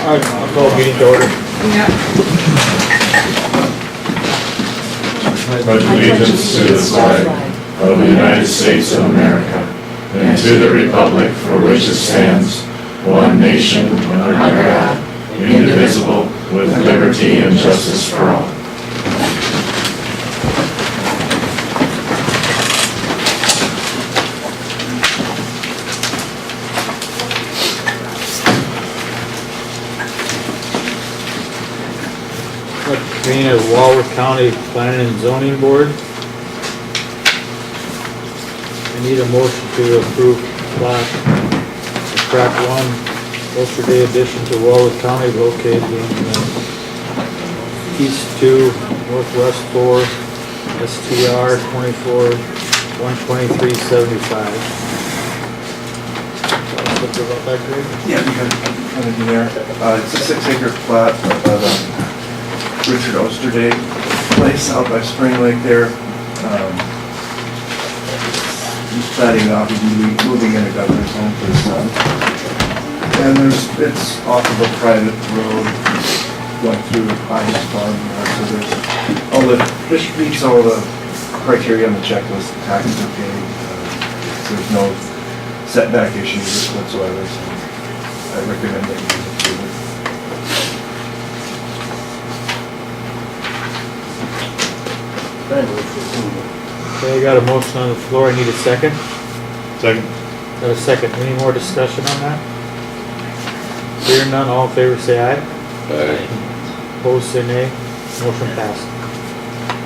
All right, I'll call meeting to order. Pledge allegiance to the flag of the United States of America and to the republic for which it stands, one nation, under God, indivisible, with liberty and justice for all. Convening of Walworth County Planning and Zoning Board. I need a motion to approve plat of track 1, Ulster Day addition to Walworth County located in East 2, Northwest 4, STR 24, 12375. What's about that, Greg? Yeah, you have it there. It's a 6-acre plat of Richard Osterday place out by Spring Lake there. He's platting off, he's moving in a governor's home for his son. And it's off of a private road going through his farm. So this meets all the criteria on the checklist, taxes are paid. There's no setback issues whatsoever, so I recommend that you approve it. Okay, I got a motion on the floor, I need a second. Second. Got a second, any more discussion on that? Hearing none, all in favor say aye. Aye. Opposed say nay, motion passed.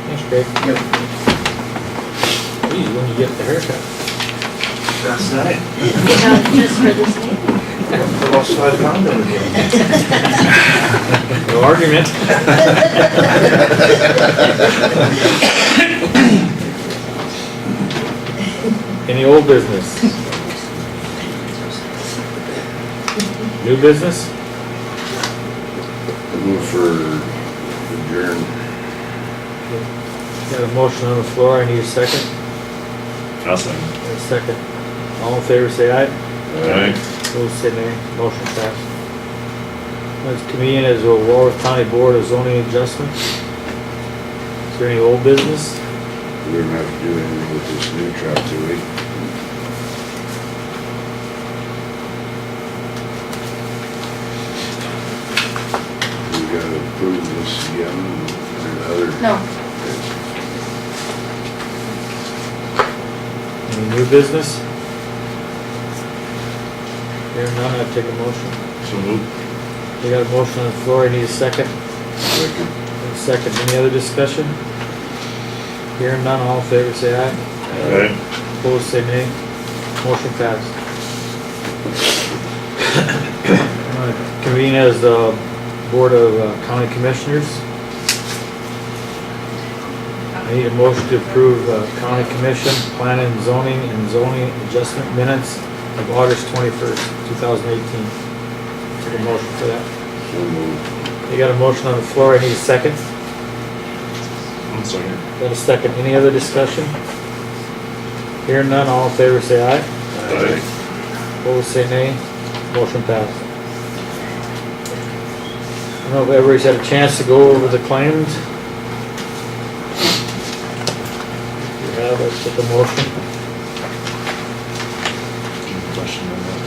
Thanks, Craig. Geez, when you get the haircut. Last night. Just for this meeting. I lost 5 pounds over here. No argument. Any old business? New business? Move for adjourn. Got a motion on the floor, I need a second. I'll second. Got a second. All in favor say aye. Aye. Opposed say nay, motion passed. Let's convene as a Walworth County Board of Zoning Adjustment. Is there any old business? We don't have to do anything with this new truck, do we? We gotta approve this again, or the other? No. Any new business? Hearing none, I'd take a motion. So move. We got a motion on the floor, I need a second. Second. A second, any other discussion? Hearing none, all in favor say aye. Aye. Opposed say nay. Motion passed. Convene as the Board of County Commissioners. I need a motion to approve County Commission Plan and Zoning Adjustment Minutes of August 21st, 2018. Take a motion for that. So moved. You got a motion on the floor, I need a second. I'm sorry. Got a second, any other discussion? Hearing none, all in favor say aye. Aye. Opposed say nay. Motion passed. I don't know if everybody's had a chance to go over the claims. If you have, let's get the motion. Question on that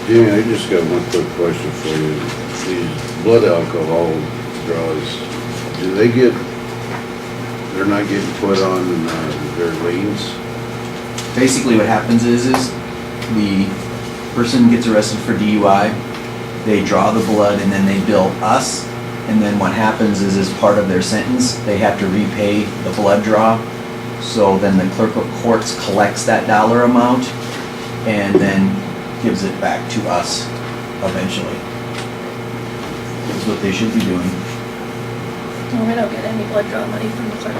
Jamie, I just got one quick question for you. These blood alcohol draws, they're not getting put on their liens? Basically what happens is the person gets arrested for DUI, they draw the blood and then they bill us, and then what happens is as part of their sentence, they have to repay the blood draw. So then the clerk of courts collects that dollar amount and then gives it back to us eventually. That's what they should be doing. Well, we don't get any blood draw money from the clerk.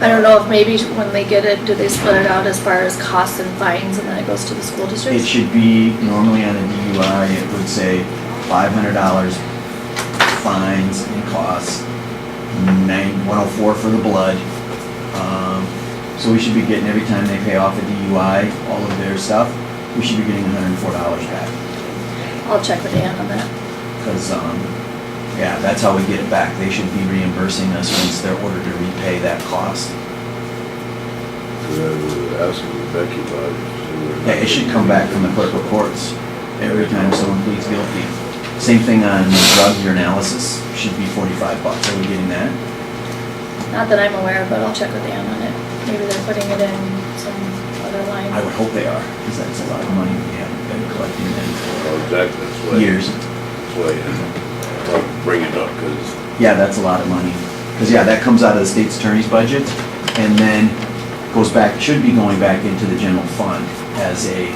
I don't know if maybe when they get it, do they split it out as far as costs and fines and then it goes to the school It districts? should be, normally on a DUI, it would say $500 fines and costs, $104 for the blood. So we should be getting, every time they pay off a DUI, all of their stuff, we should be getting $104 back. I'll check with Dan on that. Because, yeah, that's how we get it back. They should be reimbursing us once they're ordered to repay that cost. Cause I was asking Becky about it. Yeah, it should come back from the clerk of courts every time someone pleads guilty. Same thing on drug urinalysis, should be 45 bucks. Are we getting that? Not that I'm aware of, but I'll check with Dan on it. Maybe they're putting it in some other line. I would hope they are, because that's a lot of money we haven't been collecting in Oh, exactly, that's why. years. That's why I thought I'd bring it up, cause Yeah, that's a lot of money. Because, yeah, that comes out of the state's attorney's budget and then goes back, should be going back into the general fund as a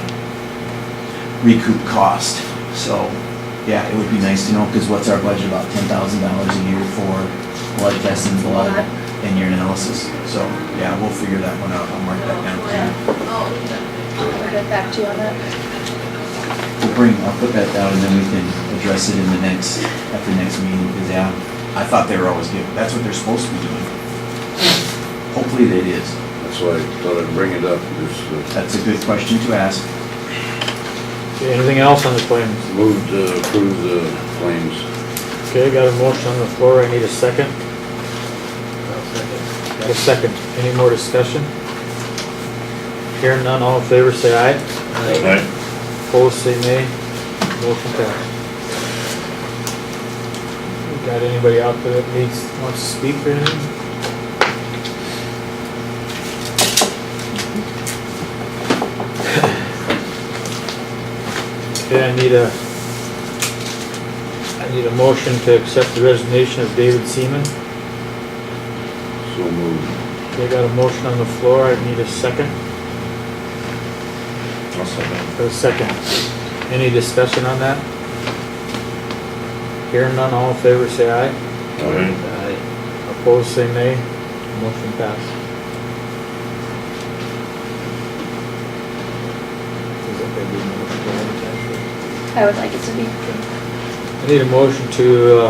recoup cost. So, yeah, it would be nice to know, because what's our budget, about $10,000 a year for blood tests and blood and urinalysis. So, yeah, we'll figure that one out. I'll mark that down for you. I'll get back to you on that. I'll put that down and then we can address it in the next, at the next meeting, because, yeah, I thought they were always giving, that's what they're supposed to be doing. Hopefully it is. that's why I thought I'd bring it up, just That's a good question to ask. Okay, anything else on the claims? move to approve the claims. Okay, got a motion on the floor, I need a second. Got a second, any more discussion? Hearing none, all in favor say aye. Aye. Opposed say nay. Motion passed. Got anybody out there that wants to speak or anything? Okay, I need a motion to accept the resignation of David Seaman. So moved. Okay, got a motion on the floor, I need a second. I'll second. For a second. Any discussion on that? Hearing none, all in favor say aye. Aye. Opposed say nay. Motion passed. I would like it to be. I need a motion to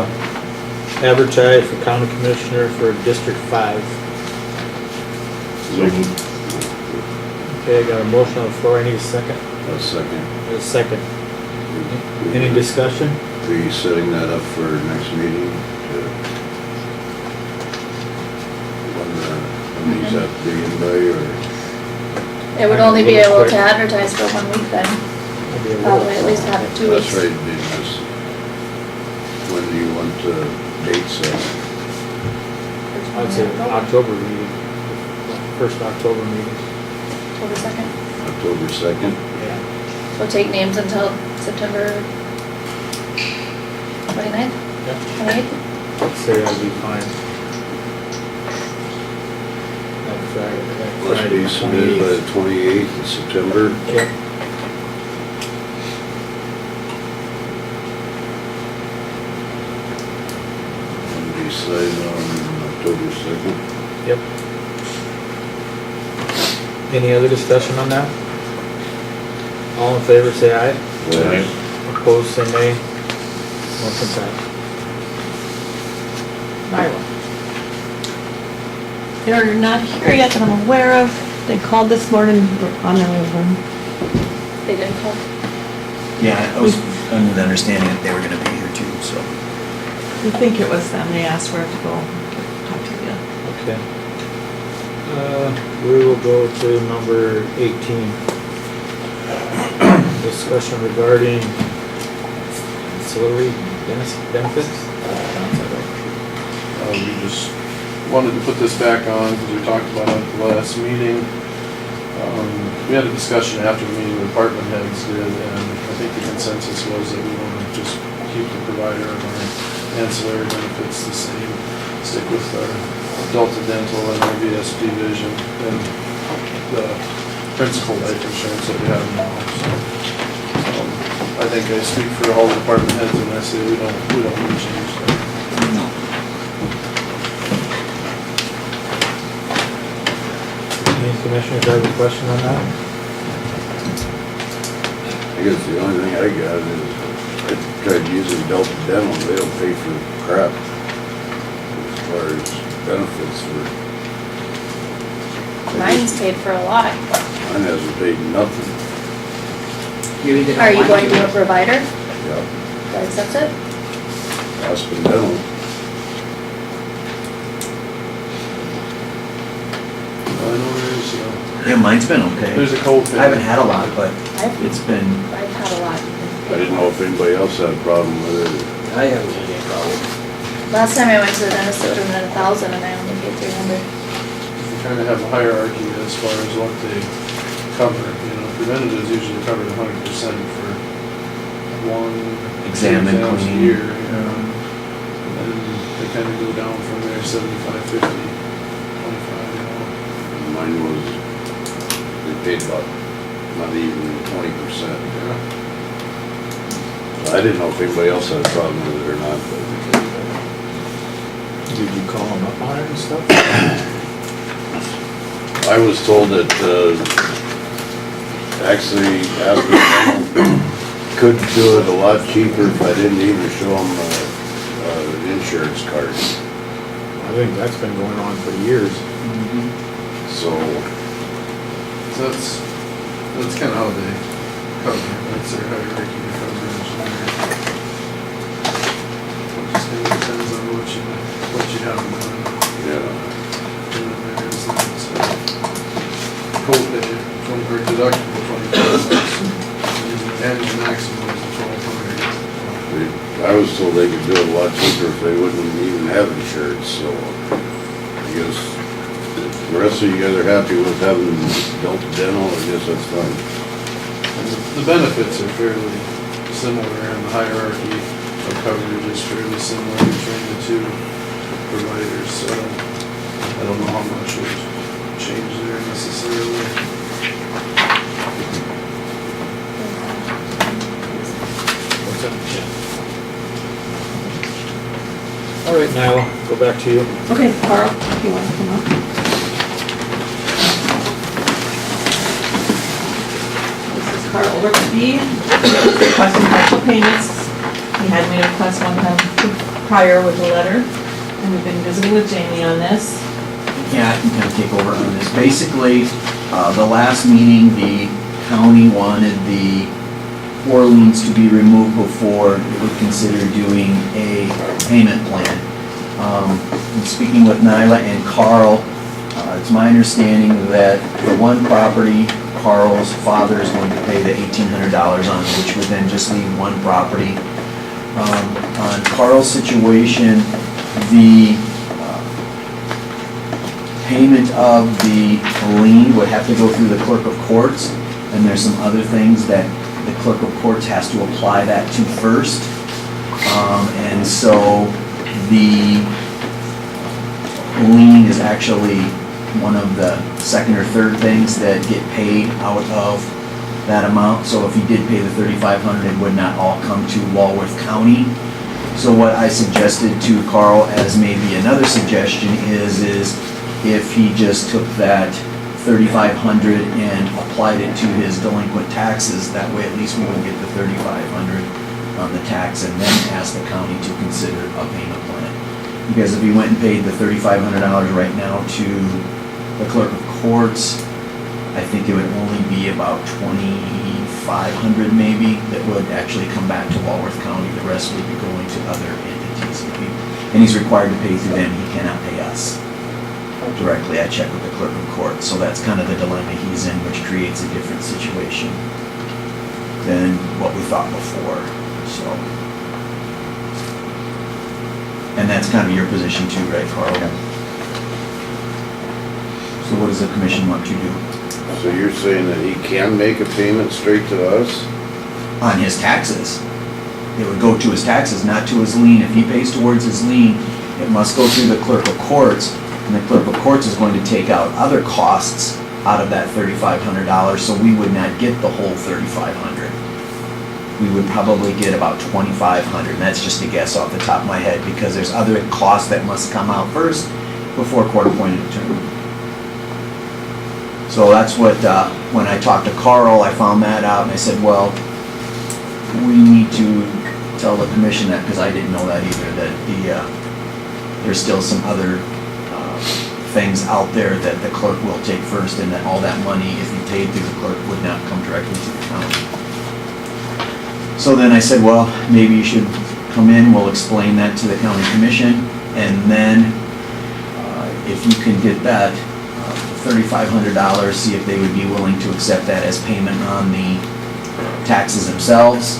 advertise for county commissioner for District 5. So moved. Okay, I got a motion on the floor, I need a second. A second. A second. Any discussion? Be setting that up for next meeting to, when these have to be in by, or? It would only be able to advertise for 1 week then. That'd be a little- Probably at least have it 2 weeks. That's right, because when do you want the dates set? I'd say October meeting, first October meeting. October 2nd. October 2nd? Yeah. So take names until September 29th, Yep. 28th? I'd say that'd be fine. That Friday, Must be submitted by the 28th of September. Yep. And be decided on October 2nd. Yep. Any other discussion on that? All in favor say aye. Aye. Opposed say nay. Motion passed. Nyla. They're not here yet that I'm aware of. They called this morning, we're on their way over. They didn't call. Yeah, I was under the understanding that they were gonna be here too, so. We think it was them. They asked where to go talk to you. Okay. We will go to number 18. Discussion regarding ancillary benefits. We just wanted to put this back on because we talked about it at the last meeting. We had a discussion after the meeting, the department heads did, and I think the consensus was that we want to just keep the provider and our ancillary benefits the same. Stick with our Delta Dental and our VSP Vision and the principal life insurance that we have now. So, I think I speak for all the department heads when I say we don't need to change that. Any commissioners have a question on that? I guess the only thing I got is, I tried using Delta Dental, they don't pay for crap as far as benefits for, Mine's paid for a lot. mine hasn't paid nothing. Are you going to a provider? Yeah, That accepts it? Aspen Dental. I know there's, Yeah, mine's been okay. there's a cold I haven't had a lot, but I've it's been, had a lot. I didn't know if anybody else had a problem with it. I haven't had any problem. Last time I went to the dentist, it would've been 1,000 and I only paid 300. you kind of have a hierarchy as far as what they cover, you know, preventatives usually cover 100% for one Exam and exams a cleaning. year, yeah. And then they kind of go down from there, 75, 50, 25, you know. Mine was, they paid about, not even 20%. Yeah. I didn't know if anybody else had a problem with it or not, but Did you call them up on it and stuff? I was told that, actually, Aspen could do it a lot cheaper if I didn't even show them, an insurance card. I think that's been going on for years. So, So that's kind of how they cover, that's their hierarchy of coverage. It just kind of depends on what you have done. yeah, And then there's that copay, or deductible, $25. And the maximum is $1,200. I was told they could do it a lot cheaper if they wouldn't even have insurance, so I guess if the rest of you guys are happy with having Delta Dental, I guess that's fine. And the benefits are fairly similar, and the hierarchy of coverage is fairly similar between the two providers, so I don't know how much would change there necessarily. What's that? All right, Nyla, go back to you. Okay, Carl, if you want to come up. This is Carl Overby, requesting partial payments. He had made a request one time prior with a letter, and we've been visiting with Jamie on this. yeah, I can kind of take over on this. Basically, the last meeting, the county wanted the 4 liens to be removed before it would consider doing a payment plan. In speaking with Nyla and Carl, it's my understanding that the one property, Carl's father is going to pay the $1,800 on, which would then just leave one property. On Carl's situation, the payment of the lien would have to go through the clerk of courts, and there's some other things that the clerk of courts has to apply that to first. And so the lien is actually one of the second or third things that get paid out of that amount. So if he did pay the $3,500, it would not all come to Walworth County. So what I suggested to Carl as maybe another suggestion is if he just took that $3,500 and applied it to his delinquent taxes, that way at least we would get the $3,500 on the tax and then ask the county to consider a payment plan. Because if he went and paid the $3,500 right now to the clerk of courts, I think it would only be about $2,500 maybe that would actually come back to Walworth County. The rest would be going to other entities. And he's required to pay through them, he cannot pay us directly. I checked with the clerk of court, so that's kind of the dilemma he's in, which creates a different situation than what we thought before, so. And that's kind of your position too, right, Carl? So what does the commission want to do? So you're saying that he can make a payment straight to us? On his taxes. It would go to his taxes, not to his lien. If he pays towards his lien, it must go through the clerk of courts, and the clerk of courts is going to take out other costs out of that $3,500, so we would not get the whole $3,500. We would probably get about $2,500, and that's just a guess off the top of my head, because there's other costs that must come out first before court-appointed attorney. So that's what, when I talked to Carl, I found that out, and I said, well, we need to tell the commission that, because I didn't know that either, that there's still some other things out there that the clerk will take first, and that all that money, if you paid through the clerk, would not come directly to the county. So then I said, well, maybe you should come in, we'll explain that to the county commission, and then if you can get that $3,500, see if they would be willing to accept that as payment on the taxes themselves.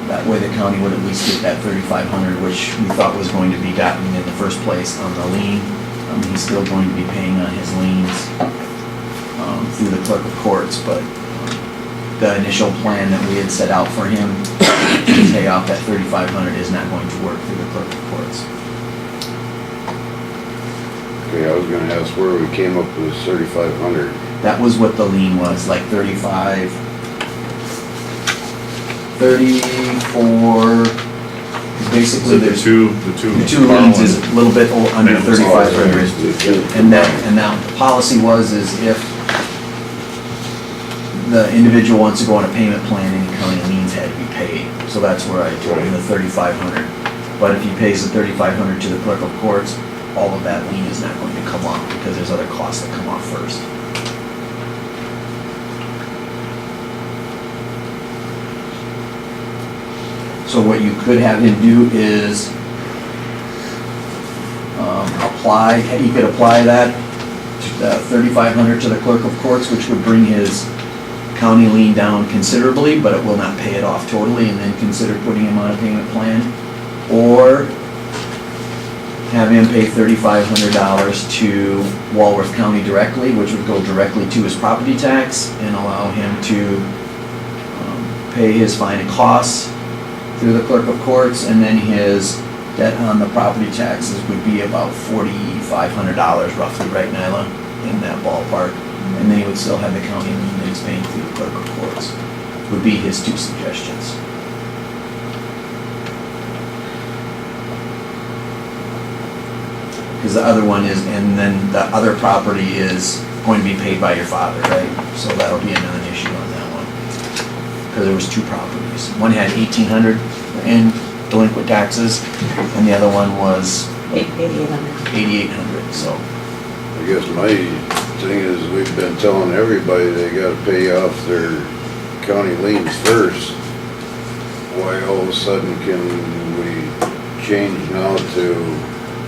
That way the county would at least get that $3,500, which we thought was going to be gotten in the first place on the lien. He's still going to be paying on his liens through the clerk of courts, but the initial plan that we had set out for him to pay off that $3,500 is not going to work through the clerk of courts. Okay, I was gonna ask where we came up with 3,500. That was what the lien was, like 34, basically there's. The two liens is a little bit under Minimum. 3,500. And now the policy was is if the individual wants to go on a payment plan, any county liens had to be paid. So that's where I told him the 3,500. But if he pays the 3,500 to the clerk of courts, all of that lien is not going to come off because there's other costs that come off first. So what you could have him do is he could apply that $3,500 to the clerk of courts, which would bring his county lien down considerably, but it will not pay it off totally, and then consider putting him on a payment plan. Or have him pay $3,500 to Walworth County directly, which would go directly to his property tax and allow him to pay his fine and costs through the clerk of courts, and then his debt on the property taxes would be about $4,500 roughly, right, Nyla, in that ballpark. And then he would still have the county lien that he's paying through the clerk of courts, would be his two suggestions. Because the other one is, and then the other property is going to be paid by your father, right? So that'll be another issue on that one. Because there was two properties. One had $1,800 in delinquent taxes, and the other one was $8,800, so. I guess my thing is, we've been telling everybody they gotta pay off their county liens first. Why all of a sudden can we change now to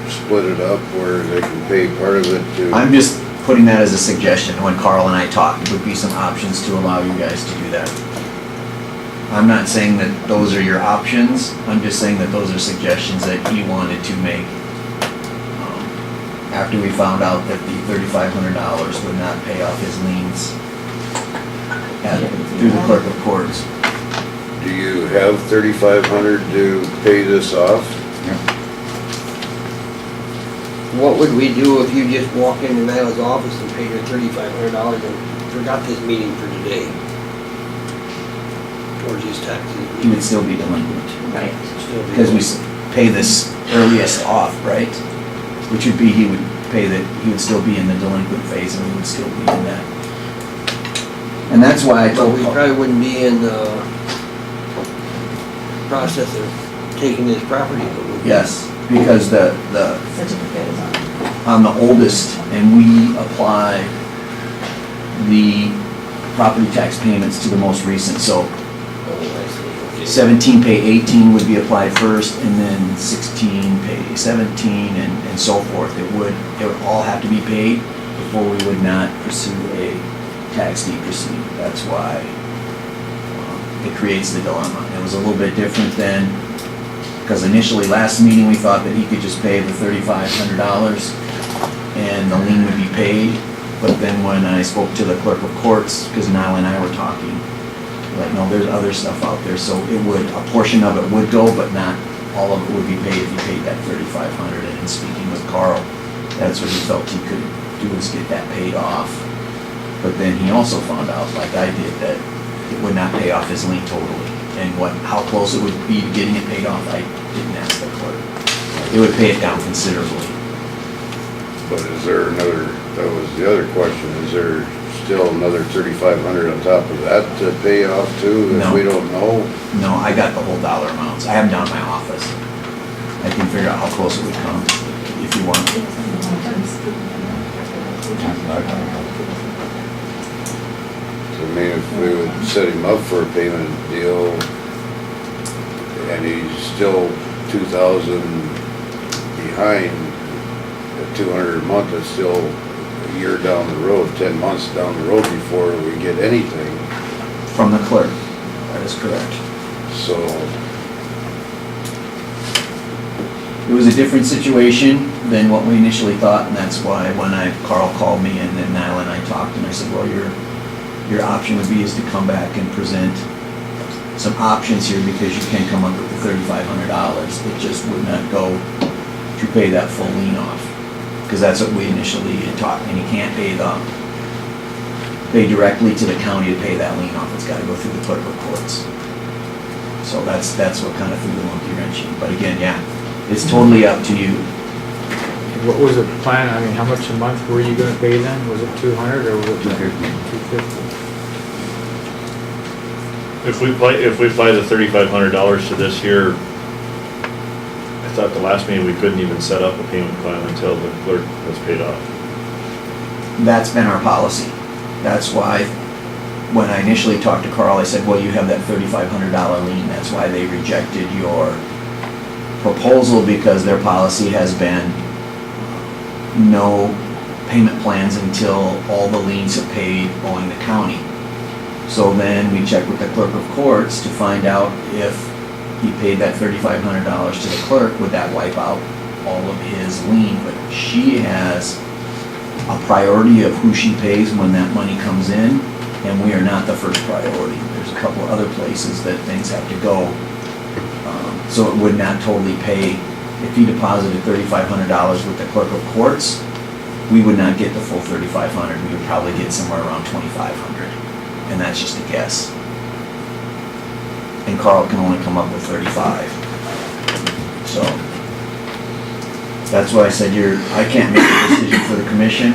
split it up where they can pay part of it to? I'm just putting that as a suggestion. When Carl and I talked, there would be some options to allow you guys to do that. I'm not saying that those are your options, I'm just saying that those are suggestions that he wanted to make. After we found out that the $3,500 would not pay off his liens through the clerk of courts. Do you have 3,500 to pay this off? What would we do if you just walk into Nyla's office and paid her $3,500 and forgot this meeting for today? Towards his taxes? He would still be delinquent. Right. Still be- Because we pay this earliest off, right? Which would be, he would pay that, he would still be in the delinquent phase and we would still be in that. And that's why I But told we Carl. probably wouldn't be in the process of taking his property. but we'd be- Yes, because the Certificate is on on. the oldest, and we apply the property tax payments to the most recent, so Oh, I see, okay. 17 pay 18 would be applied first, and then 16 pay 17, and so forth. It would all have to be paid before we would not pursue a tax deed proceeding. That's why it creates the dilemma. It was a little bit different than, because initially last meeting we thought that he could just pay the $3,500 and the lien would be paid. But then when I spoke to the clerk of courts, because Nyla and I were talking, like, no, there's other stuff out there, so it would, a portion of it would go, but not all of it would be paid if you paid that $3,500. And in speaking with Carl, that's what he felt he could do, is get that paid off. But then he also found out, like I did, that it would not pay off his lien totally. And how close it would be to getting it paid off, I didn't ask the clerk. It would pay it down considerably. But is there another, that was the other question, is there still another 3,500 on top of that to pay off too, if No. we don't know? No, I got the whole dollar amounts. I have them down in my office. I can figure out how close it would come if you want. I mean, if we would set him up for a payment deal, and he's still 2,000 behind, at 200 a month, it's still a year down the road, 10 months down the road before we get anything, From the clerk, that is correct. so, It was a different situation than what we initially thought, and that's why when Carl called me and then Nyla and I talked, and I said, well, your option would be is to come back and present some options here because you can come up with the $3,500. It just would not go to pay that full lien off. Because that's what we initially had talked, and you can't pay directly to the county to pay that lien off. It's gotta go through the clerk of courts. So that's what kind of threw the monkey wrench in. But again, yeah, it's totally up to you. What was the plan? I mean, how much a month were you gonna pay then? Was it 200 or was it 250? If we apply the $3,500 to this here, I thought the last meeting we couldn't even set up a payment plan until the clerk was paid off. That's been our policy. That's why, when I initially talked to Carl, I said, well, you have that $3,500 lien. That's why they rejected your proposal, because their policy has been no payment plans until all the liens are paid owing the county. So then we checked with the clerk of courts to find out if he paid that $3,500 to the clerk, would that wipe out all of his lien? But she has a priority of who she pays when that money comes in, and we are not the first priority. There's a couple other places that things have to go. So it would not totally pay. If he deposited $3,500 with the clerk of courts, we would not get the full $3,500. We would probably get somewhere around $2,500, and that's just a guess. And Carl can only come up with 35. So that's why I said I can't make a decision for the commission.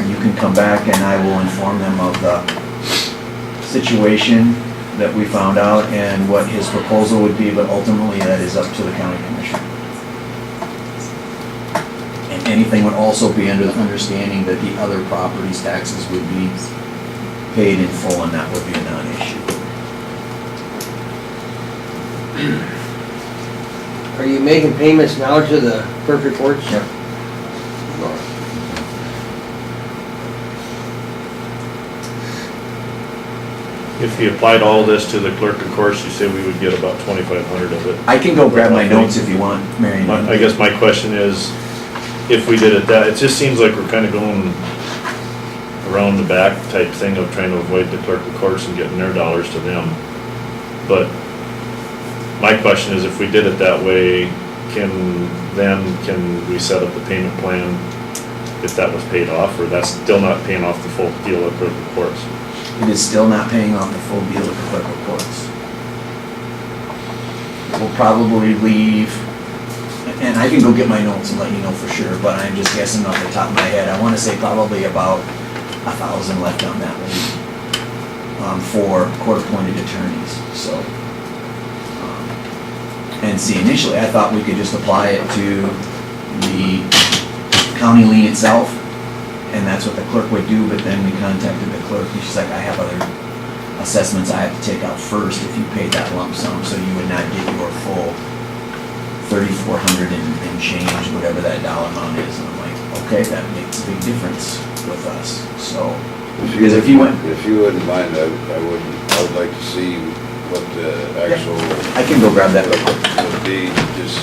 You can come back and I will inform them of the situation that we found out and what his proposal would be, but ultimately that is up to the county commission. And anything would also be under the understanding that the other properties taxes would be paid in full, and that would be a non-issue. Are you making payments now to the clerk reports? Yep. If you applied all this to the clerk of courts, you say we would get about 2,500 of it. I can go grab my notes if you want, Marion. I guess my question is, if we did it it just seems like we're kind of going around the back type thing of trying to avoid the clerk of courts and getting their dollars to them. But my question is, if we did it that way, can we set up the payment plan if that was paid off, or that's still not paying off the full deal of clerk of courts? It is still not paying off the full deal with the clerk of courts. We'll probably leave, and I can go get my notes and let you know for sure, but I'm just guessing off the top of my head. I want to say probably about 1,000 left on that one for court-appointed attorneys. So, and see, initially I thought we could just apply it to the county lien itself, and that's what the clerk would do, but then we contacted the clerk, and she's like, I have other assessments I have to take out first if you paid that lump sum, so you would not get your full 3,400 and change, whatever that dollar amount is. And I'm like, okay, that makes a big difference with us. So, because if you went, if you wouldn't mind, I would like to see what the actual I can go grab that real quick. would be, just,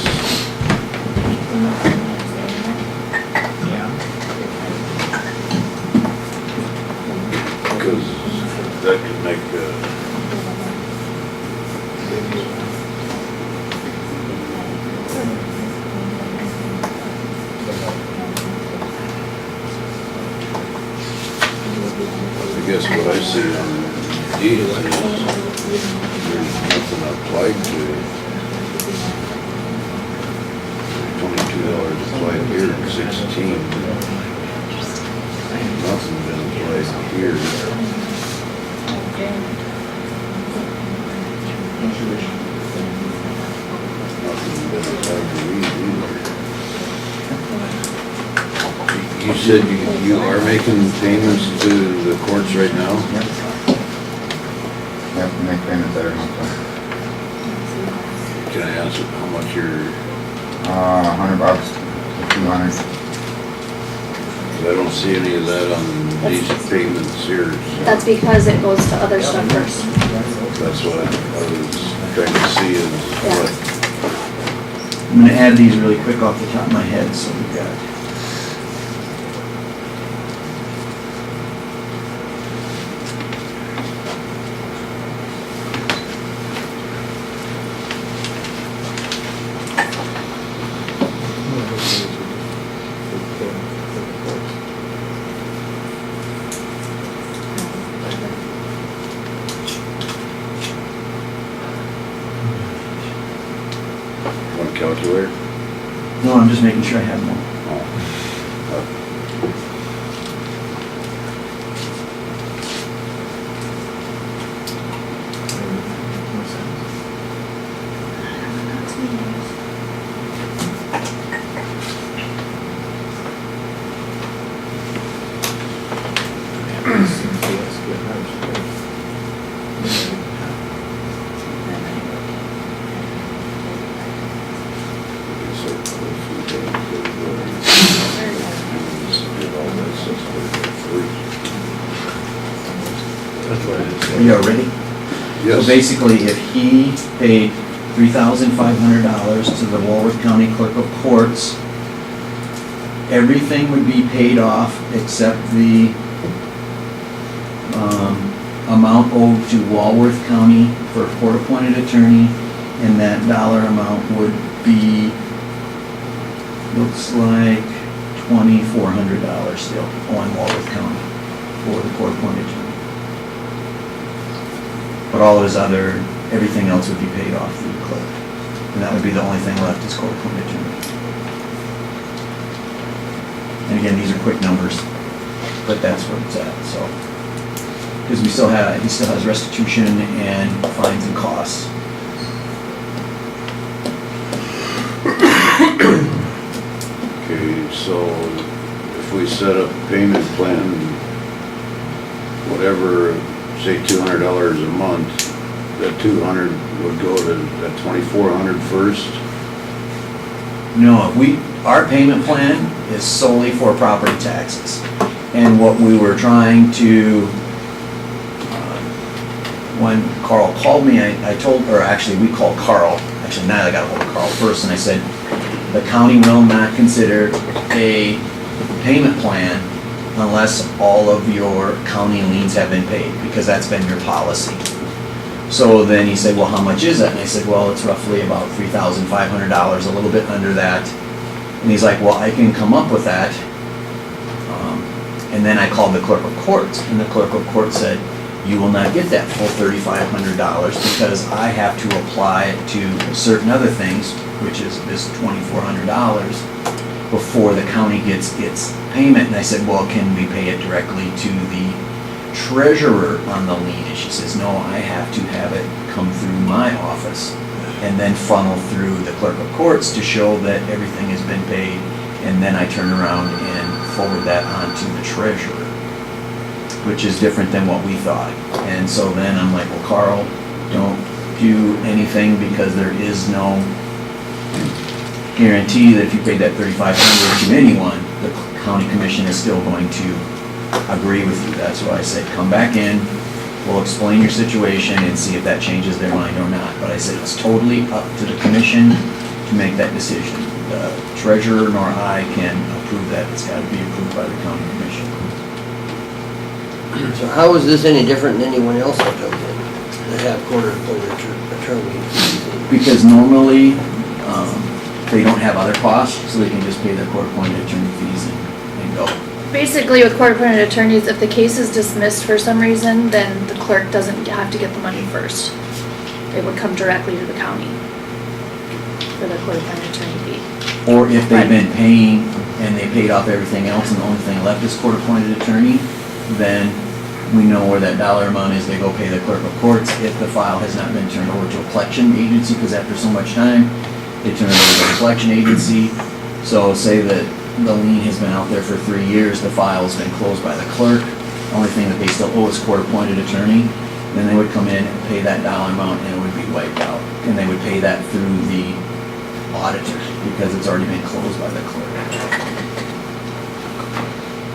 Yeah. because that could make I guess what I see on these is there's nothing applied to $22 applied here, 16. Nothing been applied here. Nothing been applied to these either. You said you are making payments to the courts right now? Yep. Yep, we make payments every month. Can I ask how much you're, $100 to 200. I don't see any of that on these payments here. So That's because it goes to other stuff first. that's what I was trying to see is what. I'm gonna add these really quick off the top of my head, so we've got. One calculator? No, I'm just making sure I have them all. That's what it is. Are you all ready? Yes. So basically, if he paid $3,500 to the Walworth County Clerk of Courts, everything would be paid off except the amount owed to Walworth County for a court-appointed attorney, and that dollar amount would be, looks like $2,400 still on Walworth County for the court-appointed attorney. But all of his other, everything else would be paid off through the clerk. And that would be the only thing left is court-appointed attorney. And again, these are quick numbers, but that's where it's at, so. Because he still has restitution and fines and costs. Okay, so if we set up a payment plan, whatever, say $200 a month, that 200 would go to that 2,400 first? No, our payment plan is solely for property taxes. And what we were trying to, when Carl called me, I told, or actually we called Carl, actually now I got a hold of Carl first, and I said, the county will not consider a payment plan unless all of your county liens have been paid, because that's been your policy. So then he said, well, how much is that? And I said, well, it's roughly about $3,500, a little bit under that. And he's like, well, I can come up with that. And then I called the clerk of courts, and the clerk of courts said, you will not get that full $3,500 because I have to apply it to certain other things, which is this $2,400, before the county gets its payment. And I said, well, can we pay it directly to the treasurer on the lien? And she says, no, I have to have it come through my office and then funnel through the clerk of courts to show that everything has been paid. And then I turn around and forward that on to the treasurer, which is different than what we thought. And so then I'm like, well, Carl, don't do anything because there is no guarantee that if you paid that $3,500 to anyone, the county commission is still going to agree with you. That's why I said, come back in, we'll explain your situation and see if that changes their mind or not. But I said, it's totally up to the commission to make that decision. The treasurer nor I can approve that. It's got to be approved by the county commission. So how is this any different than anyone else that comes in, that have court-appointed attorneys? Because normally, they don't have other costs, so they can just pay their court-appointed attorney fees and go. Basically, with court-appointed attorneys, if the case is dismissed for some reason, then the clerk doesn't have to get the money first. It would come directly to the county for the court-appointed attorney fee. Or if they've been paying and they paid off everything else and the only thing left is court-appointed attorney, then we know where that dollar amount is. They go pay the clerk of courts if the file has not been turned over to a collection agency, because after so much time, they turn it over to a collection agency. So say that the lien has been out there for 3 years, the file's been closed by the clerk. Only thing that they still owe is court-appointed attorney. Then they would come in and pay that dollar amount and it would be wiped out. And they would pay that through the auditor because it's already been closed by the clerk.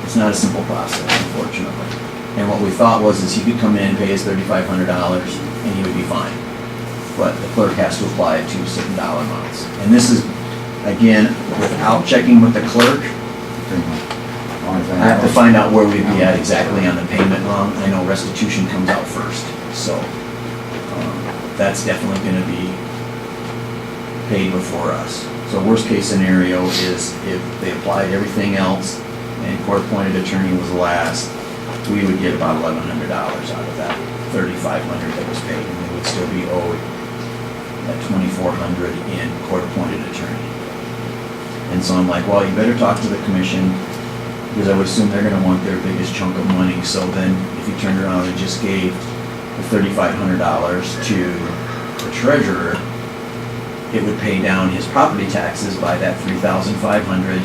It's not a simple process, unfortunately. And what we thought was is he could come in and pay his $3,500 and he would be fine. But the clerk has to apply it to certain dollar amounts. And this is, again, without checking with the clerk, I have to find out where we'd be at exactly on the payment run. I know restitution comes out first, so that's definitely gonna be paid before us. So worst case scenario is if they applied everything else and court-appointed attorney was last, we would get about $1,100 out of that $3,500 that was paid, and they would still be owed that $2,400 in court-appointed attorney. And so I'm like, well, you better talk to the commission, because I would assume they're gonna want their biggest chunk of money. So then if you turned around and just gave the $3,500 to the treasurer, it would pay down his property taxes by that $3,500,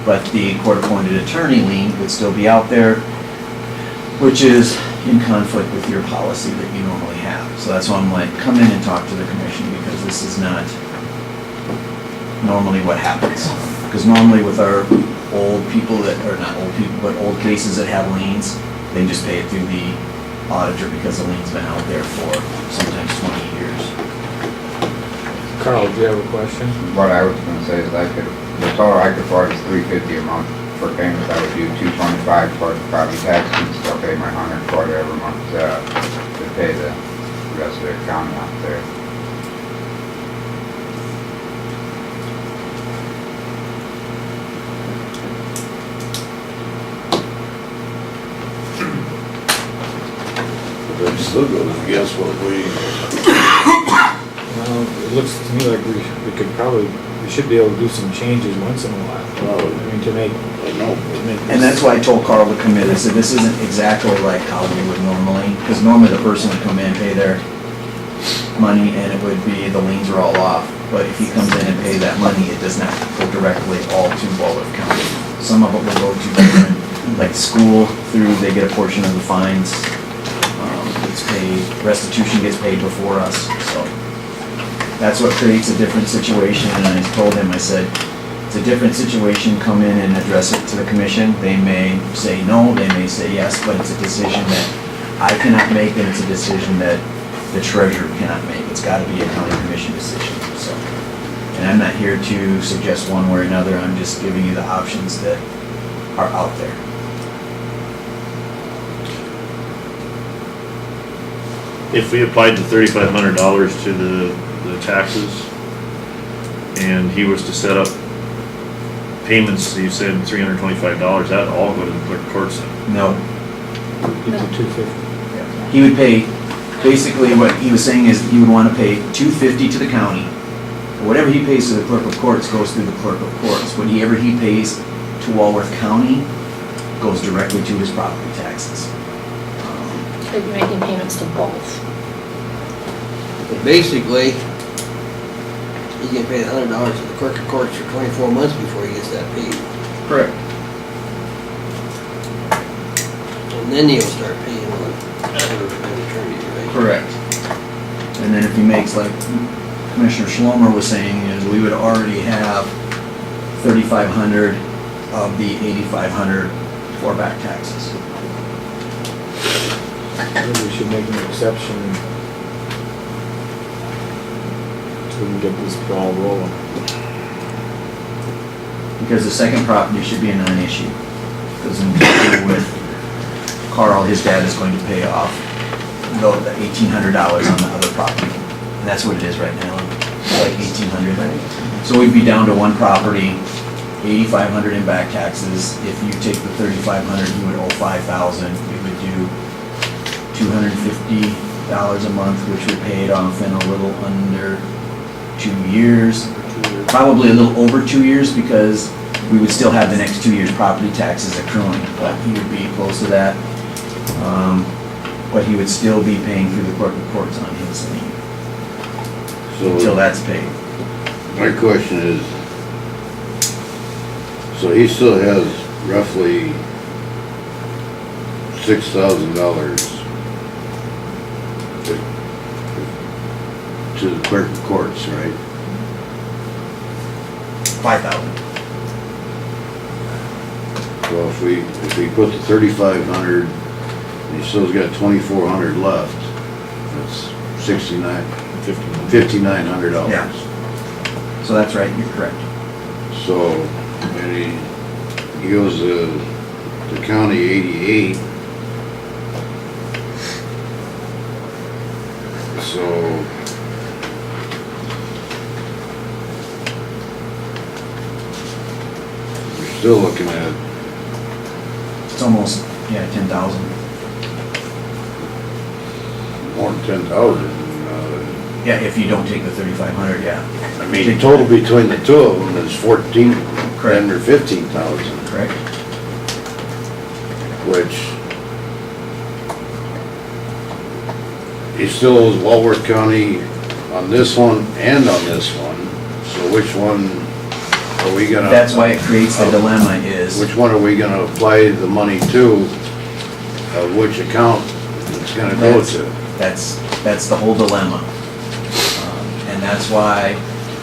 but the court-appointed attorney lien would still be out there, which is in conflict with your policy that you normally have. So that's why I'm like, come in and talk to the commission, because this is not normally what happens. Because normally with our old people that, or not old people, but old cases that have liens, they just pay it through the auditor because the lien's been out there for sometimes 20 years. Carl, do you have a question? What I was gonna say is the total I could afford is $350 a month for payments. I would do $225 towards the property tax and still pay my $140 every month to pay the rest of their county out there. But it still goes against what we, Well, it looks to me like we could probably, we should be able to do some changes once in a while. I mean, to make. I know. And that's why I told Carl to come in. I said, this isn't exactly like how we would normally, because normally the person would come in, pay their money, and it would be, the liens are all off. But if he comes in and pay that money, it does not go directly all to Walworth County. Some of it will go to different, like school through, they get a portion of the fines. It's paid, restitution gets paid before us, so. That's what creates a different situation, and I told him, I said, it's a different situation, come in and address it to the commission. They may say no, they may say yes, but it's a decision that I cannot make, and it's a decision that the treasurer cannot make. It's gotta be a county commission decision, so. And I'm not here to suggest one way or another, I'm just giving you the options that are out there. If we applied the $3,500 to the taxes, and he was to set up payments, you said $325, that'd all go to the clerk of courts then? No, Get to 250. he would pay, basically what he was saying is he would want to pay $250 to the county. Whatever he pays to the clerk of courts goes through the clerk of courts. Whatever he pays to Walworth County goes directly to his property taxes. They'd be making payments to both. But basically, he's gonna pay $100 to the clerk of courts for 24 months before he gets that paid. Correct. And then he'll start paying on attorneys, right? Correct. And then if he makes, like Commissioner Schlomer was saying, is we would already have $3,500 of the $8,500 for back taxes. Maybe we should make an exception so we can get this ball rolling. Because the second property should be a non-issue. Because in with Carl, his dad is going to pay off the $1,800 on the other property. And that's what it is right now, like $1,800. So we'd be down to one property, $8,500 in back taxes. If you take the $3,500, you would owe $5,000. We would do $250 a month, which would pay it off in a little under 2 years. Probably a little over 2 years, because we would still have the next 2 years' property taxes accruing, but he would be close to that. But he would still be paying through the clerk of courts on his lien until so that's paid. my question is, So he still has roughly $6,000 to the clerk of courts, right? 5,000. Well, if we put the 3,500, and he still's got 2,400 left, that's $5,900. Yeah. So that's right, you're correct. So, and he goes to county 88. So, we're still looking at, It's almost, 10,000. more than 10,000. Yeah, if you don't take the 3,500, yeah. I mean, total between the two of them is 14, Correct. or 15,000, Correct? which he still owes Walworth County on this one and on this one. So which one are we gonna? That's why it creates the dilemma is, Which one are we gonna apply the money to? Which account it's gonna go to? that's the whole dilemma. And that's why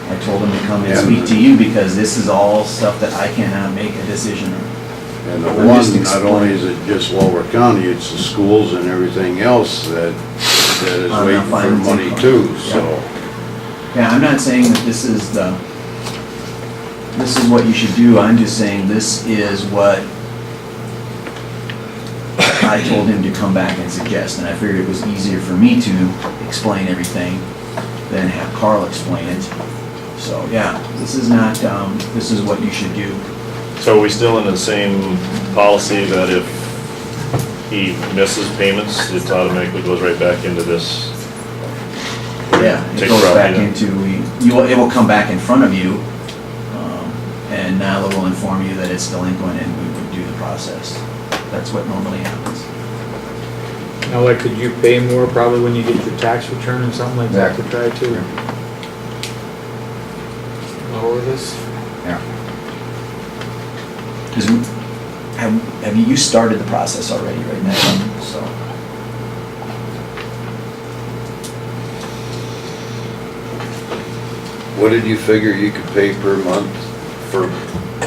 I told him to come and Yeah. speak to you, because this is all stuff that I cannot make a decision on. And the I'm just one, not only is it just Walworth County, it's the schools and everything else that is I'm waiting not for financing money fund. too, Yeah. so. Yeah, I'm not saying that this is what you should do, I'm just saying this is what I told him to come back and suggest, and I figured it was easier for me to explain everything than have Carl explain it. So, yeah, this is not, this is what you should do. So are we still in the same policy that if he misses payments, it automatically goes right back into this? Yeah, it Take goes back property into, it will come back in front of you, and Nyla will inform you that it's delinquent and we would do the process. That's what normally happens. Now, like, could you pay more probably when you get your tax return and something like that to try to lower this? Yeah. Because have you started the process already right now, so. What did you figure you could pay per month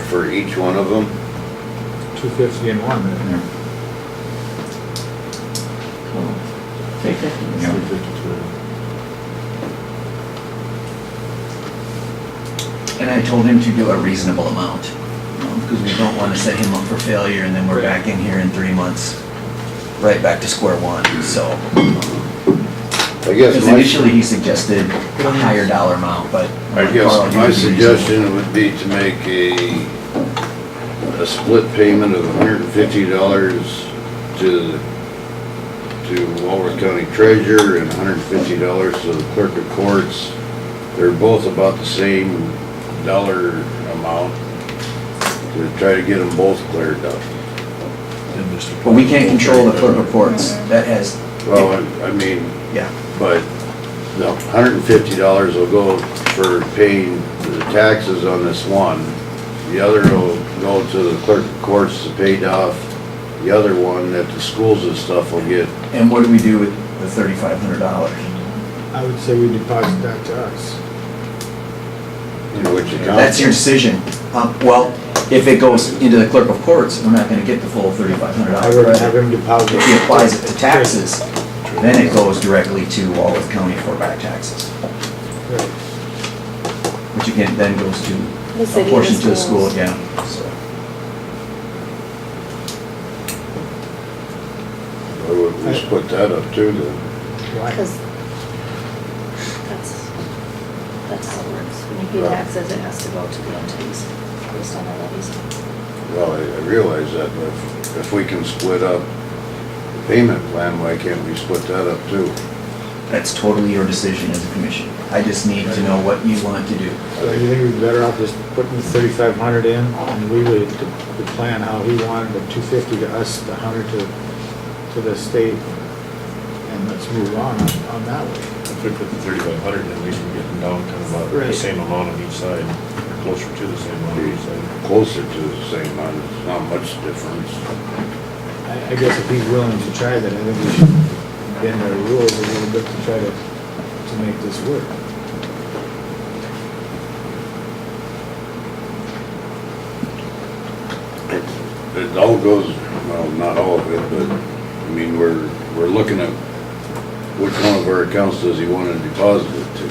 for each one of them? $250 in one, isn't there? 350. Yeah. And I told him to do a reasonable amount, because we don't want to set him up for failure, and then we're back in here in 3 months, right back to square one, so. I guess Because initially he suggested a higher dollar amount, but. I Carl, guess you my would be suggestion would be to make a split payment of $150 to Walworth County Treasurer and $150 to the Clerk of Courts. They're both about the same dollar amount to try to get them both cleared up. But we can't control the clerk of courts, that has, Well, I mean, yeah, but the $150 will go for paying the taxes on this one. The other will go to the clerk of courts to pay off the other one that the schools and stuff will get. and what do we do with the $3,500? I would say we deposit that to us. You know, which account? That's your decision. Well, if it goes into the clerk of courts, we're not gonna get the full $3,500 I would have credit. him deposit. If he applies it to taxes, then it goes directly to Walworth County for back taxes, Right. which again, then goes The to city a and portion the to the school, schools. yeah, so. Why would we split that up too then? Why? Because that's how it works. When you pay taxes, it has to go to the entities based on their levies. Well, I realize that, but if we can split up the payment plan, why can't we split that up too? That's totally your decision as a commission. I just need to know what you want to do. So you think we'd be better off just putting the 3,500 in and we would the plan how he wanted the 250 to us, the 100 to the state, and let's move on that way. If we put the 3,500 in, we can get them down to about the Right. same amount on each side. closer to the same one, you say? Closer to the same amount, it's not much difference. I guess if he's willing to try that, I think we should bend our rules a little bit to try to make this work. It all goes, well, not all of it, but, I mean, we're looking at which one of our accounts does he want to deposit it to?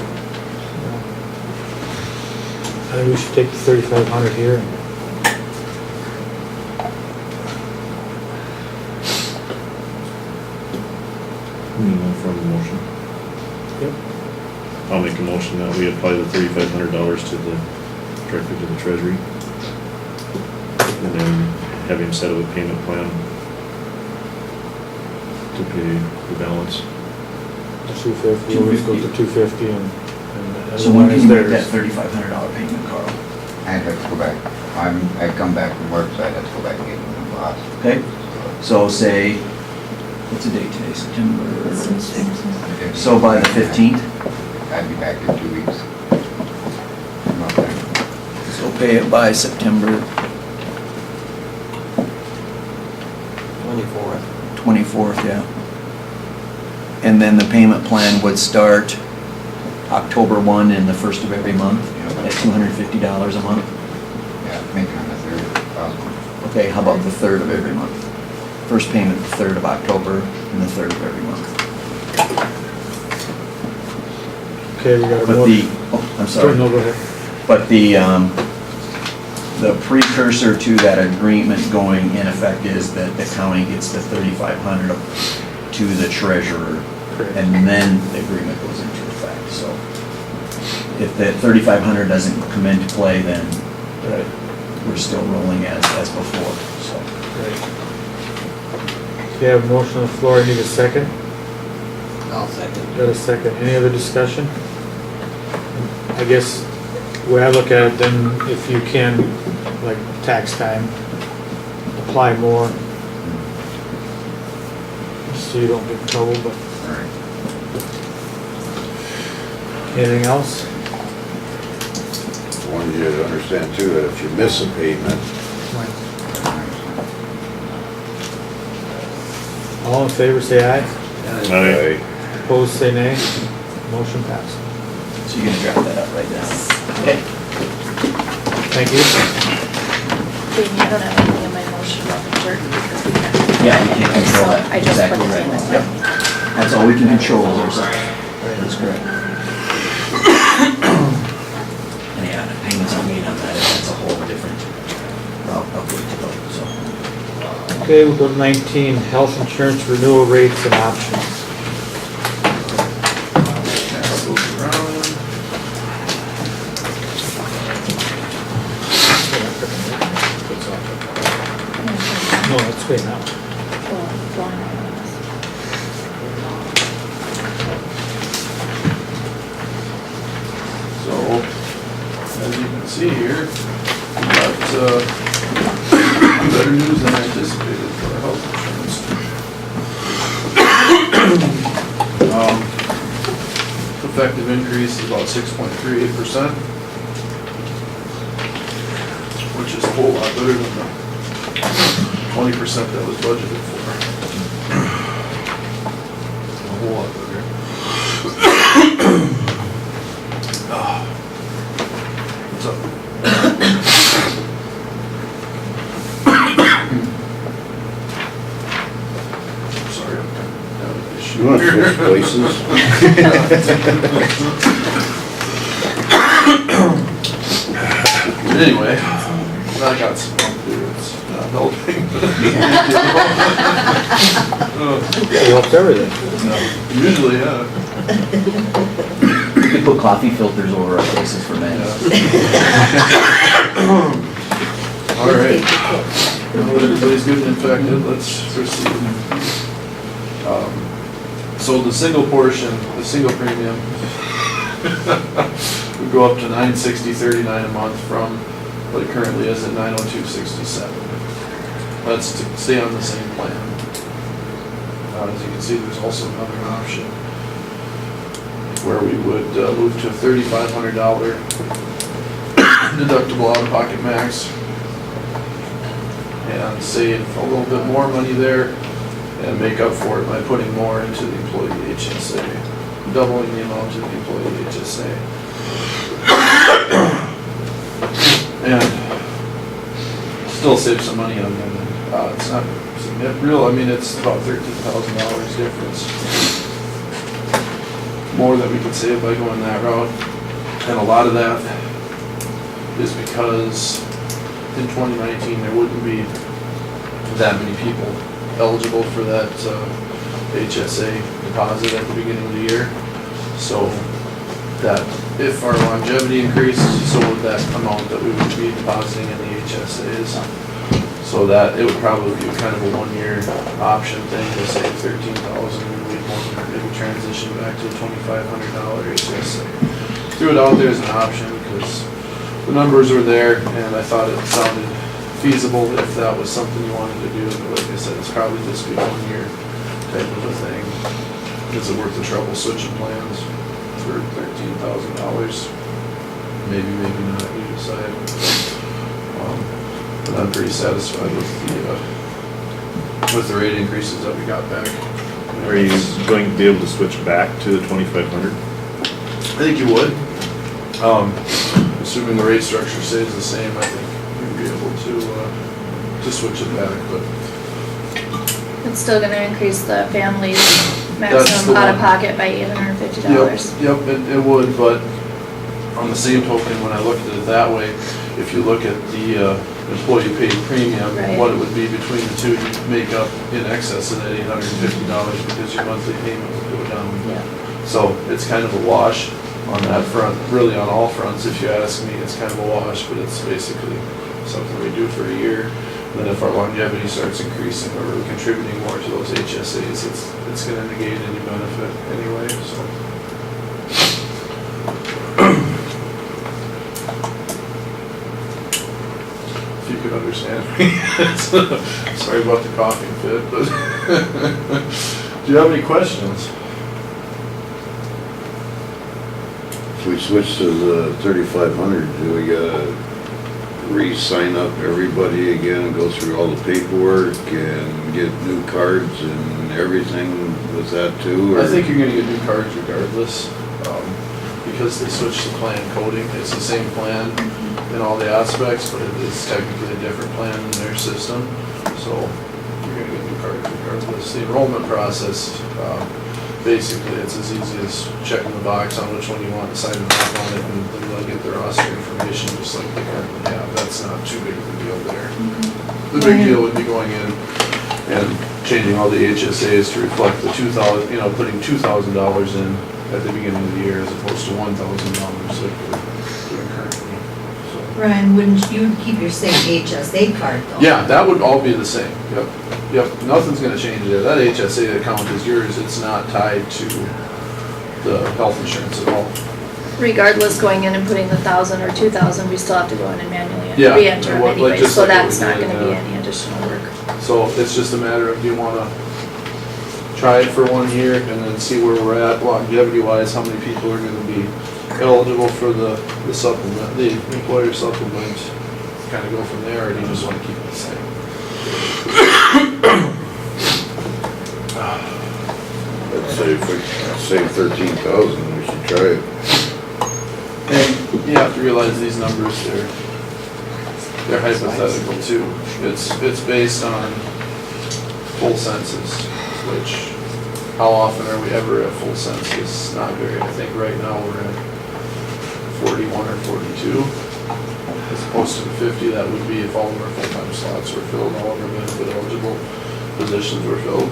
I think we should take the 3,500 here and From the motion. Yep. I'll make a motion that we apply the $3,500 to the, directly to the treasury. And then have him set up a payment plan to pay the balance. 250, always go to 250 and So when can you make that theirs. $3,500 payment, Carl? I'd have to go back, I come back from work, so I'd have to go back and get with the boss. Okay, so say, what's the date today, September? So by the 15th, I'd be back in 2 weeks. Okay. so pay it by September 24th. 24th, yeah. And then the payment plan would start October 1 and the 1st of every month at $250 a month. Yeah, making on the 3rd if possible. Okay, how about the 3rd of every month? First payment, the 3rd of October and the 3rd of every month. Okay, we got a But motion. the, oh, I'm sorry. No, go ahead. But the precursor to that agreement going in effect is that the county gets the $3,500 to the treasurer, Correct. and then the agreement goes into effect, so. If that $3,500 doesn't come into play, then Right. we're still rolling as before, so. Right. Okay, I have a motion on the floor, I need a second. I'll second. Got a second, any other discussion? I guess, the way I look at it, then if you can, like tax time, apply more. So you don't get in trouble, but All right. anything else? I wanted you to understand too, that if you miss a payment, All in favor, say aye. Aye. Opposed, say nay. Motion passed. So you're gonna draft that up right now? Okay. Thank you. Jamie, I don't have anything in my motion about the clerk because we can't. Yeah, we can't control that. So I just put Exactly it right. in with Yep. my. That's all we can control is ourselves. That's correct. And yeah, the payments are made on that, that's a whole different route of way to go, so. Okay, we'll go to 19, health insurance renewal rates and options. Pass those around. No, that's great now. Well, going on this. So, as you can see here, we got better news than anticipated for our health insurance. Effective increase is about 6.38%, which is a whole lot better than the 20% that was budgeted for. A whole lot better. What's up? Sorry, I'm having an issue. you want to switch places? Anyway, I got some work to do, it's not helping. It helps everything. Usually, yeah. We could put coffee filters over our faces for men. All right. Now that everybody's good and infected, let's proceed. So the single portion, the single premium, would go up to $960.39 a month from what it currently is at $902.67. That's to stay on the same plan. As you can see, there's also another option where we would move to a $3,500 deductible out-of-pocket max and save a little bit more money there and make up for it by putting more into the employee HSA, doubling the amount in the employee HSA. And still save some money on them. It's not real, I mean, it's about $13,000 difference. More that we could save by going that route. And a lot of that is because in 2019, there wouldn't be that many people eligible for that HSA deposit at the beginning of the year. So that if our longevity increased, so would that amount that we would be depositing in the HSAs. So that it would probably be kind of a one-year option thing to save $13,000 and we'd want to maybe transition back to a $2,500 HSA. Threw it out there as an option because the numbers were there and I thought it sounded feasible if that was something you wanted to do. But like I said, it's probably just be 1 year type of a thing. Is it worth the trouble switching plans for $13,000? Maybe, maybe not, you decide. But I'm pretty satisfied with the rate increases that we got back. Are you going to be able to switch back to the 2,500? I think you would. Assuming the rate structure stays the same, I think you'd be able to switch it back, but. It's still gonna increase the family's That's the maximum one. out-of-pocket by $850. Yep, it would, but on the same token, when I looked at it that way, if you look at the employee paid premium, Right. what it would be between the two, you'd make up in excess of that $850 because your monthly payment would go down. Yeah. So it's kind of a wash on that front, really on all fronts, if you ask me, it's kind of a wash, but it's basically something we do for a year. And then if our longevity starts increasing or we're contributing more to those HSAs, it's gonna negate any benefit anyway, so. If you could understand me. Sorry about the coughing fit, but do you have any questions? If we switch to the 3,500, do we gotta re-sign up everybody again and go through all the paperwork and get new cards and everything with that too? Or? I think you're gonna get new cards regardless, because they switched the plan coding. It's the same plan in all the aspects, but it is technically a different plan in their system. So you're gonna get new cards regardless. The enrollment process, basically it's as easy as checking the box on which one you want to sign off on it, and then they'll get their roster information just like they currently have. That's not too big of a deal there. The big deal would be going in and changing all the HSAs to reflect the 2,000, putting $2,000 in at the beginning of the year as opposed to $1,000 like we're doing currently. So. Ryan, wouldn't you keep your same HSA card though? Yeah, that would all be the same. Yep, nothing's gonna change there. That HSA account is yours. It's not tied to the health insurance at all. Regardless, going in and putting the 1,000 or 2,000, we still have to go in and manually Yeah, re-enter them like anyway, just so like what that's we not did, gonna be yeah. any additional work. So it's just a matter of, do you wanna try it for 1 year and then see where we're at longevity wise, how many people are gonna be eligible for the supplement, the employer supplement, kinda go from there, or do you just wanna keep it the same? I'd say if we save 13,000, we should try it. And you have to realize these numbers, they're hypothetical too. It's based on full census, which, how often are we ever at full census? Not very. I think right now we're at 41 or 42. As opposed to the 50, that would be if all of our full-time slots were filled, all of our benefit eligible positions were filled.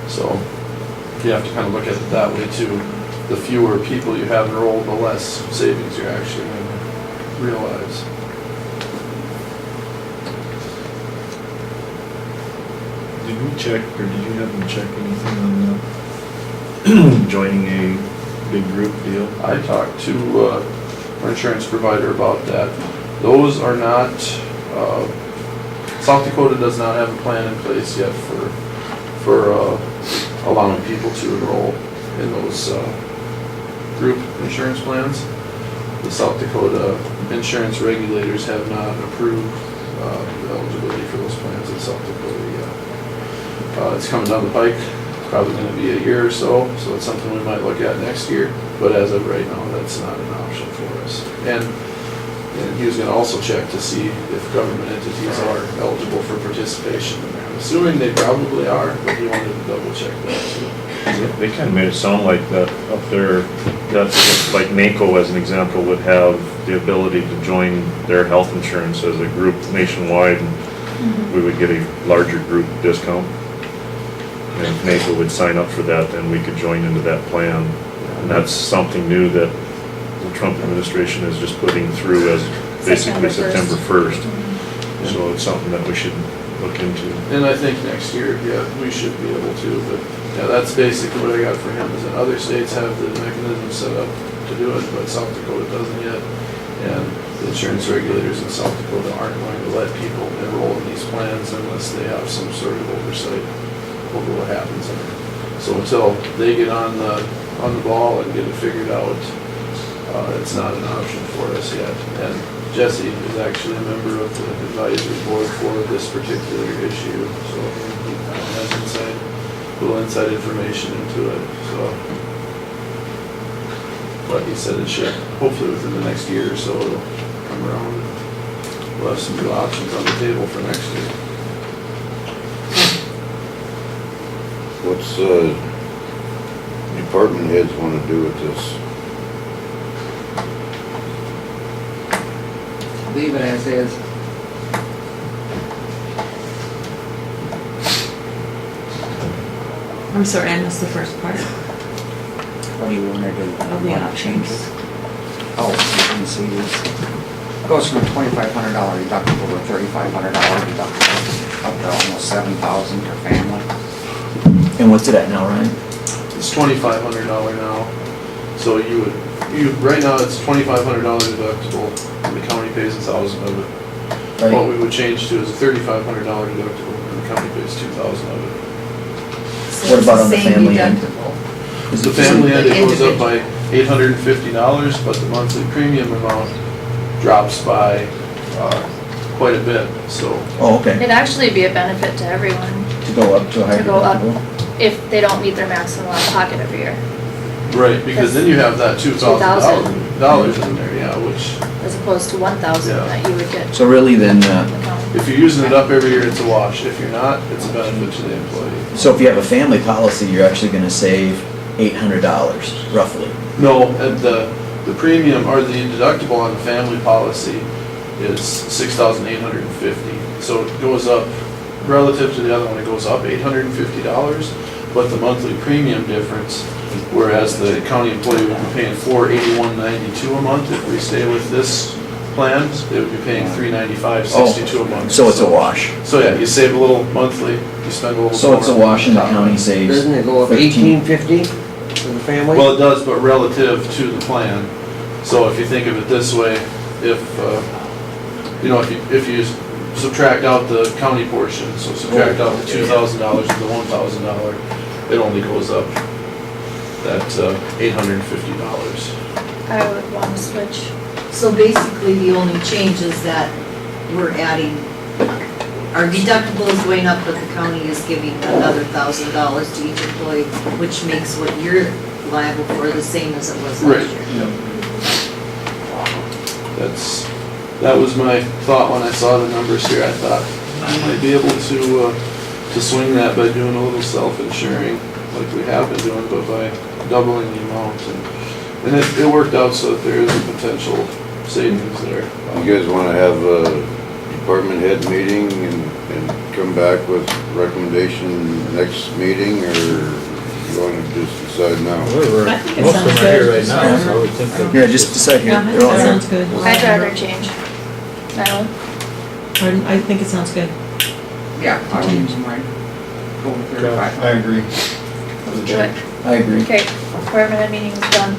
So you have to kind of look at it that way too. The fewer people you have enrolled, the less savings you're actually going to realize. Did we check, or did you have them check anything on joining a big group deal? I talked to our insurance provider about that. Those are not, South Dakota does not have a plan in place yet for allowing people to enroll in those group insurance plans. the South Dakota insurance regulators have not approved the eligibility for those plans in South Dakota yet. It's coming down the pike, probably gonna be a year or so it's something we might look at next year, but as of right now, that's not an option for us. And he was gonna also check to see if government entities are eligible for participation in there. I'm assuming they probably are, but he wanted to double check that too. They kind of made it sound like that up there, that's like NACO as an example would have the ability to join their health insurance as a group nationwide, and we would get a larger group discount. And if NACO would sign up for that, then we could join into that plan. And that's something new that the Trump administration is just putting through as basically September 1st. So it's something that we should look into. And I think next year, yeah, we should be able to, but yeah, that's basically what I got for him, is that other states have the mechanism set up to do it, but South Dakota doesn't yet. And the insurance regulators in South Dakota aren't going to let people enroll in these plans unless they have some sort of oversight over what happens in it. So until they get on the ball and get it figured out, it's not an option for us yet. And Jesse is actually a member of the advisory board for this particular issue, so he kind of has a little inside information into it, so. But he said it should, hopefully within the next year or so, it'll come around. We'll have some new options on the table for next year. What's, department heads wanna do with this? Leave it as is. I'm sorry, I missed the first part What do you want to do? of the options. Oh, you can see this. Goes from a $2,500 deductible to $3,500 deductible, up to almost $7,000 for family. And what's it at now, Ryan? It's $2,500 now, so right now it's $2,500 deductible, and the county pays $1,000 of it. Right. What we would change to is a $3,500 deductible, and the county pays $2,000 of it. So What it's about on the same family end? deductible. Is The it family end, it The goes up by $850, but the monthly premium amount drops by quite a bit, so. Oh, okay. It'd actually be a benefit to everyone To go up to a higher to go up deductible? if they don't meet their maximum out of pocket every year, Right, because then you have that $2,000 in there, yeah, which, as opposed to 1,000 Yeah. that you would get So really then, from the county. if you're using it up every year, it's a wash. If you're not, it's a benefit to the employee. so if you have a family policy, you're actually gonna save $800 roughly. No, and the premium or the deductible on the family policy is $6,850. So it goes up, relative to the other one, it goes up $850, but the monthly premium difference, whereas the county employee would be paying $481.92 a month if we stay with this plan, they would be paying $395.62 a month. So it's a wash. So yeah, you save a little monthly, you spend a little more. So it's a wash and the county saves. Doesn't it go up 13. $1,850 for the family? Well, it does, but relative to the plan. So if you think of it this way, if you subtract out the county portion, so subtract out the $2,000 and the $1,000, it only goes up that $850. I would want to switch. So basically, the only change is that we're adding, our deductible is going up, but the county is giving another $1,000 to each employee, which makes what you're liable for the same as it was Right, last year. yeah. That was my thought when I saw the numbers here. I thought I might be able to swing that by doing a little self-insuring like we have been doing, but by doubling the amount. And it worked out so that there is a potential savings there. You guys wanna have a department head meeting and come back with recommendation next meeting, or you wanna just decide now? We're, I think it most of them sounds are here good. right now, so I would think that. Yeah, just decide here. Yeah, I think They're all that here. sounds good. I'd rather change. Madeline? Pardon? I think it sounds good. Yeah, I wouldn't mind going with 35. I agree. Joy? I agree. Okay, department head meeting is done.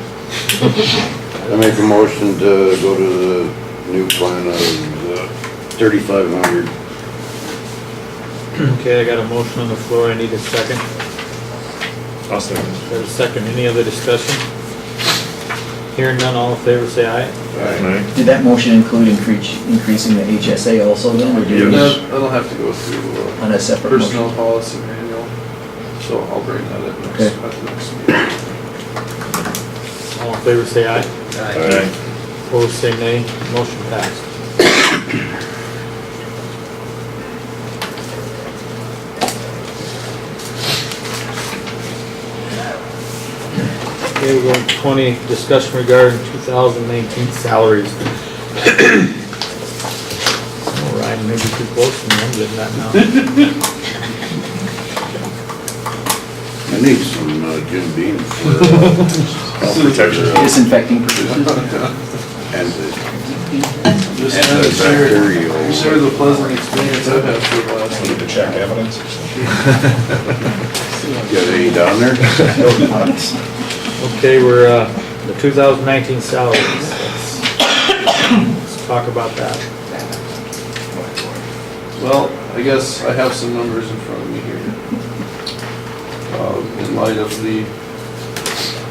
I make a motion to go to the new plan of 3,500. Okay, I got a motion on the floor, I need a second. I'll second. Got a second, any other discussion? Hearing none, all in favor, say aye. Right. Did that motion include increasing the HSA also then, or did we That'll have to go through on a separate personnel motion? policy manual, so I'll bring that up Okay. at the next meeting. All in favor, say aye. Aye. Opposed, say nay. Motion passed. Okay, we're going to 20, discussion regarding 2019 salaries. Oh, Ryan, maybe too close to me, I'm getting that now. I need some Jim Beam for, Protection. Disinfecting purposes? and the Just trying to share antibacterial. the pleasant experience I've had for the last week. To check evidence. Got any down there? Okay, we're, the 2019 salaries. Let's talk about that. Well, I guess I have some numbers in front of me here. In light of the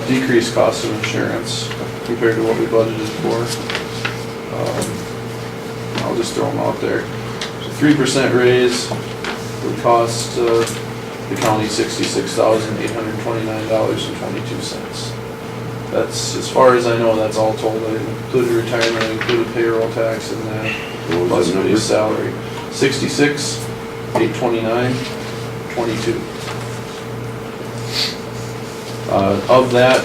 decreased cost of insurance compared to what we budgeted for. I'll just throw them out there. 3% raise would cost the county $66,829.22. That's, as far as I know, that's all told. I included retirement, I included payroll tax in that, What was plus that number? base salary. 66,829.22. Of that,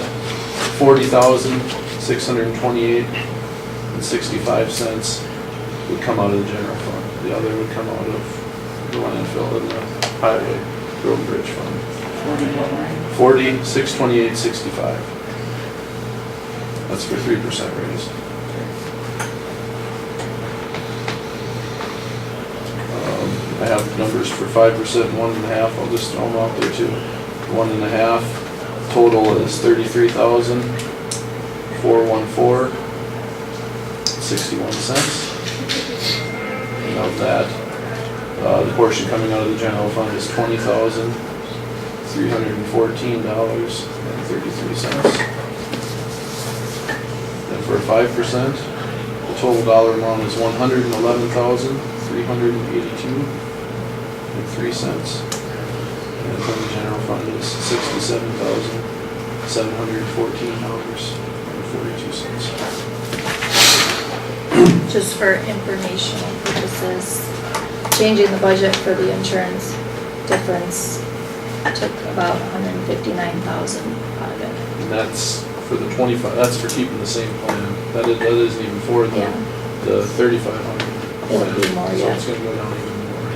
40,628.65 would come out of the general fund. The other would come out of the landfill and the highway road and bridge fund. 40,628.65. That's for 3% raise. I have numbers for 5% and 1.5. I'll just throw them out there too. 1.5 total is 33,414.61 cents. And of that, the portion coming out of the general fund is $20,314.33. And for 5%, the total dollar amount is $111,382.03. And from the general fund is $67,714.42. Just for informational purposes, changing the budget for the insurance difference took about $159,000 out of it. And that's for the 25, that's for keeping the same plan. That isn't even for the, Yeah. the 3,500 It'll plan. be more, So yeah. it's gonna go down even more.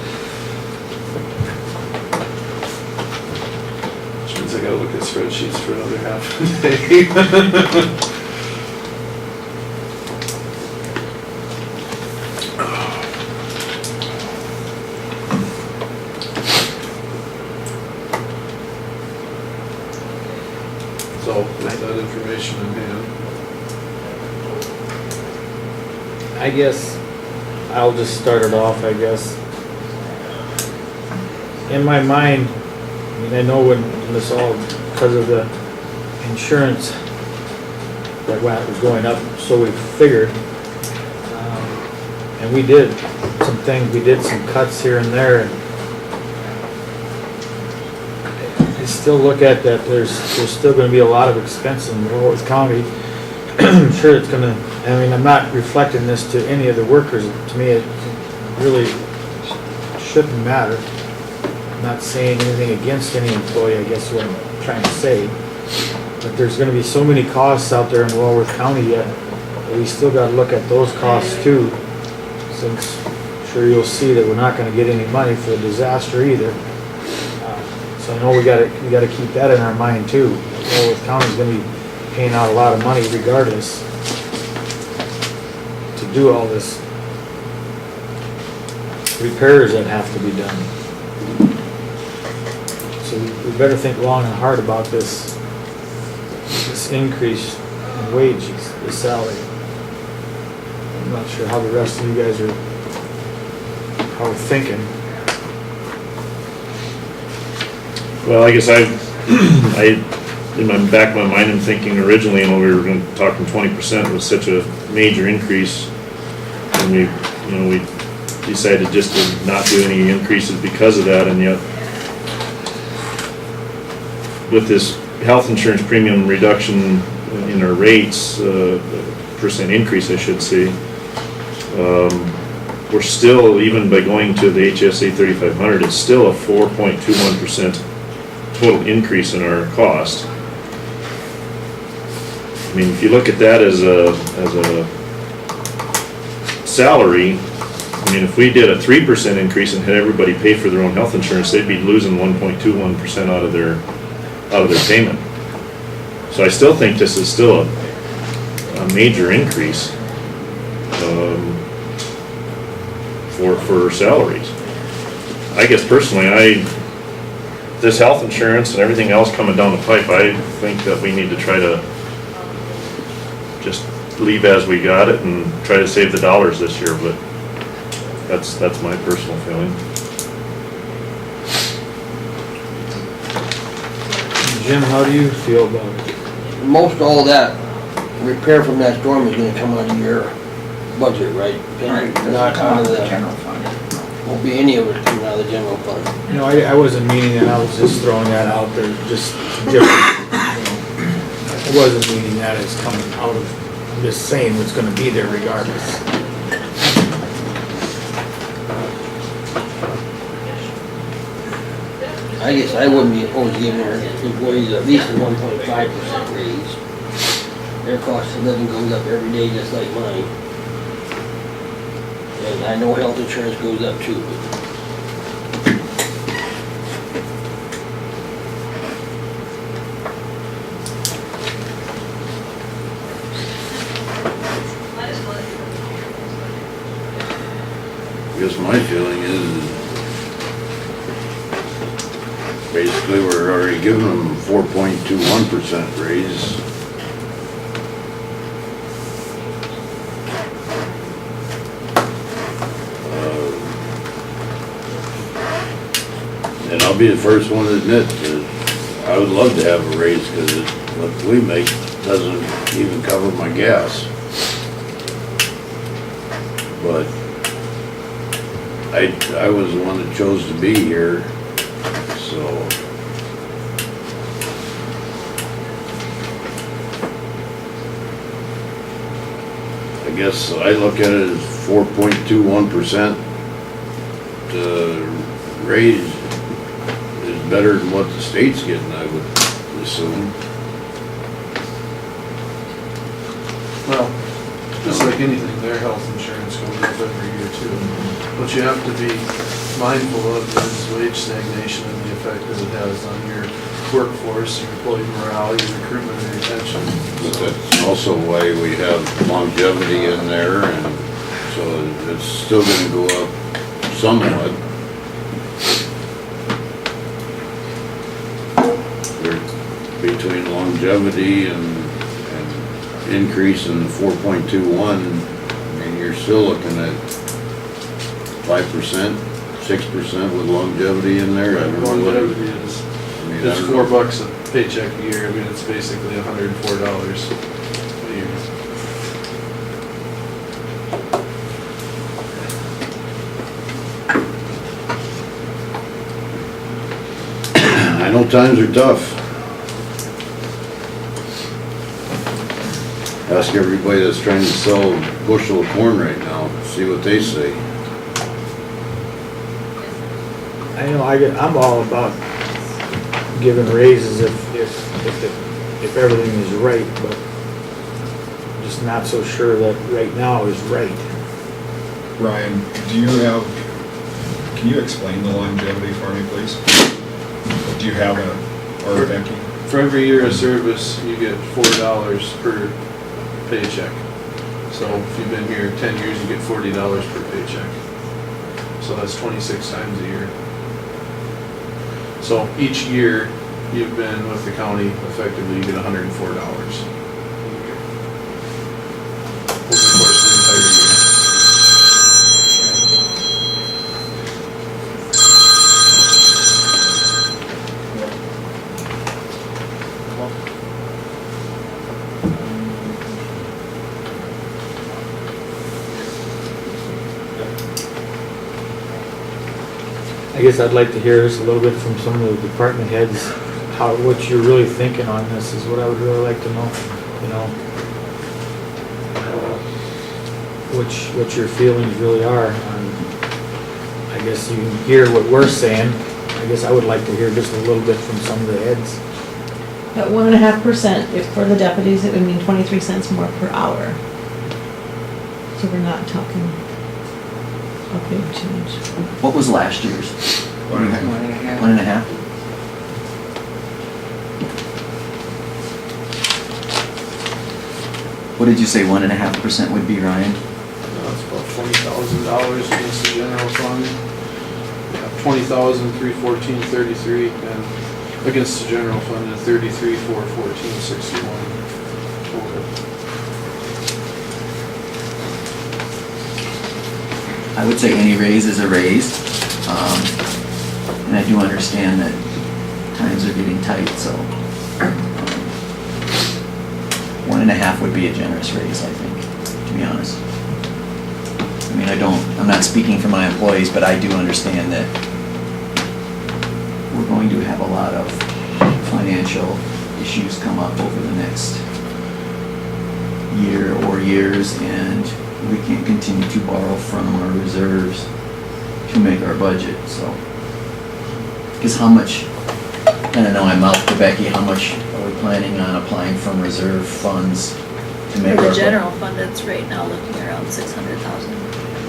Which means I gotta look at spreadsheets for another half a day. So, with that information in hand. I guess I'll just start it off, I guess. In my mind, I mean, I know when this all, because of the insurance that was going up, so we figured. And we did some things, we did some cuts here and there, and I still look at that, there's still gonna be a lot of expense in Walworth County. I'm sure it's gonna, I mean, I'm not reflecting this to any of the workers. To me, it really shouldn't matter. I'm not saying anything against any employee, I guess is what I'm trying to say. But there's gonna be so many costs out there in Walworth County yet, that we still gotta look at those costs too. Since I'm sure you'll see that we're not gonna get any money for a disaster either. So I know we gotta keep that in our mind too. Walworth County's gonna be paying out a lot of money regardless to do all this repairs that have to be done. So we better think long and hard about this increase in wages, the salary. I'm not sure how the rest of you guys are thinking. Well, I guess I in my back of my mind, I'm thinking originally, we were talking 20% was such a major increase. And we decided just to not do any increases because of that, and yet with this health insurance premium reduction in our rates, percent increase, I should say, we're still, even by going to the HSA 3500, it's still a 4.21% total increase in our cost. I mean, if you look at that as a salary, I mean, if we did a 3% increase and had everybody pay for their own health insurance, they'd be losing 1.21% out of their payment. So I still think this is still a major increase for salaries. I guess personally, this health insurance and everything else coming down the pipe, I think that we need to try to just leave as we got it and try to save the dollars this year, but that's my personal feeling. Jim, how do you feel about it? Most all that repair from that storm is gonna come out of your budget, right? Right, Not out of the, general fund. won't be any of it coming out of the general fund. You know, I wasn't meaning that, I was just throwing that out there, just different, I wasn't meaning that as coming out of, I'm just saying what's gonna be there regardless. I guess I wouldn't be opposed to giving our employees at least a 1.5% raise. Their cost of living goes up every day, just like mine. And I know health insurance goes up too. I guess my feeling is basically we're already giving them 4.21% raise. And I'll be the first one to admit that I would love to have a raise because what we make doesn't even cover my gas. But I was the one that chose to be here, so. I guess I look at it as 4.21% raise is better than what the state's getting, I would assume. Well, just like anything, their health insurance goes up every year too. What you have to be mindful of is wage stagnation and the effect that it has on your workforce, your employee morale, your recruitment and retention. But that's also why we have longevity in there, and so it's still gonna go up somewhat. Between longevity and increase in the 4.21, I mean, you're still looking at 5%, 6% with longevity in there. I don't know what Longevity is, I mean, it's $4 a paycheck a year. I mean, it's basically $104 a year. I know times are tough. Ask everybody that's trying to sell a bushel of corn right now, see what they say. I know, I'm all about giving raises if everything is right, but I'm just not so sure that right now is right. Ryan, can you explain the longevity for me, please? Do you have or Becky? For every year of service, you get $4 per paycheck. So if you've been here 10 years, you get $40 per paycheck. So that's 26 times a year. So each year you've been with the county, effectively you get $104 over the course of the entire year. I guess I'd like to hear just a little bit from some of the department heads, what you're really thinking on this is what I would really like to know, you know. What your feelings really are on, I guess you can hear what we're saying. I guess I would like to hear just a little bit from some of the heads. At 1.5%, if for the deputies, it would mean 23 cents more per hour. So we're not talking a big change. What was last year's? 1.5. 1.5? What did you say 1.5% would be, Ryan? It's about $20,000 against the general fund. 20,314.33, and against the general fund at 33,414.61 total. I would say any raise is a raise. And I do understand that times are getting tight, so 1.5 would be a generous raise, I think, to be honest. I mean, I'm not speaking for my employees, but I do understand that we're going to have a lot of financial issues come up over the next year or years, and we can't continue to borrow from our reserves to make our budget, so. Because how much, I don't know, I mouthed to Becky, how much are we planning on applying from reserve funds to make For our? the general fund, it's right now looking around 600,000.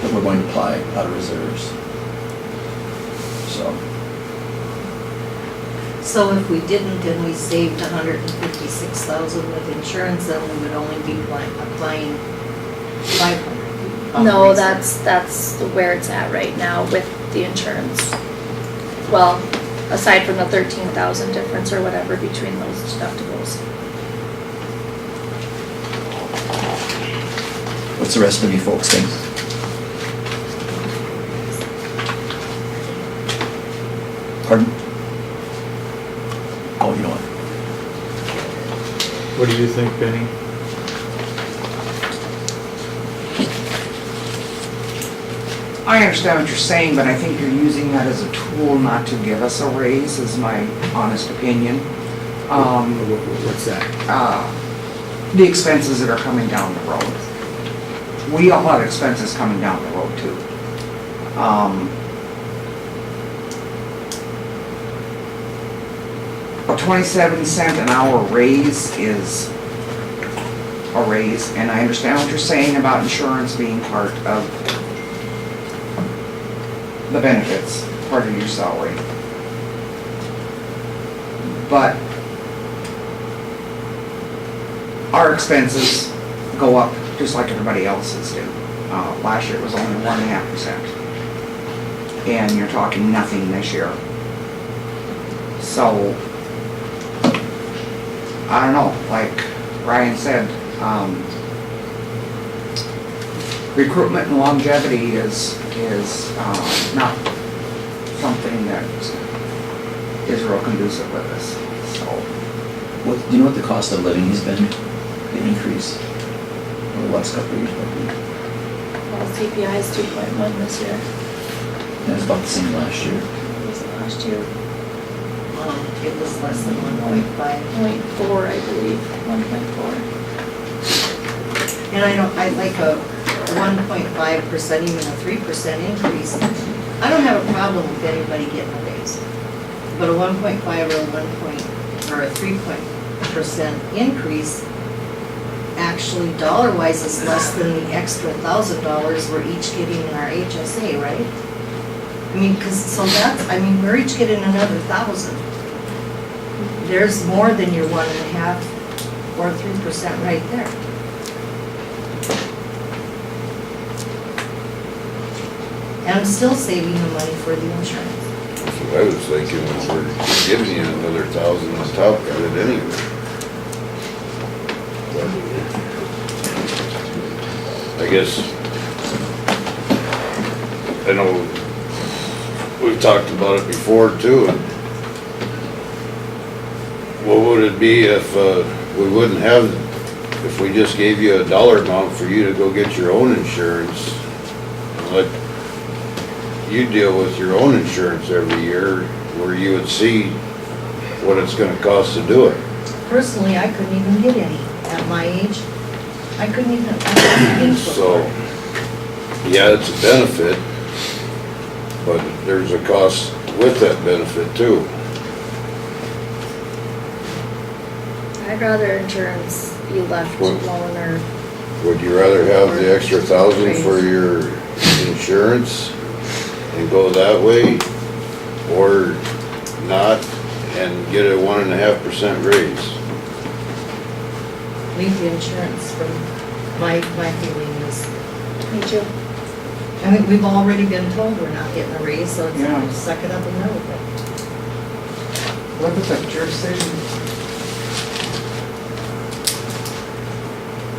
That we're going to apply out of reserves. So, So if we didn't and we saved 156,000 with insurance, then we would only be applying 500. No, that's where it's at right now with the insurance. Well, aside from the 13,000 difference or whatever between those deductibles. what's the rest of you folks think? Pardon? Oh, you know what? What do you think, Benny? I understand what you're saying, but I think you're using that as a tool not to give us a raise, is my honest opinion. What's that? The expenses that are coming down the road. We all have expenses coming down the road too. A 27-cent an hour raise is a raise, and I understand what you're saying about insurance being part of the benefits, part of your salary. But our expenses go up just like everybody else's do. Last year it was only 1.5%. And you're talking nothing this year. So, I don't know, like Ryan said, recruitment and longevity is not something that is real conducive with us, so. Do you know what the cost of living has been, the increase over the last couple of years? Well, CPI is 2.1 this year. That was about the same last year. Was it last year? It was less than 1.5. 0.4, I believe, 1.4. And I like a 1.5%, even a 3% increase. I don't have a problem with anybody getting a raise. But a 1.5 or a 3% increase, actually dollar-wise is less than the extra $1,000 we're each getting in our HSA, right? I mean, we're each getting another 1,000. There's more than your 1.5 or 3% right there. And I'm still saving the money for the insurance. So I was thinking we're giving you another 1,000 on top of it anyway. But I guess, I know we've talked about it before too. And what would it be if we wouldn't have, if we just gave you a dollar amount for you to go get your own insurance? And let you deal with your own insurance every year, where you would see what it's gonna cost to do it. Personally, I couldn't even get any at my age. I couldn't even, I couldn't pay for So, it. yeah, it's a benefit, but there's a cost with that benefit too. I'd rather insurance be left What? alone or, Would you rather have the extra 1,000 for your insurance and go that way, or not and get a 1.5% raise? Leave the insurance from, my feeling is, me too. I mean, we've already been told we're not getting a raise, so Yeah. it's suck it up and live with it. Live with it, your decision.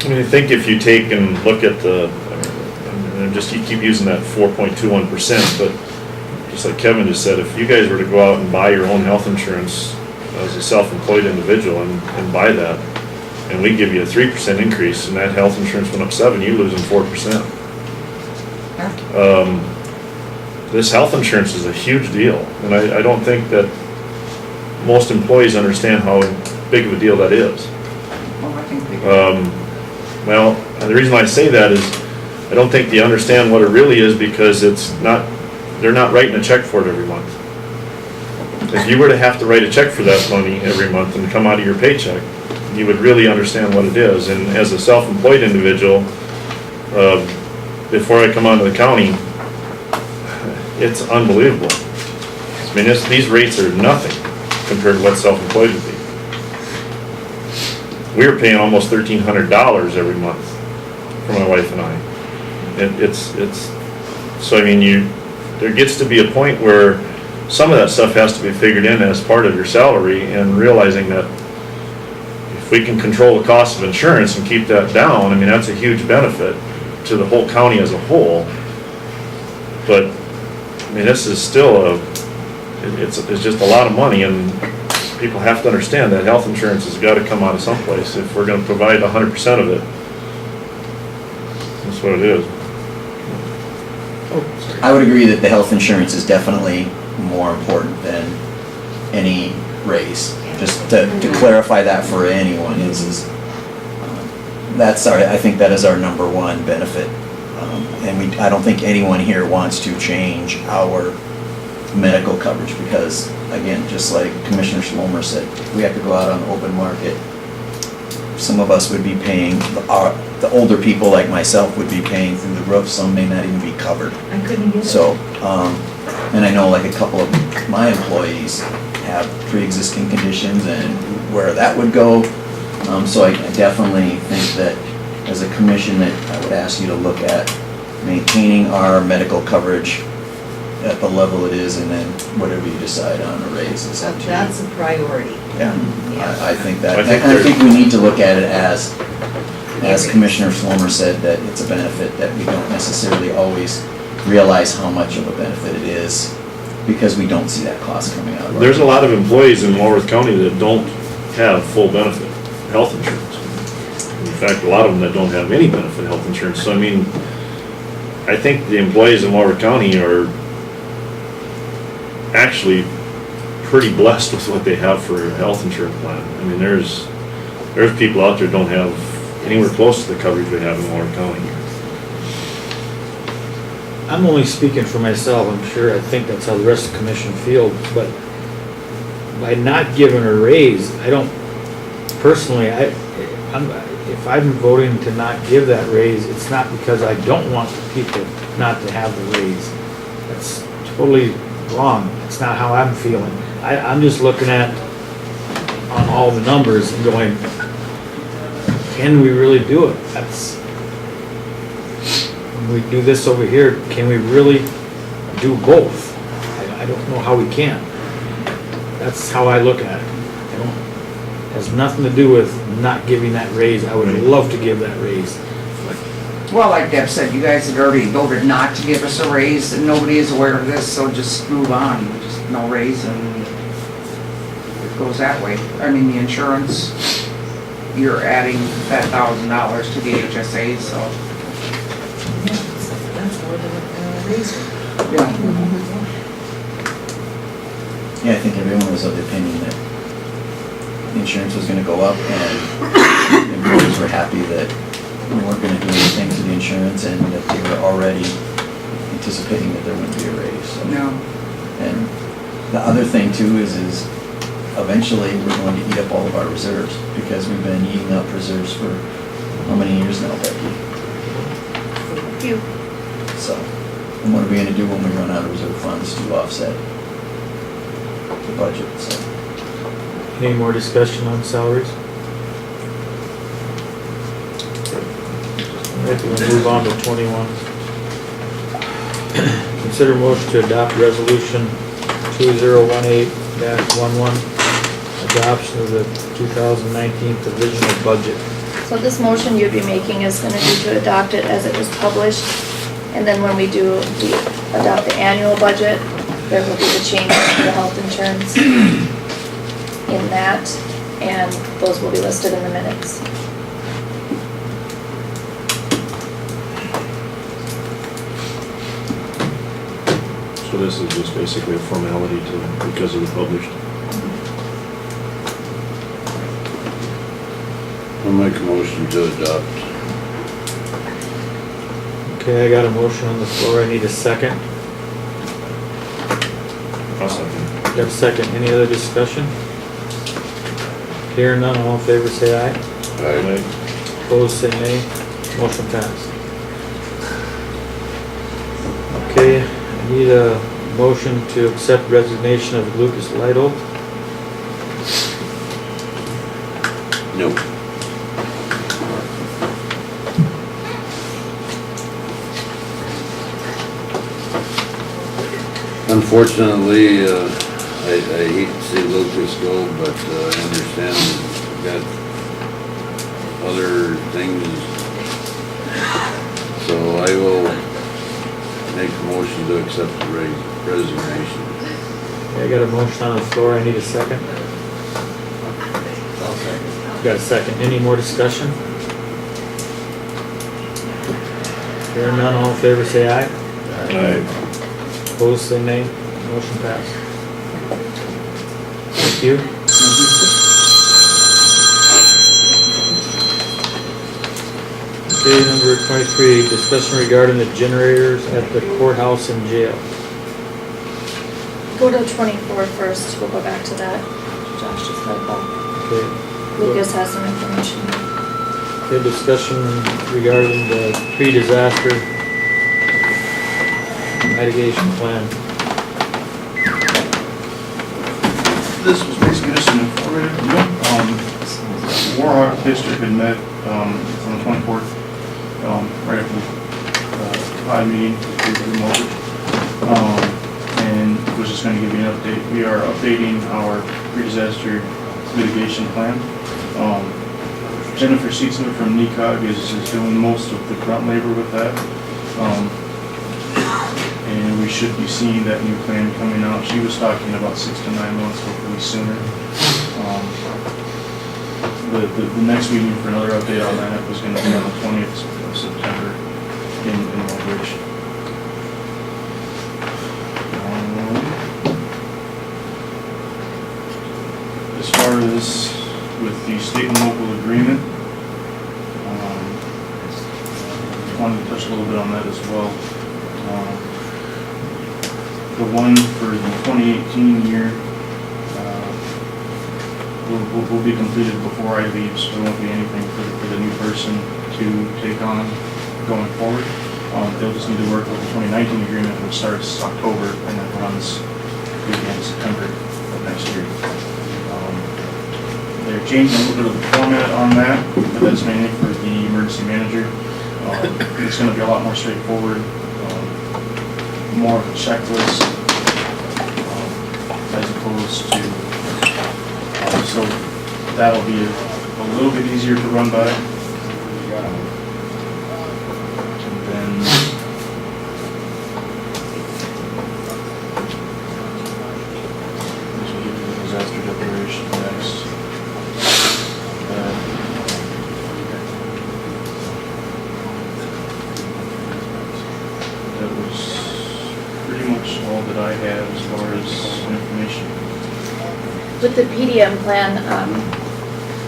I mean, I think if you take and look at the, and just you keep using that 4.21%, but just like Kevin just said, if you guys were to go out and buy your own health insurance as a self-employed individual and buy that, and we give you a 3% increase, and that health insurance went up 7%, you losing 4%. This health insurance is a huge deal, and I don't think that most employees understand how big of a deal that is. Well, I think they Well, the reason I say that is, I don't think they understand what it really is, because they're not writing a check for it every month. If you were to have to write a check for that money every month and come out of your paycheck, you would really understand what it is. And as a self-employed individual, before I come onto the county, it's unbelievable. I mean, these rates are nothing compared to what self-employed would be. We were paying almost $1,300 every month for my wife and I. So I mean, there gets to be a point where some of that stuff has to be figured in as part of your salary, and realizing that if we can control the cost of insurance and keep that down, I mean, that's a huge benefit to the whole county as a whole. But, I mean, this is still it's just a lot of money, and people have to understand that health insurance has got to come out of someplace if we're going to provide 100% of it. That's what it is. I would agree that the health insurance is definitely more important than any raise. Just to clarify that for anyone is I think that is our number one benefit. And I don't think anyone here wants to change our medical coverage, because again, just like Commissioner Schlomer said, we have to go out on the open market. Some of us would be paying, the older people like myself would be paying through the roof, some may not even be covered. I couldn't get it. So, and I know like a couple of my employees have pre-existing conditions and where that would go. So I definitely think that as a commission that I would ask you to look at maintaining our medical coverage at the level it is, and then whatever you decide on a raise is up to you. That's a priority. Yeah, I think that, I think and I think we need to look at it as Commissioner Schlomer said, that it's a benefit that we don't necessarily always realize how much of a benefit it is, because we don't see that cost coming out of our. There's a lot of employees in Walworth County that don't have full benefit health insurance. In fact, a lot of them that don't have any benefit health insurance. So I mean, I think the employees in Walworth County are actually pretty blessed with what they have for a health insurance plan. I mean, there's people out there who don't have anywhere close to the coverage we have in Walworth County. I'm only speaking for myself, I'm sure, I think that's how the rest of the commission feels, but by not giving a raise, I don't, personally, if I'm voting to not give that raise, it's not because I don't want the people not to have the raise. That's totally wrong. It's not how I'm feeling. I'm just looking at on all the numbers and going, can we really do it? When we do this over here, can we really do both? I don't know how we can. That's how I look at it. It has nothing to do with not giving that raise. I would love to give that raise. Well, like Deb said, you guys had already voted not to give us a raise, and nobody is aware of this, so just move on. Just no raise, and it goes that way. I mean, the insurance, you're adding that $1,000 to the HSA, so. Yeah, that's more than a Yeah. Yeah, I think everyone was of the opinion that the insurance was gonna go up, and employees were happy that we weren't gonna do anything to the insurance, and that they were already anticipating that there wouldn't be a raise, so. No. And the other thing too is eventually we're going to eat up all of our reserves, because we've been eating up reserves for how many years now, Becky? You. So, and what are we gonna do when we run out of reserve funds to offset the budget, so. Any more discussion on salaries? Alright, we'll move on to 21. Consider motion to adopt resolution 2018-11, adoption of the 2019 provisional budget. So this motion you'd be making is gonna be to adopt it as it was published, and then when we adopt the annual budget, there will be the changes to the health insurance in that, and those will be listed in the minutes. So this is just basically a formality because it was published. I'll make a motion to adopt. Okay, I got a motion on the floor, I need a second. I'll second. Got a second, any other discussion? Hearing none, all in favor say aye. Aye. Opposed say nay. Motion passed. Okay, I need a motion to accept resignation of Lucas Lytle. No. Unfortunately, I hate to see Lucas go, but I understand we've got other things. So I will make a motion to accept the resignation. Okay, I got a motion on the floor, I need a second. Got a second, any more discussion? Hearing none, all in favor say aye. Aye. Opposed say nay. Motion passed. Thank you. Okay, number 23, discussion regarding the generators at the courthouse and jail. Go to 24 first, we'll go back to that. Josh just got a call. Okay. Lucas has some information. Okay, discussion regarding the pre-disaster mitigation plan. This was basically just an informative, Warhawk District had met, on the 24th, right after the PI meeting, remote. And was just gonna give you an update. We are updating our pre-disaster mitigation plan. Jennifer Seatsman from NECOG is doing most of the grunt labor with that. And we should be seeing that new plan coming out. She was talking about 6 to 9 months, hopefully sooner. The next meeting for another update on that was going to be on the 20th of September in Walworth. As far as with the state and local agreement, wanted to touch a little bit on that as well. The one for the 2018 year will be completed before I leave, so there won't be anything for the new person to take on going forward. They'll just need to work with the 2019 agreement, which starts October and then runs through the end of September of next year. They're changing a little bit of the format on that, but that's mainly for the emergency manager. It's going to be a lot more straightforward, more of a checklist, as opposed to, so that'll be a little bit easier to run by. And then this will get to the disaster declaration next. That was all that I have as far as information. With the PDM plan,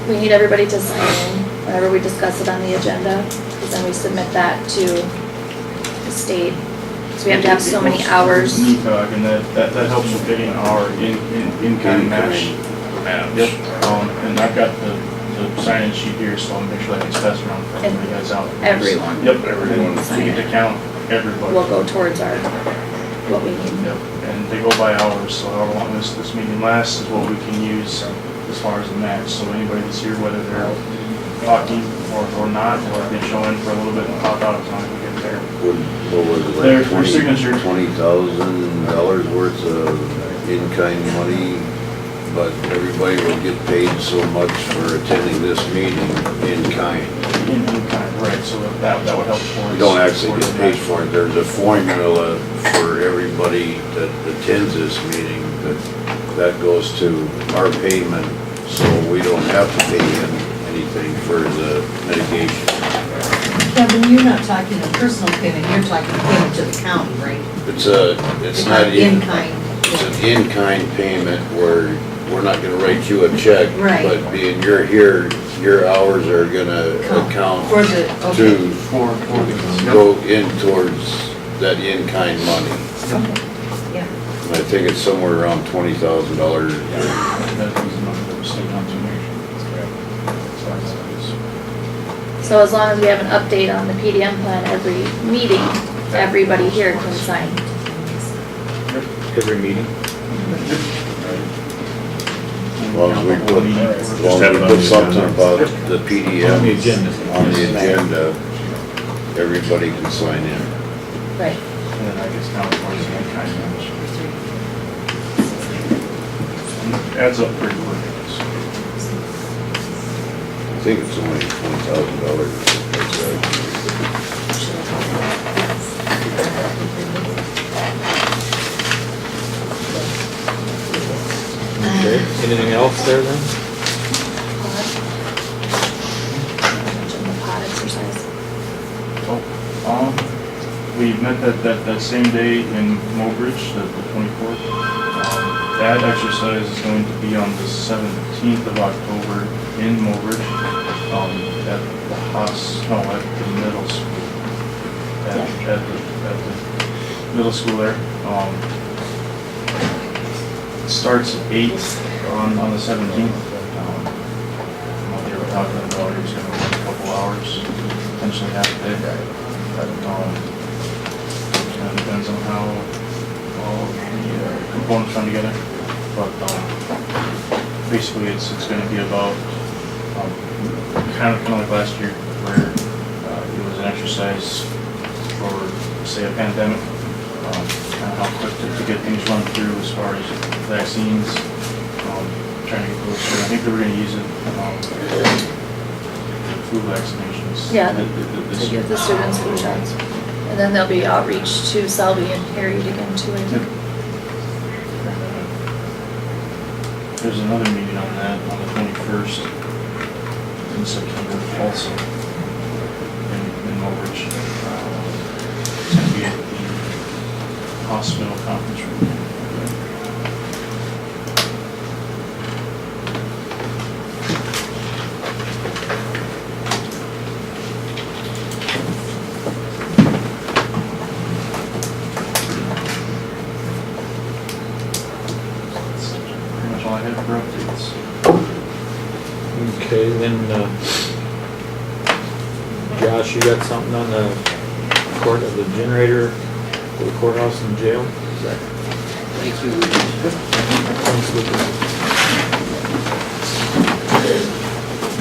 we need everybody to sign in whenever we discuss it on the agenda, because then we submit that to the state. So we have to have so many hours. NECOG, and that helps with getting our in-kind match. Yep, and I've got the sign-in sheet here, so I'll make sure that gets passed around for everybody guys out. Everyone. Yep, everyone, we get to count everybody. Will go towards our, what we need. Yep, and they go by hours, so however long this meeting lasts is what we can use as far as the match. So anybody that's here, whether they're talking or not, or if they show in for a little bit and pop out, as long as we get there. What was it, Their like signature. $20,000 worth of in-kind money, but everybody will get paid so much for attending this meeting in kind. In kind, right, so that would help towards. You don't actually towards get the paid match. for it. There's a formula for everybody that attends this meeting that goes to our payment, so we don't have to pay in anything for the mitigation. Kevin, you're not talking a personal payment, you're talking payment to the county, right? It's not not in kind. It's an in-kind payment where we're not gonna write you a check. Right. But being you're here, your hours are gonna account For the, okay. to For the. go in towards that in-kind money. Okay, yeah. And I think it's somewhere around $20,000. That was the number that was stated on donation. So as long as we have an update on the PDM plan every meeting, everybody here can sign. Every meeting. As long as we put, something about the PDM On the agenda. on the agenda, everybody can sign in. Right. And then I guess now it's more than kind of match. Adds up pretty quick. I think it's only $20,000. Okay, anything else there then? Mention the pod exercise. We met that same day in Mobridge, the 24th. That exercise is going to be on the 17th of October in Mobridge, at the at the middle school. At the middle school there. It starts at 8 on the 17th. What they were talking about, it was gonna be a couple hours, potentially half a day. Kind of depends on how all the components come together. But basically, it's going to be about kind of like last year, where it was an exercise for, say, a pandemic. Kind of how quick to get things run through as far as vaccines. Trying to get those through. I think they were going to use it flu vaccinations. Yeah, this to year. give the students flu shots. And then there'll be outreach to Selby and Harriet again too, I think. There's another meeting on that on the 21st in September also in Mobridge. It's going to be at the hospital conference room. That's pretty much all I have for updates. Okay, then, Josh, you got something on the court of the generator for the courthouse and jail? Is that? Thank you. Thanks, Lucas.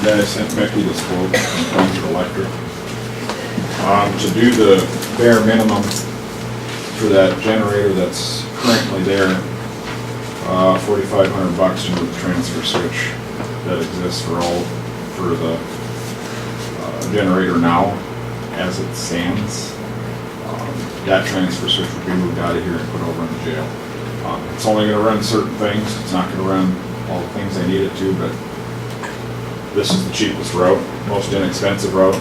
Then I sent Becky this quote from Plunger Electric. To do the bare minimum for that generator that's currently there, $4,500 to move the transfer switch that exists for the generator now as it stands. That transfer switch will be moved out of here and put over in the jail. It's only gonna run certain things, it's not gonna run all the things I need it to, but this is the cheapest route, most inexpensive route.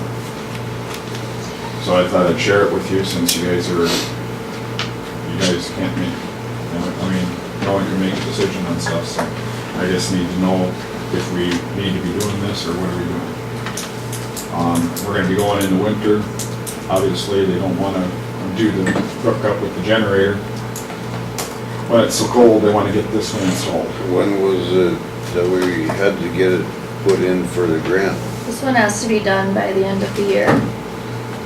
So I thought I'd share it with you since you guys are, you guys can't make, you know, I mean, no one can make a decision on stuff, so I just need to know if we need to be doing this or what are we doing. We're gonna be going in the winter, obviously, they don't wanna do the hook up with the generator. When it's so cold, they wanna get this one installed. When was it that we had to get it put in for the grant? This one has to be done by the end of the year.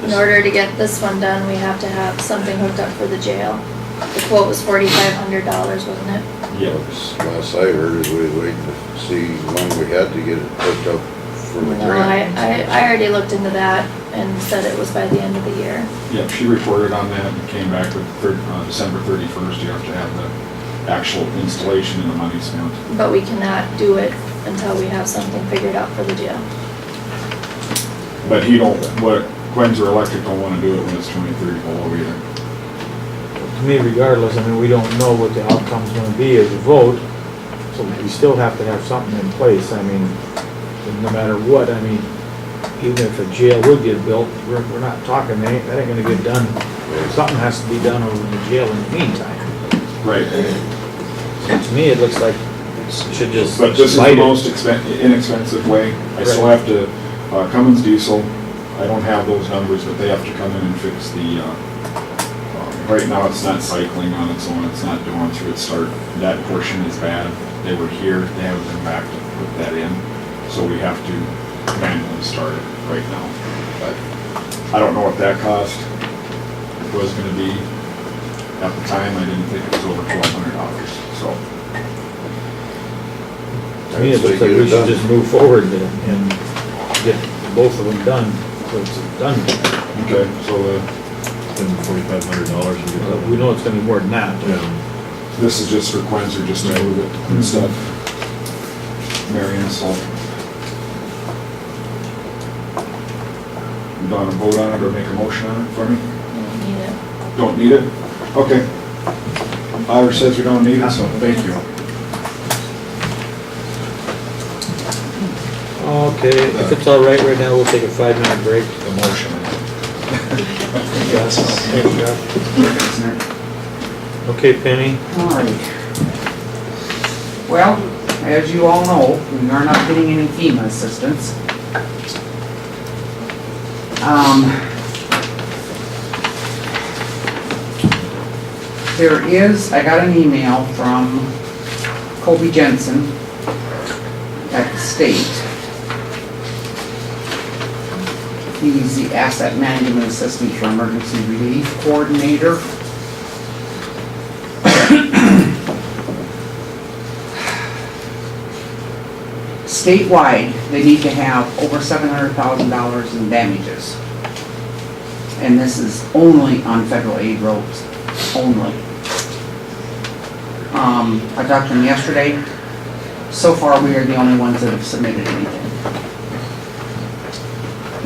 In order to get this one done, we have to have something hooked up for the jail. The quote was $4,500, wasn't it? Yes. Last I heard is we waited to see when we had to get it hooked up for the No, grant. I already looked into that and said it was by the end of the year. Yep, she reported on that and came back with December 31st, you have to have the actual installation and the money spent. But we cannot do it until we have something figured out for the jail. But Quenzer Electric don't wanna do it when it's 20, 30 below either. To me, regardless, I mean, we don't know what the outcome's gonna be as a vote, so we still have to have something in place. I mean, no matter what, I mean, even if a jail would get built, we're not talking, that ain't gonna get done. Something has to be done over in the jail in the meantime. Right. So to me, it looks like it should just But this is the light it. most inexpensive way. I still have to, Cummins Diesel, I don't have those numbers, but they have to come in and fix the, right now it's not cycling on its own, it's not going through its start. That portion is bad. They were here, they haven't been back to put that in. So we have to manually start it right now. But I don't know what that cost was gonna be. At the time, I didn't think it was over $1,200, so. To me, it looks like we should just move forward and get both of them done, so it's done. Okay, so Spend $4,500 We know it's gonna be more than that. this is just for Quenzer, just to move it and stuff. Marion, so. You want to vote on it or make a motion on it for me? We need it. Don't need it? Okay. Ira says we don't need it, so thank you. Okay, if it's all right now, we'll take a 5-minute break. The motion. Yes. Thanks, Jeff. Okay, Penny? All right. Well, as you all know, we are not getting any FEMA assistance. I got an email from Kobe Jensen at the state. He's the Asset Management Assistant for Emergency Relief Coordinator. Statewide, they need to have over $700,000 in damages. And this is only on federal aid roads, only. I talked to him yesterday. So far, we are the only ones that have submitted anything.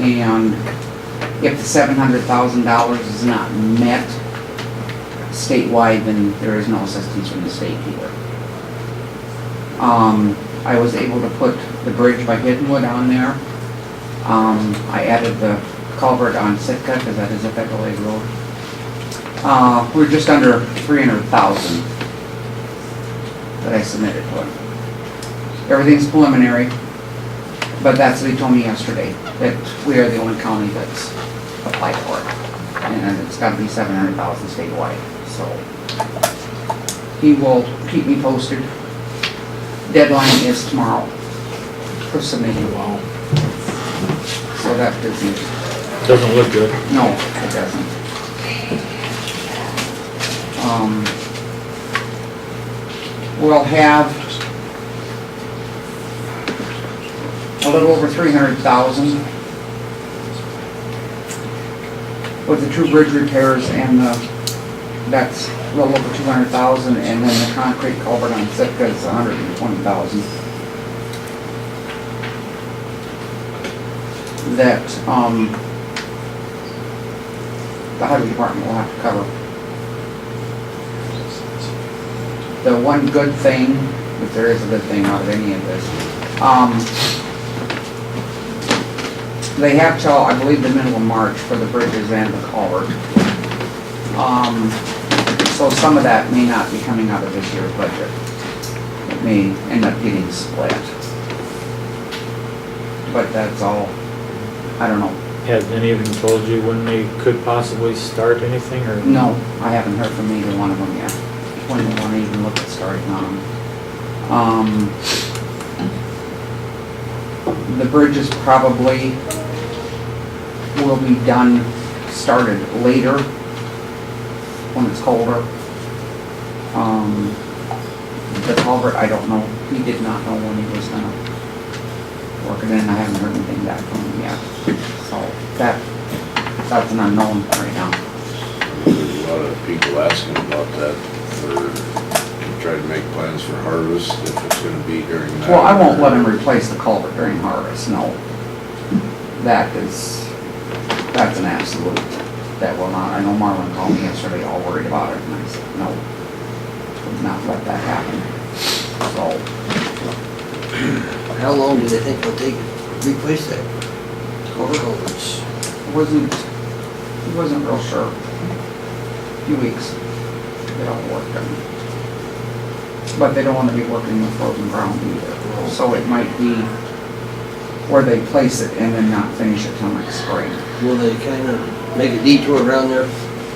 And if the $700,000 is not met statewide, then there is no assistance from the state either. I was able to put the bridge by Hiddenwood on there. I added the culvert on Sitka because that is a federal aid road. We're just under 300,000 that I submitted to him. Everything's preliminary, but that's what he told me yesterday, that we are the only county that's applied for it. And it's gotta be 700,000 statewide, so. He will keep me posted. Deadline is tomorrow for submitting. Wow. So that doesn't, Doesn't look good. no, it doesn't. We'll have a little over 300,000 with the two bridge repairs and that's a little over 200,000, and then the concrete culvert on Sitka is 120,000. That, the highway department will have to cover. The one good thing, if there is a good thing out of any of this, they have till, I believe, the middle of March for the bridges and the culvert. So some of that may not be coming out of this year's budget. It may end up getting split. But that's all, I don't know. Has any of them told you when they could possibly start anything, or? No, I haven't heard from either one of them yet. When they want to even look at starting on them. The bridges probably will be done, started later when it's colder. The culvert, I don't know. He did not know when he was gonna work it in. I haven't heard anything back from him yet. So that's an unknown right now. There's a lot of people asking about that to try to make plans for harvest, if it's gonna be during that. Well, I won't let him replace the culvert during harvest, no. That's an absolute, that will not, I know Marlon called me yesterday all worried about it, and I said, no, would not let that happen. So, How long do they think it'll take to replace that? Culverts. he wasn't real sure. Few weeks, get all the work done. But they don't want to be working with frozen ground either. So it might be where they place it and then not finish it till next spring. Will they kind of make a detour around there,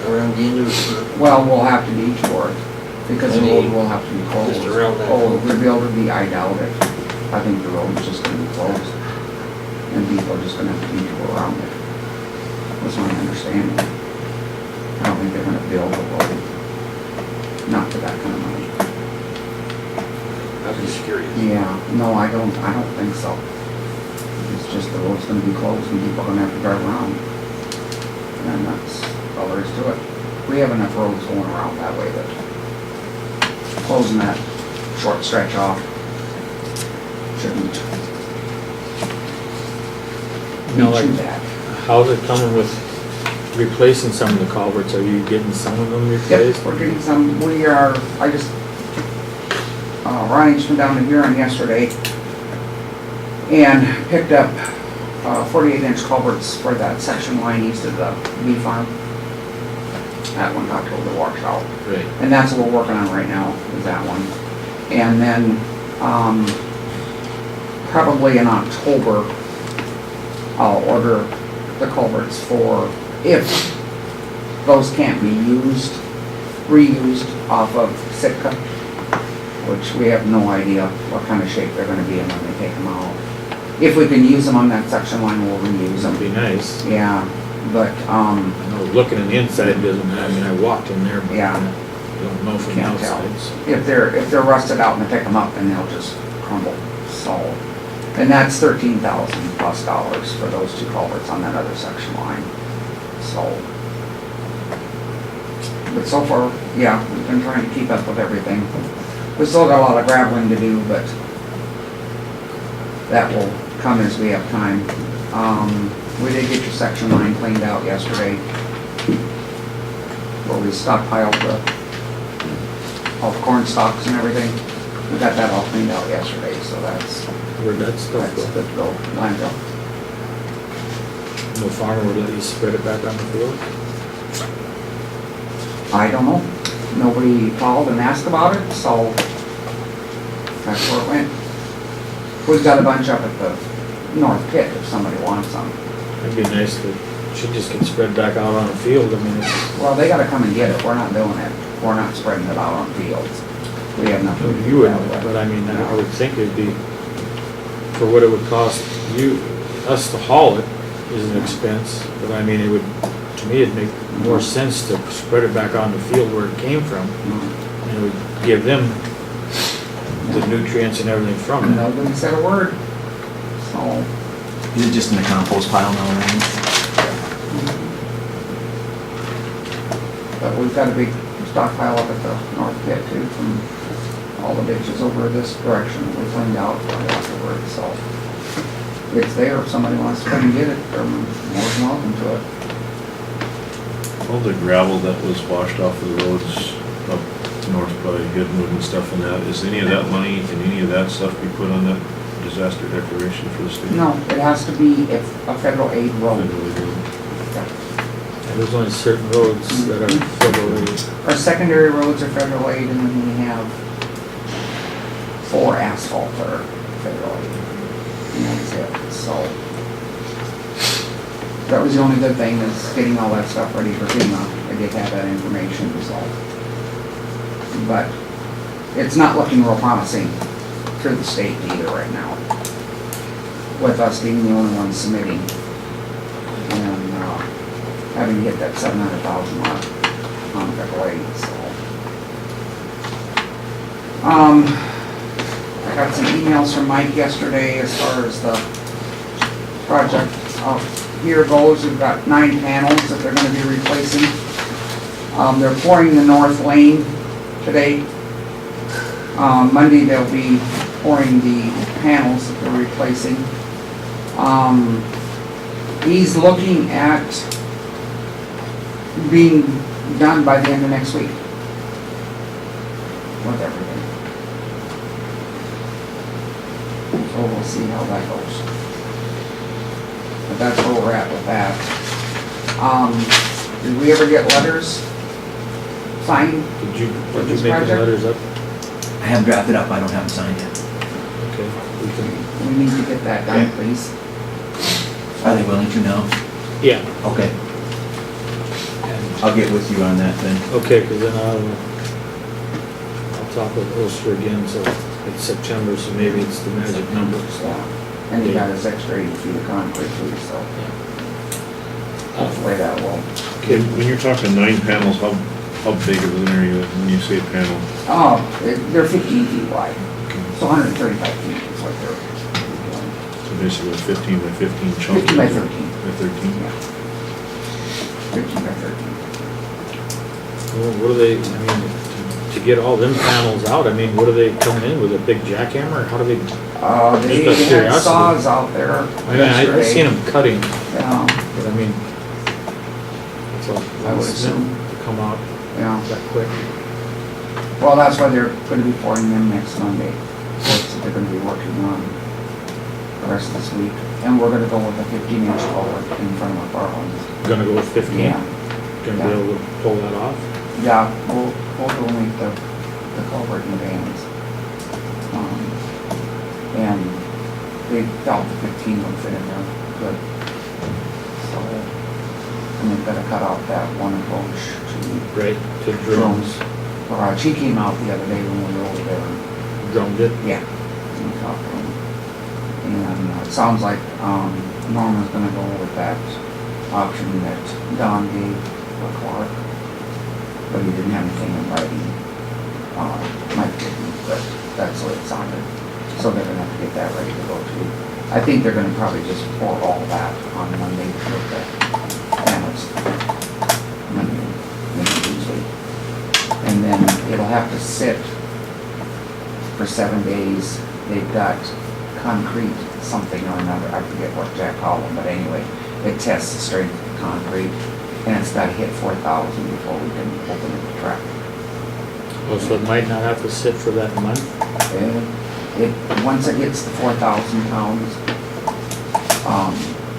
around the end of it? Well, we'll have to detour it because the road will have to be closed. Just around that. Oh, to be able to be, I doubt it. I think the road's just gonna be closed. And people are just gonna have to detour around it. That's my understanding. I don't think they're gonna build a road. Not for that kind of money. I was just curious. Yeah, no, I don't think so. It's just the road's gonna be closed and people are gonna have to drive around. And that's all there is to it. We have enough roads going around that way that closing that short stretch off shouldn't You know, be like, too bad. how's it coming with replacing some of the culverts? Are you getting some of them replaced? Yep, we're getting some, I just, Ronnie's been down to Huron yesterday and picked up 48-inch culverts for that section line east of the bee farm. That one got totally washed out. Right. And that's what we're working on right now, is that one. And then, probably in October, I'll order the culverts for, if those can't be reused off of Sitka, which we have no idea what kind of shape they're gonna be in when they take them out. If we can use them on that section line, we'll reuse them. That'd be nice. Yeah, but, I know looking in the inside doesn't, I mean, I walked in there, but Yeah. I don't know from the Can't tell. outside. So. if they're rusted out and they pick them up, then they'll just crumble. So, and that's $13,000+ for those two culverts on that other section line. So, but so far, yeah, we've been trying to keep up with everything. We still got a lot of graveling to do, but that will come as we have time. We did get your section line cleaned out yesterday, where we stockpiled all the corn stalks and everything. We got that all cleaned out yesterday, so that's Where'd that stuff good go? to go, landfill. No farmer would let you spread it back on the field? I don't know. Nobody called and asked about it, so that's where it went. We've got a bunch up at the north pit if somebody wants some. It'd be nice to, should just get spread back out on the field. I mean, it's, Well, they gotta come and get it. We're not doing it. We're not spreading it out on fields. We have nothing to you do wouldn't, that but with. I mean, I would think it'd be, for what it would cost us to haul it is an expense, but I mean, it would, to me, it'd make more sense to spread it back on the field where it came from, and it would give them the nutrients and everything from it. Nobody said a word. So, Is it just in the compost pile now, right? but we've got a big stockpile up at the north pit too, from all the ditches over this direction that we cleaned out right afterwards, so. It's there, if somebody wants to come and get it, they're more than welcome to it. All the gravel that was washed off of the roads up north by Hiddenwood and stuff and that, is any of that money, can any of that stuff be put on that disaster declaration for the state? No, it has to be a federal aid road. Federally, Yeah. And there's only certain roads that are federal aid. Our secondary roads are federal aid, and then we have 4 asphalt that are federal aid. And that's it, so. That was the only good thing, is getting all that stuff ready for FEMA. I did have that information, so. But it's not looking real promising through the state either right now, with us being the only ones submitting. And having to hit that 700,000 mark on federal aid, so. I got some emails from Mike yesterday as far as the project here goes. We've got 9 panels that they're gonna be replacing. They're pouring the north lane today. Monday they'll be pouring the panels that they're replacing. He's looking at being done by the end of next week with everything. So we'll see how that goes. But that's where we're at with that. Did we ever get letters signed? Did you For this make the project? letters up? I have drafted up, I don't have it signed yet. Okay, we can, We need to get that done, please. Are they willing to now? yeah. Okay, And- I'll get with you on that then. Okay, because then I'll talk with Ulster again, so it's September, so maybe it's the magic number. Yeah. And he got his extra 80 feet of concrete too, so hopefully that will. Okay, When you're talking 9 panels, how big of an area when you say panel? Oh, they're 15 feet wide, so 135 feet is what they're doing. So basically a 15 by 15 chunk. 15 by 13. By 13? Yeah. 15 by 13. well, what do they, I mean, to get all them panels out, I mean, what do they come in with, a big jackhammer, or how do they? They Just out of had curiosity. saws out there I mean, I've seen them cutting, Yeah, but I mean, it's a I would assume. to come out yeah. that quick. Well, that's why they're gonna be pouring them next Monday. So they're gonna be working on the rest of this week. And we're gonna go with a 15-inch culvert in front of our homes. Gonna go with 15? Yeah. Gonna Yeah. be able to pull that off? Yeah, we'll donate the culvert in vans. And they felt the 15 would fit in there good. So, and they've gotta cut out that one approach to Right, to drones. She came out the other day when we were over there. Droned it? Yeah. And we talked to him. And it sounds like Norman's gonna go with that option that Don gave for Clark. But he didn't have anything in writing. Mike didn't, but that's what it sounded. So they're gonna have to get that ready to go to. I think they're gonna probably just pour all that on Monday with the panels. Monday, maybe Tuesday. And then it'll have to sit for 7 days. They've got concrete something or another, I forget what Jack called them, but anyway, it tests the strength of the concrete, and it's gotta hit 4,000 before we can open it to traffic. Oh, so it might not have to sit for that month? And once it hits the 4,000 pounds,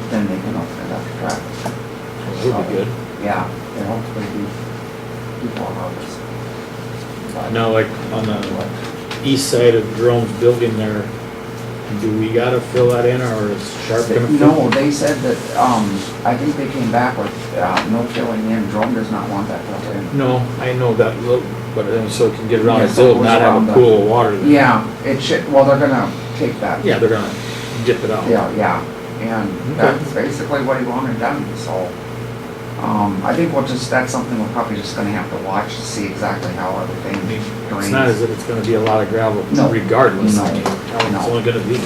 then they can open it up to traffic. That would be good. Yeah, and hopefully before harvest. But- Now, like on the east side of Jerome's building there, do we gotta fill that in, or is Sharp gonna fill? No, they said that, I think they came back with, no filling in. Drone does not want that filled in. No, I know that little, but then so it can get around Yeah, the so it building, goes not have around a the- pool of water there. Yeah, it should, well, they're gonna take that. Yeah, they're gonna dip it out. Yeah, and Okay. that's basically what he wanted done, so. I think that's something we're probably just gonna have to watch to see exactly how everything I mean, drains. it's not as if it's gonna be a lot of gravel No. regardless. No. I mean, it's No. only gonna be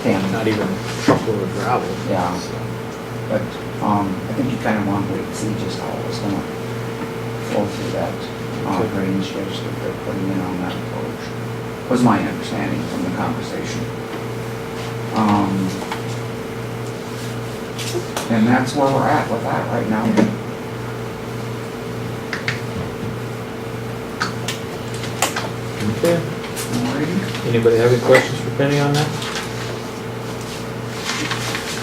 Damn. not even a truckload of gravel. Yeah. So, But, I think you kinda want to wait and see just how it's gonna flow through that, drainage ditch that they're putting in on that approach. Was my understanding from the conversation. And that's where we're at with that right now. Okay, Alrighty. anybody have any questions for Penny on that?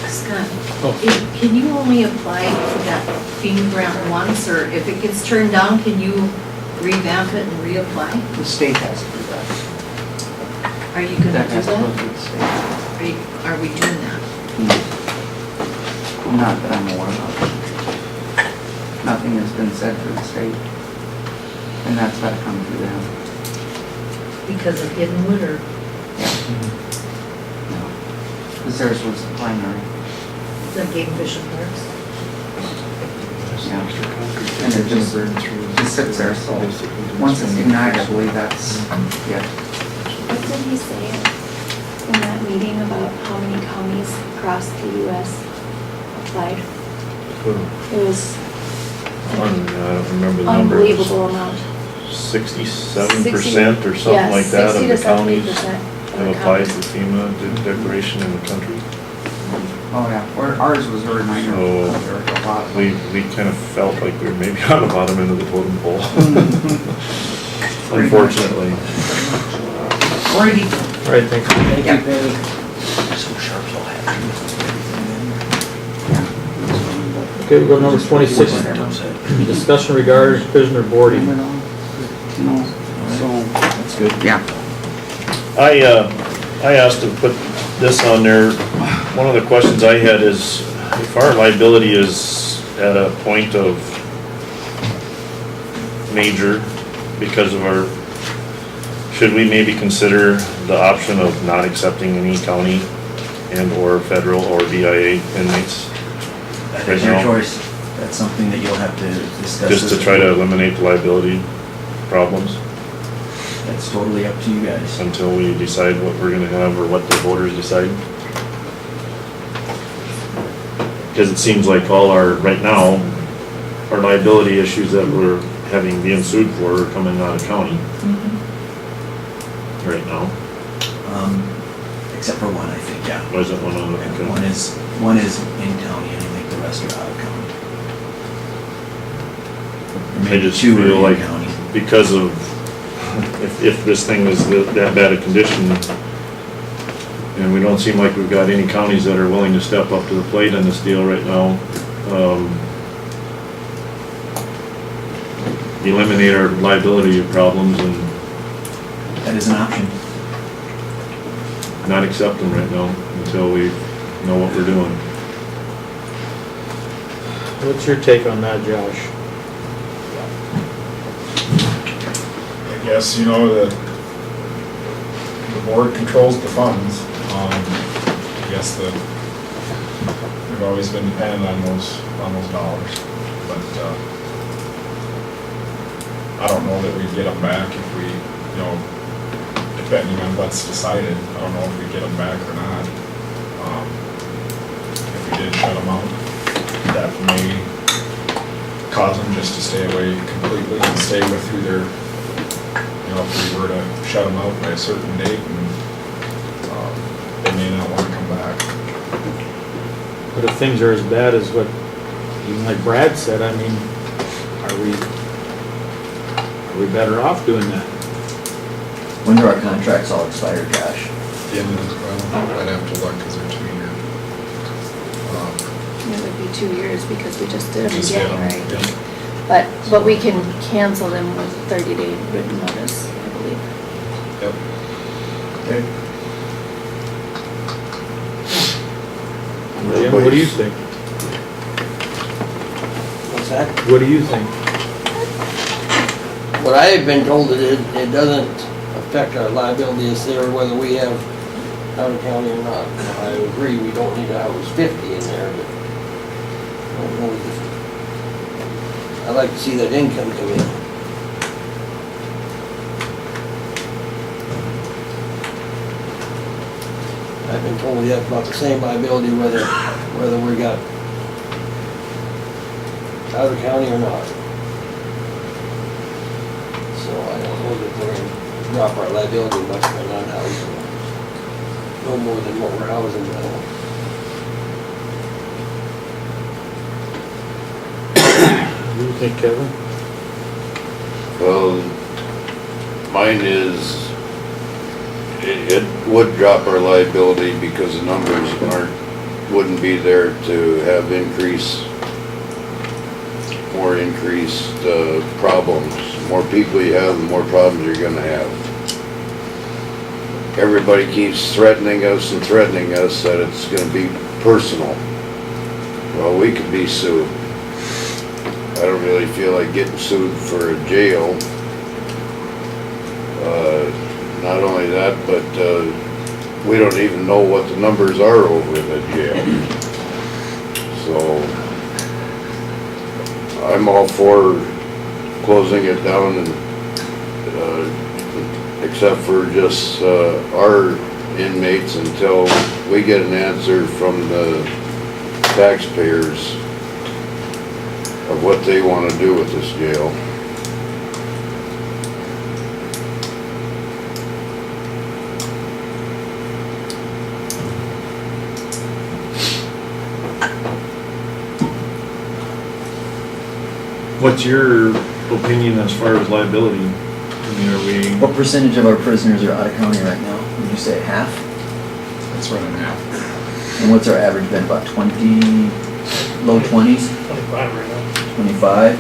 Scott, Oh. can you only apply for that FEMA grant once, or if it gets turned down, can you revamp it and reapply? The state has to do that. Are you gonna That do has to go that? through the state. Are we doing that? Not that I'm aware of. Nothing has been said for the state. And that's gotta come through them. Because of Hiddenwood or? Because theirs was the primary. The Game Fish and Parks? Yeah. And it just sits there, so once it's denied, I believe that's, yeah. What did he say in that meeting about how many counties across the US applied? It was I don't remember the number. unbelievable amount. 67% or something like that of the counties have applied for FEMA declaration in the country. Oh, yeah, ours was very minor. So, compared to a lot of them. we kind of felt like we were maybe on the bottom end of the totem pole. Unfortunately. Alrighty. All right, thanks. Thank you, Penny. Okay, we go to number 26, discussion regarding prisoner boarding. That's good. Yeah. I asked to put this on there. One of the questions I had is, if our liability is at a point of major because of our, should we maybe consider the option of not accepting any county and or federal or VIA inmates? That Right is your now? choice. That's something that you'll have to discuss. Just to with try the to board. eliminate the liability problems That's totally up to you guys. until we decide what we're gonna have or what the voters decide. Because it seems like all our, right now, our liability issues that we're having being sued for are coming out of county right now. Except for one, I think, yeah. Wasn't one on the, And one is in county, and I think the rest are out of county. Or I maybe just two are feel in like county. because of, if this thing is that bad a condition, and we don't seem like we've got any counties that are willing to step up to the plate on this deal right now, eliminate our liability problems and That is an option. not accept them right now until we know what we're doing. What's your take on that, Josh? I guess, you know, the board controls the funds. I guess we've always been dependent on those dollars. But, I don't know that we'd get them back if we, you know, depending on what's decided. I don't know if we get them back or not. If we did shut them out, that may cause them just to stay away completely and stay with who they're, you know, if we were to shut them out by a certain date, and they may not want to come back. But if things are as bad as what, even like Brad said, I mean, are we better off doing that? When do our contracts all expire, Josh? The end of the, well, I'd have to look because they're 2 years. It would be 2 years because we just did them in Just did 'em, January. yeah. But we can cancel them with 30-day written notice, I believe. Yep. Okay. Jim, what do you think? What's that? What do you think? What I have been told, it doesn't affect our liability as there whether we have out of county or not. I agree, we don't need to house 50 in there, but I don't know if- I'd like to see that income come in. I've been told we have about the same liability whether we got out of county or not. So I don't know that we're gonna drop our liability much by not housing. No more than what we're housing now. What do you think, Kevin? Well, mine is, it would drop our liability because the numbers wouldn't be there to have more increased problems, more people you have, the more problems you're gonna have. Everybody keeps threatening us and threatening us that it's gonna be personal. Well, we could be sued. I don't really feel like getting sued for a jail. Not only that, but we don't even know what the numbers are over the jail. So I'm all for closing it down and except for just our inmates until we get an answer from the taxpayers of what they want to do with this jail. What's your opinion as far as liability? I mean, are we, What percentage of our prisoners are out of county right now? Would you say half? It's running half. And what's our average been, about 20, low 20s? 25 right now. 25?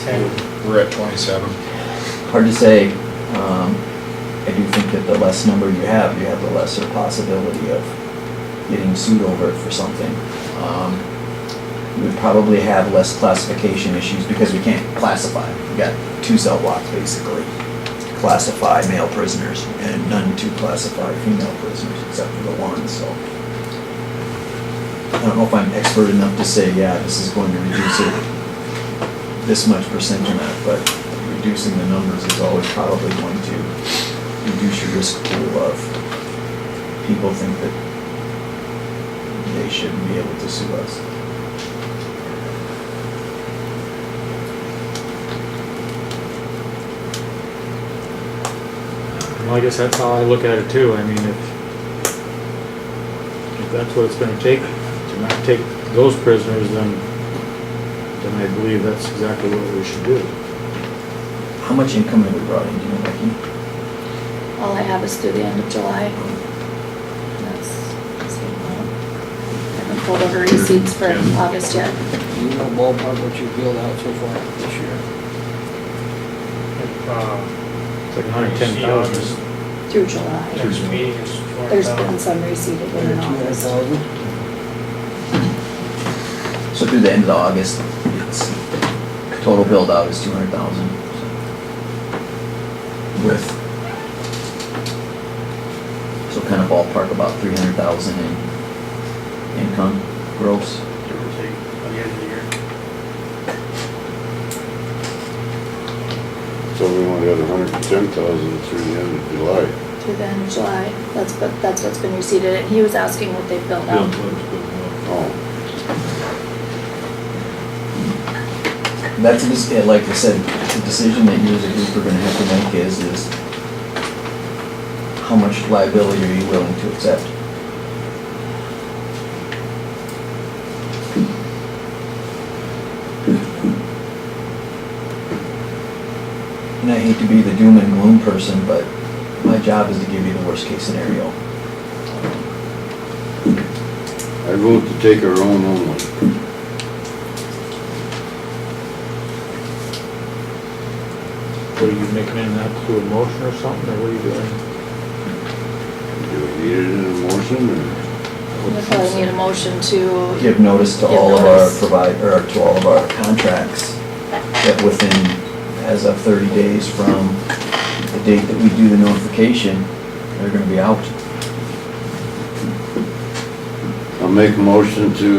10. We're at 27. Hard to say. I do think that the less number you have the lesser possibility of getting sued over it for something. We would probably have less classification issues because we can't classify. We've got 2 cell blocks basically. Classify male prisoners and none to classify female prisoners except for the one, so. I don't know if I'm expert enough to say, yeah, this is going to reduce it this much percent or not, but reducing the numbers is always probably going to reduce your risk pool of people think that they shouldn't be able to sue us. Well, I guess that's how I look at it too. I mean, if that's what it's gonna take to not take those prisoners, then I believe that's exactly what we should do. How much income have we brought in, do you know, Becky? All I have is through the end of July. And that's, I haven't pulled over receipts for August yet. You know ballpark what you filled out so far this year? It's like 110,000. Through July. Next meeting is There's 200,000. been some receipted in August. 200,000? So through the end of August, it's, total build out is 200,000. With, so kind of ballpark about 300,000 in income gross. Give or take by the end of the year. So we only got 110,000 through the end of July. Through the end of July. That's what's been receipted. And he was asking what they filled out. Oh, That's a decision, like I said, the decision that you as a group are gonna have to make is how much liability are you willing to accept? And I hate to be the doom and gloom person, but my job is to give you the worst case scenario. I vote to take our own only. What are you making in that through a motion or something, or what are you doing? Do we need it in a motion or? We probably need a motion to. Give notice to Give all of our notice. to all of our contracts that within, as of 30 days from the date that we do the notification, they're gonna be out. I'll make a motion to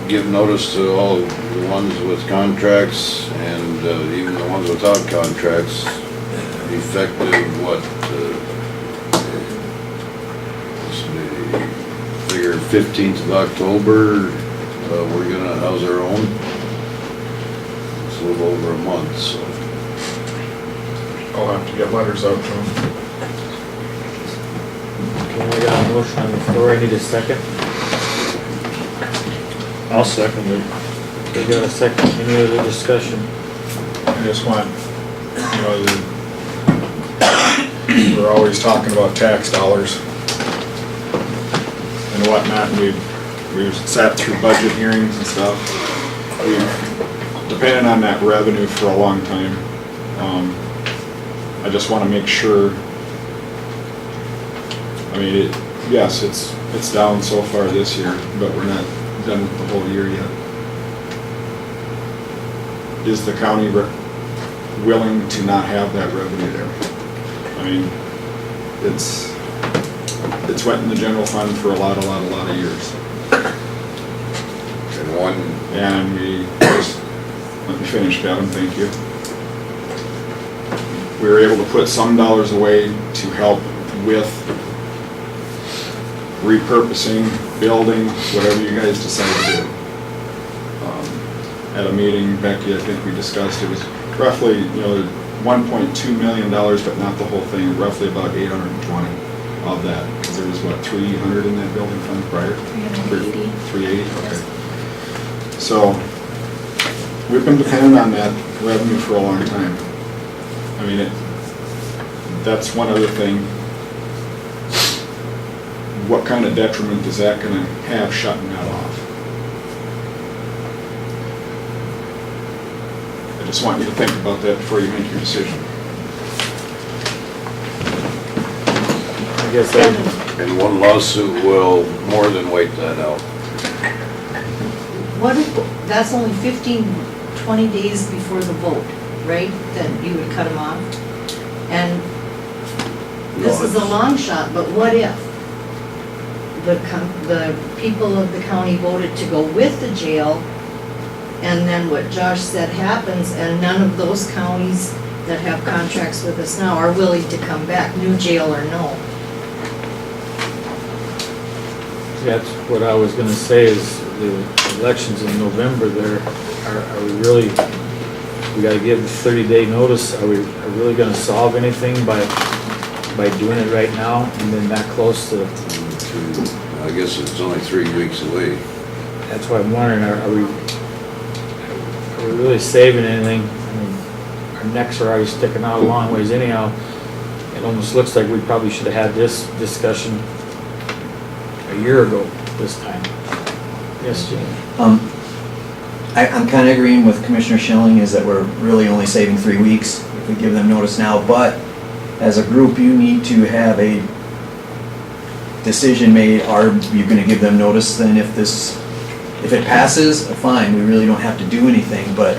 give notice to all the ones with contracts and even the ones without contracts, effective what, figure 15th of October, we're gonna house our own. It's a little over a month, so. I'll have to get letters out to them. Okay, we got a motion on the floor. I need a second. I'll second it. We got a second. Any other discussion? I just want, you know, we're always talking about tax dollars and whatnot. We've sat through budget hearings and stuff. We've depending on that revenue for a long time. I just want to make sure, I mean, yes, it's down so far this year, but we're not done with the whole year yet. Is the county willing to not have that revenue there? I mean, it's went in the general fund for a lot of years. And we just, let me finish, Kevin, thank you. We were able to put some dollars away to help with repurposing, building, whatever you guys decide to do. At a meeting, Becky, I think we discussed, it was roughly, $1.2 million, but not the whole thing, roughly about 820 of that. Because there was, what, 300 in that building fund prior? 380. 380, okay. So, we've been dependent on that revenue for a long time. I mean, that's one other thing. What kind of detriment is that going to have shutting that off? I just want you to think about that before you make your decision. I guess And one lawsuit will more than wait that out. What if, that's only 15, 20 days before the vote, right? That you would cut them off? And this is a long shot, but what if the people of the county voted to go with the jail, and then what Josh said happens, and none of those counties that have contracts with us now are willing to come back, new jail or no? that's what I was gonna say is the elections in November there, are we really, we gotta give 30-day notice, are we really gonna solve anything by doing it right now and then that close to? I guess it's only 3 weeks away. That's why I'm wondering, are we really saving anything? I mean, our necks are already sticking out a long ways anyhow. It almost looks like we probably should have had this discussion a year ago this time. Yes, Jim? I'm kind of agreeing with Commissioner Schilling, is that we're really only saving 3 weeks if we give them notice now, but as a group, you need to have a decision made. Are you going to give them notice then if it passes? Fine, we really don't have to do anything, but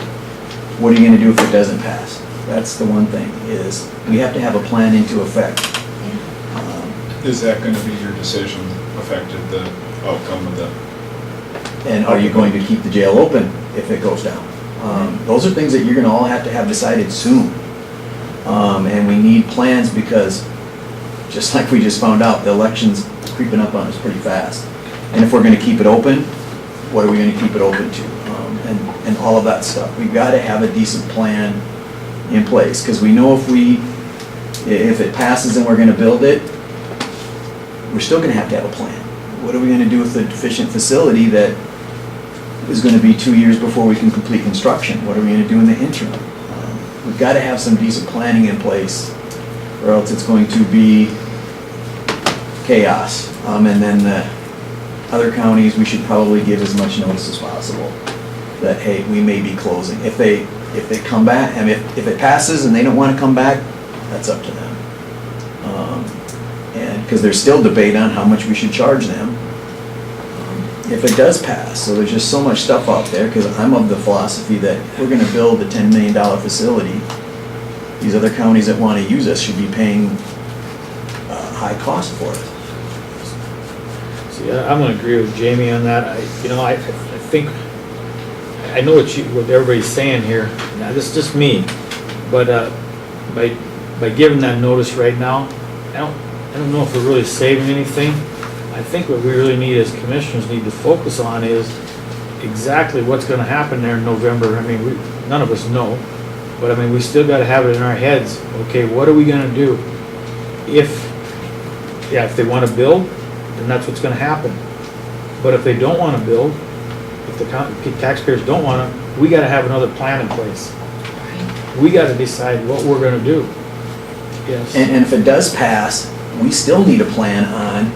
what are you going to do if it doesn't pass? That's the one thing, is we have to have a plan into effect. Is that going to be your decision affected the outcome of the? And are you going to keep the jail open if it goes down? Those are things that you're going to all have to have decided soon. And we need plans because, just like we just found out, the election's creeping up on us pretty fast. And if we're going to keep it open, what are we going to keep it open to? And all of that stuff. We've got to have a decent plan in place, because we know if it passes and we're going to build it, we're still going to have a plan. What are we going to do with the deficient facility that is going to be 2 years before we can complete construction? What are we going to do in the interim? We've got to have some decent planning in place, or else it's going to be chaos. And then the other counties, we should probably give as much notice as possible that, hey, we may be closing. If they come back, and if it passes and they don't want to come back, that's up to them. And because there's still debate on how much we should charge them if it does pass. So there's just so much stuff out there, because I'm of the philosophy that if we're going to build a $10 million facility, these other counties that want to use us should be paying high cost for it. See, I'm gonna agree with Jamie on that. I think, I know what everybody's saying here. Now, this is just me, but by giving that notice right now, I don't know if we're really saving anything. I think what we really need as commissioners need to focus on is exactly what's gonna happen there in November. I mean, none of us know, but I mean, we still gotta have it in our heads. Okay, what are we gonna do? If they wanna build, then that's what's gonna happen. But if they don't wanna build, if the taxpayers don't wanna, we gotta have another plan in place. We gotta decide what we're gonna do. Yes. And if it does pass, we still need a plan on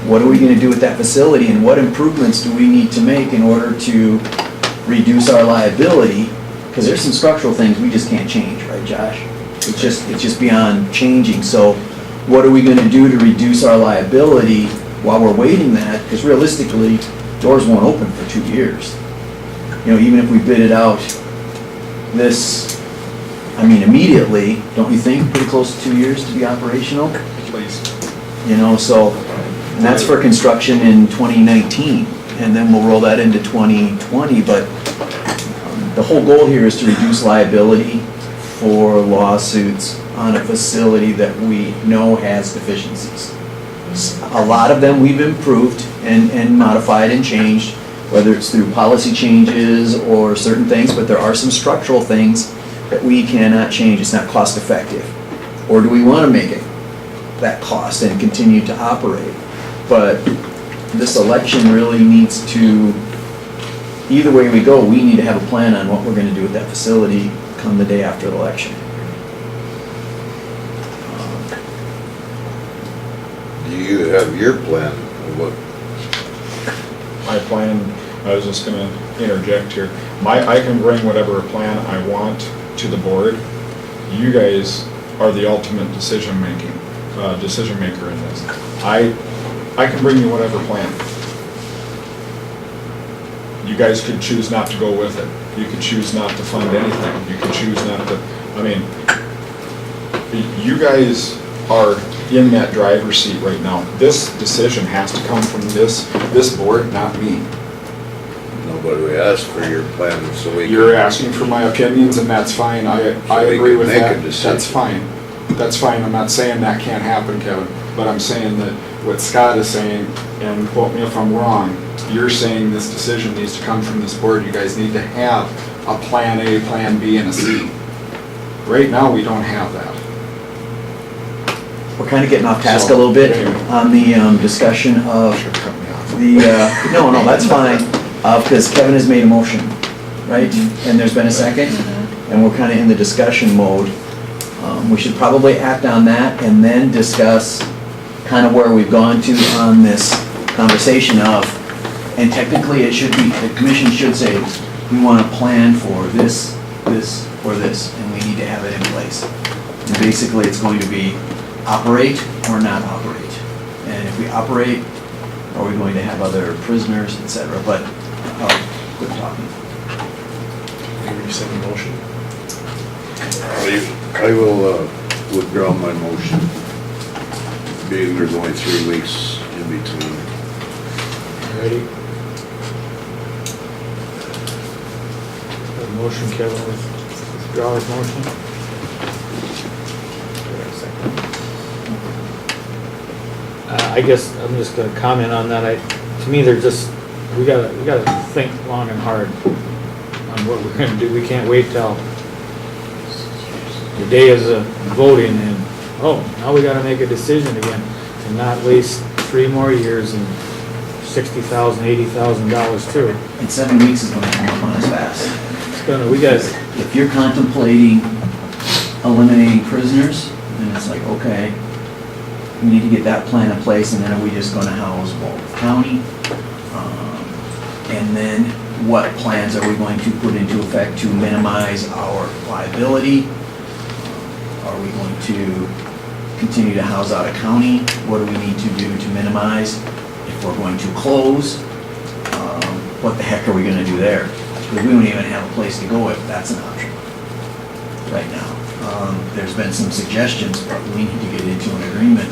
what are we going to do with that facility, and what improvements do we need to make in order to reduce our liability because there's some structural things we just can't change, right, Josh? It's just beyond changing, so what are we gonna do to reduce our liability while we're waiting that? Because realistically, doors won't open for 2 years. You know, even if we bid it out this, I mean, immediately, don't you think, pretty close to 2 years to be operational? At least. You know, so, and that's for construction in 2019, and then we'll roll that into 2020, but the whole goal here is to reduce liability for lawsuits on a facility that we know has deficiencies. A lot of them we've improved and modified and changed, whether it's through policy changes or certain things, but there are some structural things that we cannot change. It's not cost effective. Or do we want to make it that cost and continue to operate? But this election really needs to, either way we go, we need to have a plan on what we're going to do with that facility come the day after the election. Do you have your plan of what? My plan, I was just gonna interject here. I can bring whatever plan I want to the board. You guys are the ultimate decision maker in this. I can bring you whatever plan. You guys could choose not to go with it. You could choose not to fund anything. You could choose not to, I mean, you guys are in that driver's seat right now. This decision has to come from this board, not me. Nobody we asked for your plan, so we. You're asking for my opinions, and that's fine. I we agree can with make a that. decision. That's fine. That's fine. I'm not saying that can't happen, Kevin, but I'm saying that what Scott is saying, and quote me if I'm wrong, you're saying this decision needs to come from this board. You guys need to have a plan A, plan B, and a C. Right now, we don't have that. We're kind of getting off task a So, little bit anyway. on the discussion of Should cut me off. no, that's fine, because Kevin has made a motion, right? And there's been a second, and we're kind of in the discussion mode. We should probably act on that and then discuss kind of where we've gone to on this conversation of, and technically it should be, the commission should say, we want a plan for this, this, or this, and we need to have it in place. And basically, it's going to be operate or not operate. And if we operate, are we going to have other prisoners, et cetera? But, good talking. Maybe you send a motion? I will withdraw my motion, being there's only 3 weeks in between. Ready? A motion, Kevin, withdraw his motion. Wait a second. I guess I'm just gonna comment on that. To me, they're just, we gotta think long and hard on what we're gonna do. We can't wait till the day is voting and, now we gotta make a decision again and not waste 3 more years and $60,000, $80,000 too. And 7 weeks is going to come up on us fast. It's gonna, we got, If you're contemplating eliminating prisoners, then it's like, okay, we need to get that plan in place, and then are we just gonna house Walworth County? And then what plans are we going to put into effect to minimize our liability? Are we going to continue to house out of county? What do we need to do to minimize? If we're going to close, what the heck are we gonna do there? Because we don't even have a place to go if that's an option right now. There's been some suggestions, but we need to get into an agreement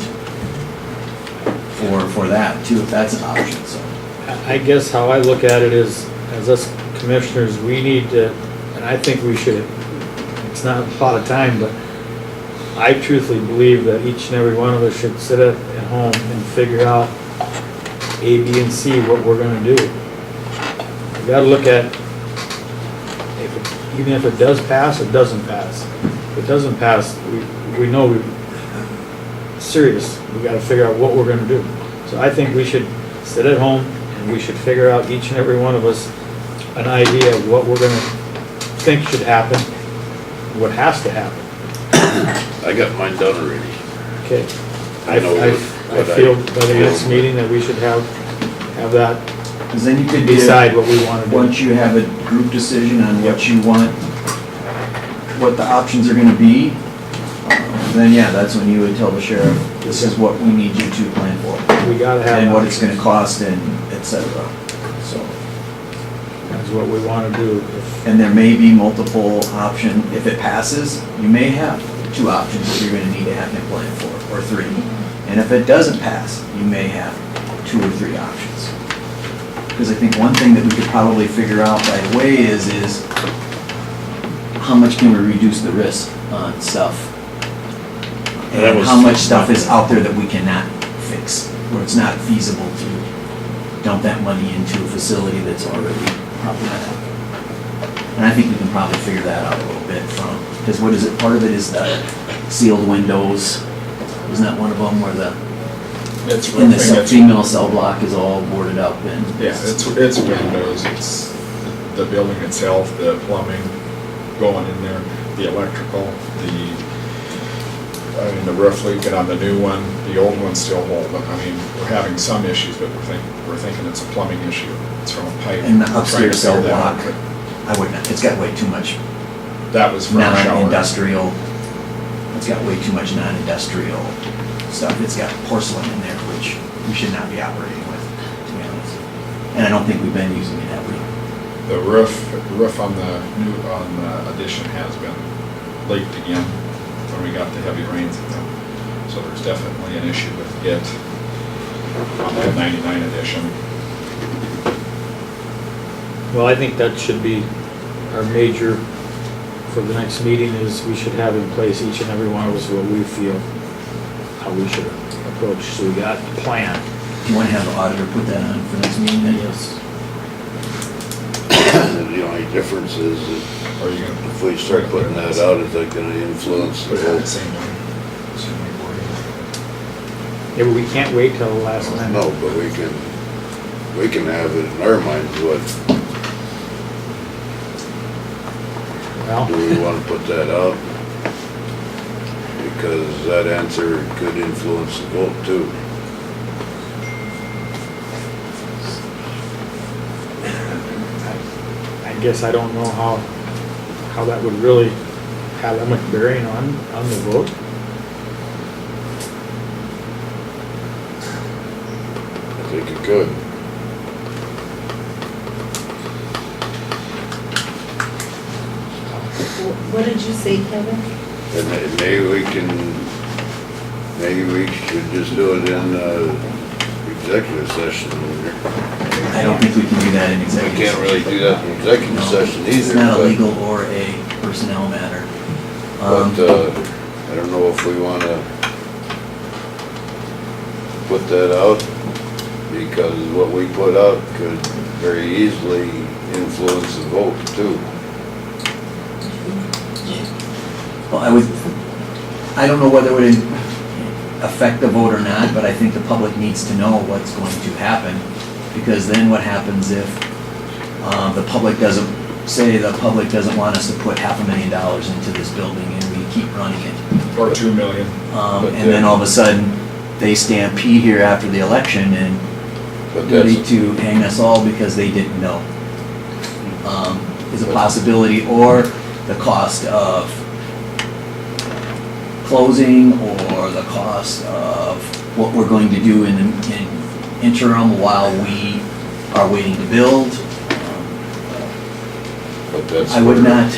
for that too, if that's an option, so. I guess how I look at it is, as us commissioners, we need to, and I think we should, it's not a lot of time, but I truthfully believe that each and every one of us should sit at home and figure out A, B, and C, what we're gonna do. We gotta look at, even if it does pass, it doesn't pass. If it doesn't pass, we know we're serious. We gotta figure out what we're gonna do. So I think we should sit at home and we should figure out, each and every one of us, an idea of what we're gonna think should happen, what has to happen. I got mine done already. Okay. I know I what feel by the feel. next meeting that we should have that, Because then you could decide what we wanna do. Once you have a group decision on what you want what the options are gonna be, then yeah, that's when you would tell the sheriff, this is what we need you to plan for. We gotta have. And what it's gonna options. cost and et cetera, so. That's what we wanna do. And there may be multiple option, if it passes, you may have 2 options that you're gonna need to have him plan for, or 3. And if it doesn't pass, you may have 2 or 3 options. Because I think one thing that we could probably figure out right away is how much can we reduce the risk on stuff? That And was- how much stuff is out there that we cannot fix, where it's not feasible to dump that money into a facility that's already problematic. And I think we can probably figure that out a little bit from, because what is it, part of it is the sealed windows. Isn't that one of them where the, It's in the roofing, it's- female cell block is all boarded up and? Yeah, it's windows, it's the building itself, the plumbing going in there, the electrical, the roof leaking on the new one, the old one's still holding. I mean, we're having some issues, but we're thinking it's a plumbing issue. It's from a pipe. And the We're trying to upstairs cell figure that out, block, I wouldn't, it's got way too much but That was from a shower. non-industrial, it's got way too much non-industrial stuff. It's got porcelain in there, which we should not be operating with, to be honest. And I don't think we've been using it, have we? The roof on the addition has been leaked again when we got the heavy rains. So there's definitely an issue with it on that 99 edition. Well, I think that should be our major, for the next meeting, is we should have in place, each and every one of us, what we feel, how we should approach. So we got a plan. Do you want to have the auditor put that on for next meeting then? Yes. The only difference is that Or are you gonna if we start putting that out, is that gonna influence put the it on the vote? same one? Same way wording. Yeah, but we can't wait till the last minute. No, but we can have it in our minds, what, Well, do we wanna put that out? Because that answer could influence the vote too. I guess I don't know how that would really have that much bearing on the vote. I think it could. What did you say, Kevin? And maybe we should just do it in, executive session. I don't think we can do that in We executive. can't really do that in executive No, session either. It's not a but- legal or a personnel matter. But, I don't know if we wanna put that out, because what we put out could very easily influence the vote too. Well, I don't know whether it would affect the vote or not, but I think the public needs to know what's going to happen. Because then what happens if the public doesn't want us to put $500,000 into this building and we keep running it? Or 2 million. And then all of a sudden, they stampede here after the election and But ready that's, to hang us all because they didn't know. Is a possibility, or the cost of closing, or the cost of what we're going to do in interim while we are waiting to build. but that's. I would where- not,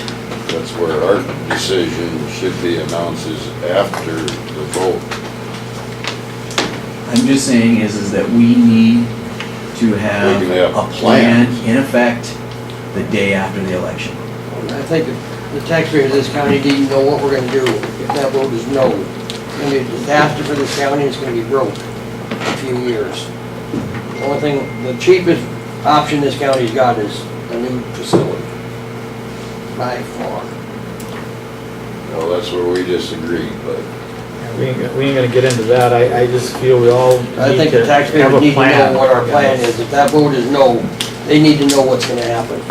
That's where our decision should be announced, is after the vote. I'm just saying is that we need to We have can have a plan plans. in effect the day after the election. I think the taxpayers of this county need to know what we're gonna do if that vote is no. It's gonna be a disaster for this county, it's gonna be broke in a few years. The only thing, the cheapest option this county's got is a new facility. By far. Well, that's where we disagree, but We ain't gonna get into that. I just feel we all I need think to the taxpayers have a need to plan. know what our plan is. If that vote is no, they need to know what's gonna happen.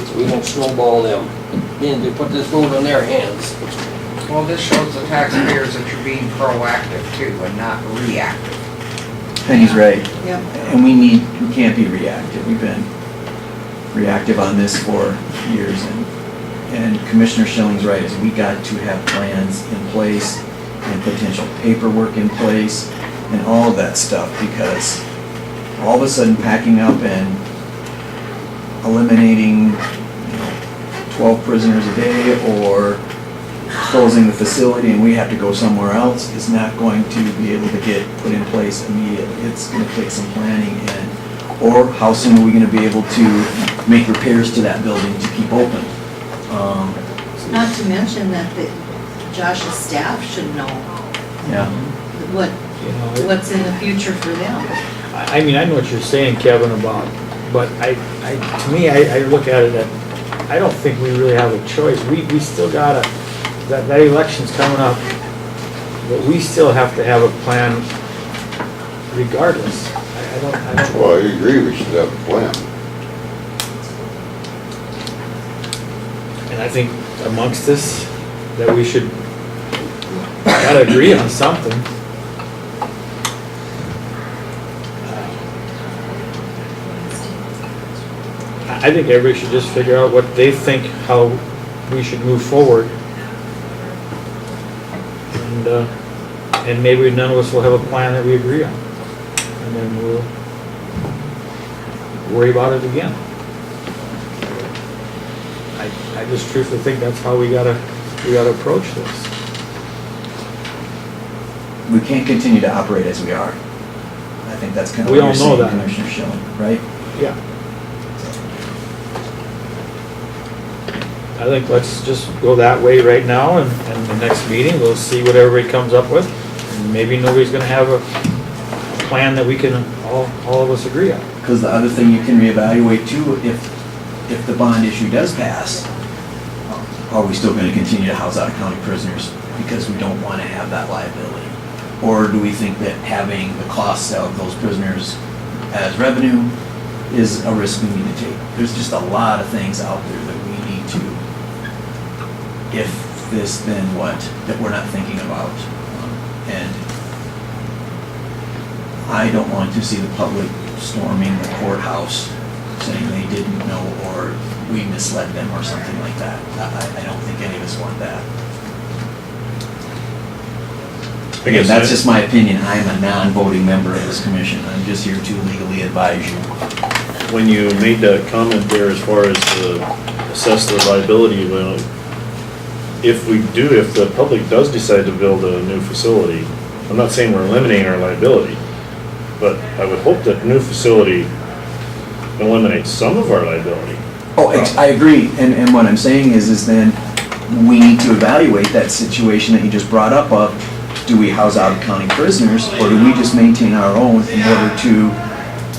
So we won't snowball them. Then they put this vote on their hands. Well, this shows the taxpayers that you're being proactive too and not reactive. Penny's right. Yep. And we can't be reactive. We've been reactive on this for years And Commissioner Schilling's right, is we got to have plans in place and potential paperwork in place and all of that stuff, because all of a sudden packing up and eliminating 12 prisoners a day or closing the facility and we have to go somewhere else is not going to be able to get put in place immediately. It's going to take some planning and, or how soon are we going to be able to make repairs to that building to keep open? Not to mention that Josh's staff should know Yeah. what's in the future for them. I mean, I know what you're saying, Kevin, about, but to me, I look at it that, I don't think we really have a choice. We still gotta, that election's coming up, but we still have to have a plan regardless. I don't. Well, I agree, we should have a plan. And I think amongst us, that we should, gotta agree on something. I think everybody should just figure out what they think, how we should move forward. And maybe none of us will have a plan that we agree on. And then we'll worry about it again. I just truthfully think that's how we gotta approach this. We can't continue to operate as we are. I think that's kind of We what you're all know saying, that. Commissioner Schilling, right? Yeah. I think let's just go that way right now, and the next meeting, we'll see what everybody comes up with. And maybe nobody's gonna have a plan that we can, all of us agree on. Because the other thing you can reevaluate too, if the bond issue does pass, are we still going to continue to house out of county prisoners because we don't want to have that liability? Or do we think that having the costs of those prisoners as revenue is a risk we need to take? There's just a lot of things out there that we need to, if this then what, that we're not thinking about. And I don't want to see the public storming the courthouse saying they didn't know or we misled them or something like that. I don't think any of us want that. Again, that's just my opinion. I am a non-voting member of this commission. I'm just here to legally advise you. When you made that comment there as far as assess the liability, well, if the public does decide to build a new facility, I'm not saying we're eliminating our liability, but I would hope that the new facility eliminates some of our liability. Oh, I agree. And what I'm saying is then we need to evaluate that situation that you just brought up of, do we house out of county prisoners or do we just maintain our own in order to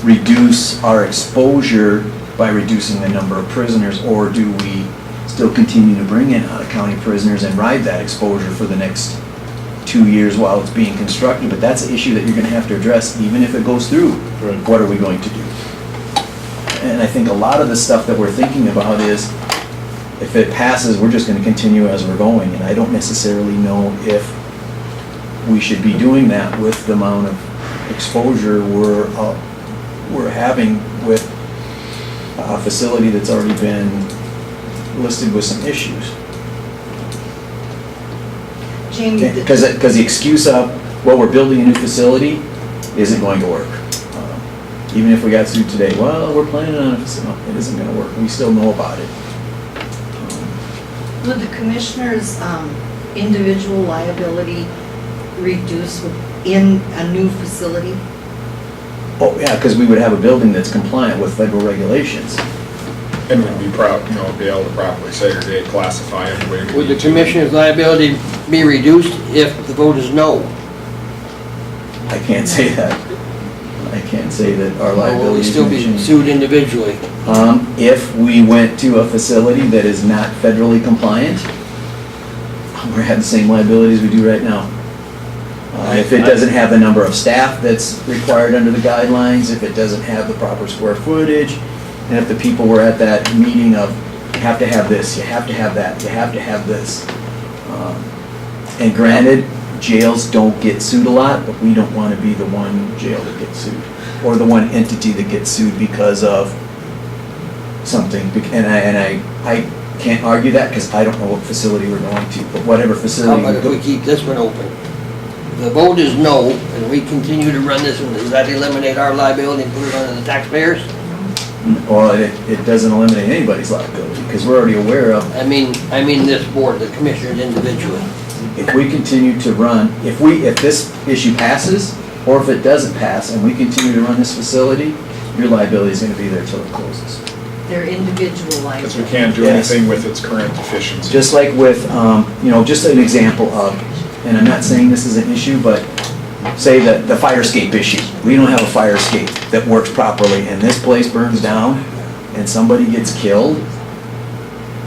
reduce our exposure by reducing the number of prisoners, or do we still continue to bring in out of county prisoners and ride that exposure for the next 2 years while it's being constructed? But that's an issue that you're going to have to address even if it goes through. Right. What are we going to do? And I think a lot of the stuff that we're thinking about is, if it passes, we're just going to continue as we're going. And I don't necessarily know if we should be doing that with the amount of exposure we're having with a facility that's already been listed with some issues. Jamie, Because the excuse of, well, we're building a new facility, isn't going to work. Even if we got sued today, well, we're planning on it, it isn't going to work. We still know about it. would the commissioner's individual liability reduce within a new facility? Oh, yeah, because we would have a building that's compliant with federal regulations. And we'd be be able to properly segregate, classify everybody. Would the commissioner's liability be reduced if the vote is no? I can't say that. I can't say that our Or will liability we is still going to be change. sued individually? If we went to a facility that is not federally compliant, we're having the same liability as we do right now. If it doesn't have the number of staff that's required under the guidelines, if it doesn't have the proper square footage, and if the people were at that meeting of, you have to have this, you have to have that, you have to have this. And granted, jails don't get sued a lot, but we don't want to be the one jail that gets sued, or the one entity that gets sued because of something. And I Can't argue that, because I don't know what facility we're going to, but whatever How facility. about if we keep this one open? The vote is no, and we continue to run this one, does that eliminate our liability and put it on the taxpayers? Well, it doesn't eliminate anybody's liability, because we're already aware of, I mean this board, the commissioners individually. if we continue to run, if this issue passes, or if it doesn't pass, and we continue to run this facility, your liability is gonna be there till it closes. Their individual Because we liability. can't do Yes. anything with its current deficiencies. Just like with, just an example of, and I'm not saying this is an issue, but say the fire escape issue. We don't have a fire escape that works properly, and this place burns down, and somebody gets killed.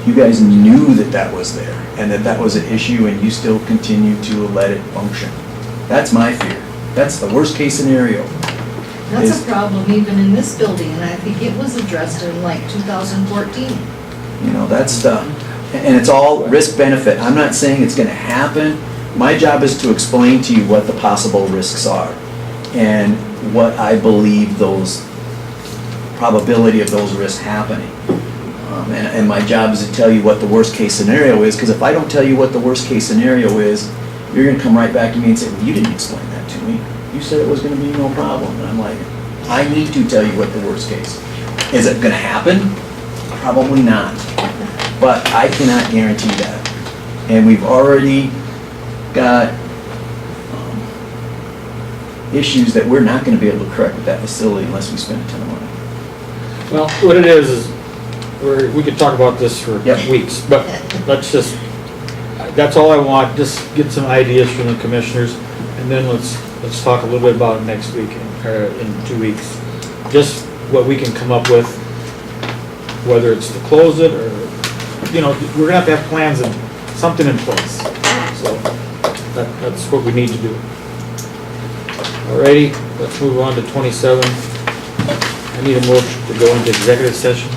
You guys knew that that was there, and that was an issue, and you still continue to let it function. That's my fear. That's the worst case scenario. That's a problem even in this building, and I think it was addressed in like 2014. That's and it's all risk benefit. I'm not saying it's gonna happen. My job is to explain to you what the possible risks are and what I believe those probability of those risks happening. And my job is to tell you what the worst case scenario is, because if I don't tell you what the worst case scenario is, you're gonna come right back to me and say, well, you didn't explain that to me. You said it was gonna be no problem. And I'm like, I need to tell you what the worst case. Is it gonna happen? Probably not. But I cannot guarantee that. And we've already got issues that we're not gonna be able to correct with that facility unless we spend a ton of money. Well, what it is we could talk about this for Yep. weeks, but let's just, that's all I want, just get some ideas from the commissioners, and then let's talk a little bit about it next week, or in 2 weeks. Just what we can come up with, whether it's to close it, or, we're gonna have to have plans and something in place. So, that's what we need to do. Alrighty, let's move on to 27. I need a motion to go into executive session.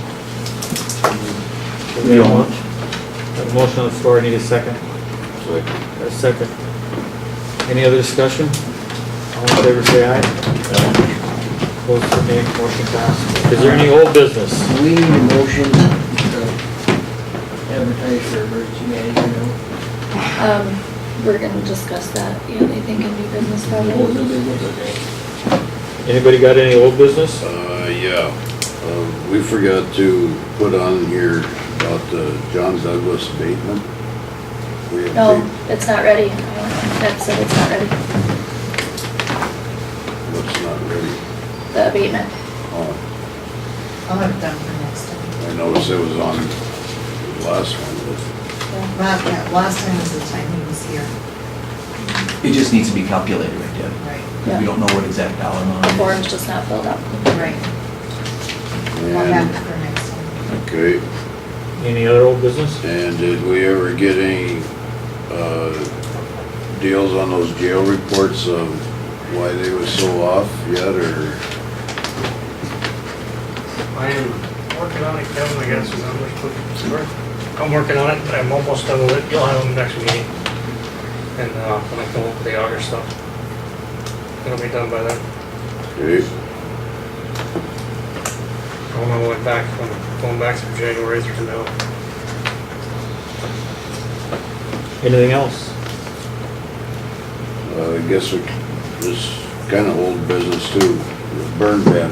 We don't want. Have a motion on the floor, I need a second. A second. Any other discussion? All in favor, say aye. Opposed, say nay. Motion passed. Is there any old business? We need a motion to advertise for emergency manager. We're gonna discuss that, anything in new business Old probably. new business, okay. Anybody got any old business? Yeah. We forgot to put on here about the John Douglas abatement. We have No, to- it's not ready. That said it's not ready, What's not ready? the abatement. Oh, I'll have it done for next time. I noticed it was on the last one, Last time was the time he was here. It just needs to be calculated, right, Deb? Right. Yeah. We don't know what exact dollar amount The it is. form's just not filled out. Right. I'll have but, it for next time. okay. Any other old business? And did we ever get any, deals on those jail reports of why they were so off yet, or? I am working on it, Kevin, I guess, is numbers, I'm working on it, I'm almost done with it, you'll have them next meeting. And, when I come up with the auger stuff, it'll be done by then. Okay. I want to went back, from going back from January through now. Anything else? I guess this kind of old business too, the burn ban,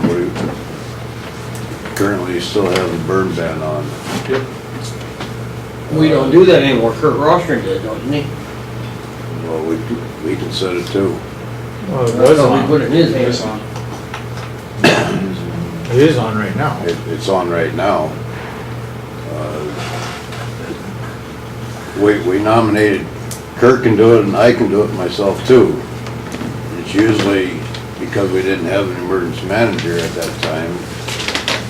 currently you still have the burn ban on. We don't do that anymore, Kurt Rostron did, don't he? Well, we can set it too. Well, it I was thought we put on. it in his hands. It is on right now. It's on right now. We nominated, Kurt can do it and I can do it myself too. It's usually because we didn't have an emergency manager at that time.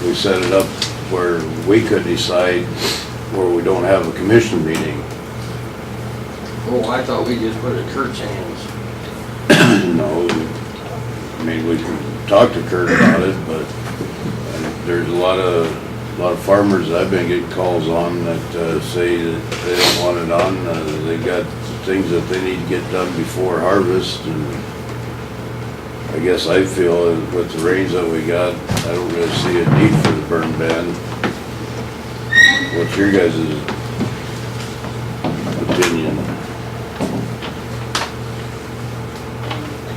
We set it up where we could decide where we don't have a commission meeting. Oh, I thought we just put it in Kurt's hands. No, I mean, we can talk to Kurt about it, but there's a lot of farmers I've been getting calls on that say that they don't want it on. They got things that they need to get done before harvest, and I guess I feel with the rains that we got, I don't really see a need for the burn ban. what's your guys' opinion?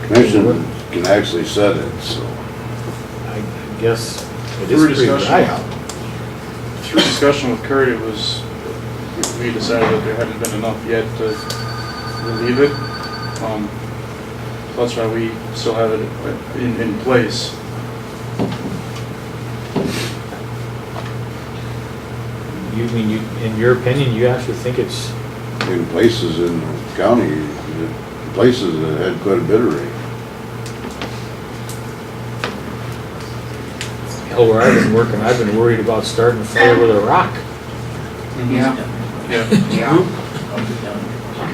Commission can actually set it, so. I guess it Through is pretty discussion. dry out. Through discussion with Kurt, it was, we decided that there hadn't been enough yet to relieve it. That's why we still have it in place. You mean, in your opinion, you actually think it's, In places in the county, places that had quite a bit of rain. hell, where I've been working, I've been worried about starting a fire with a rock. Yeah, Yeah. yeah.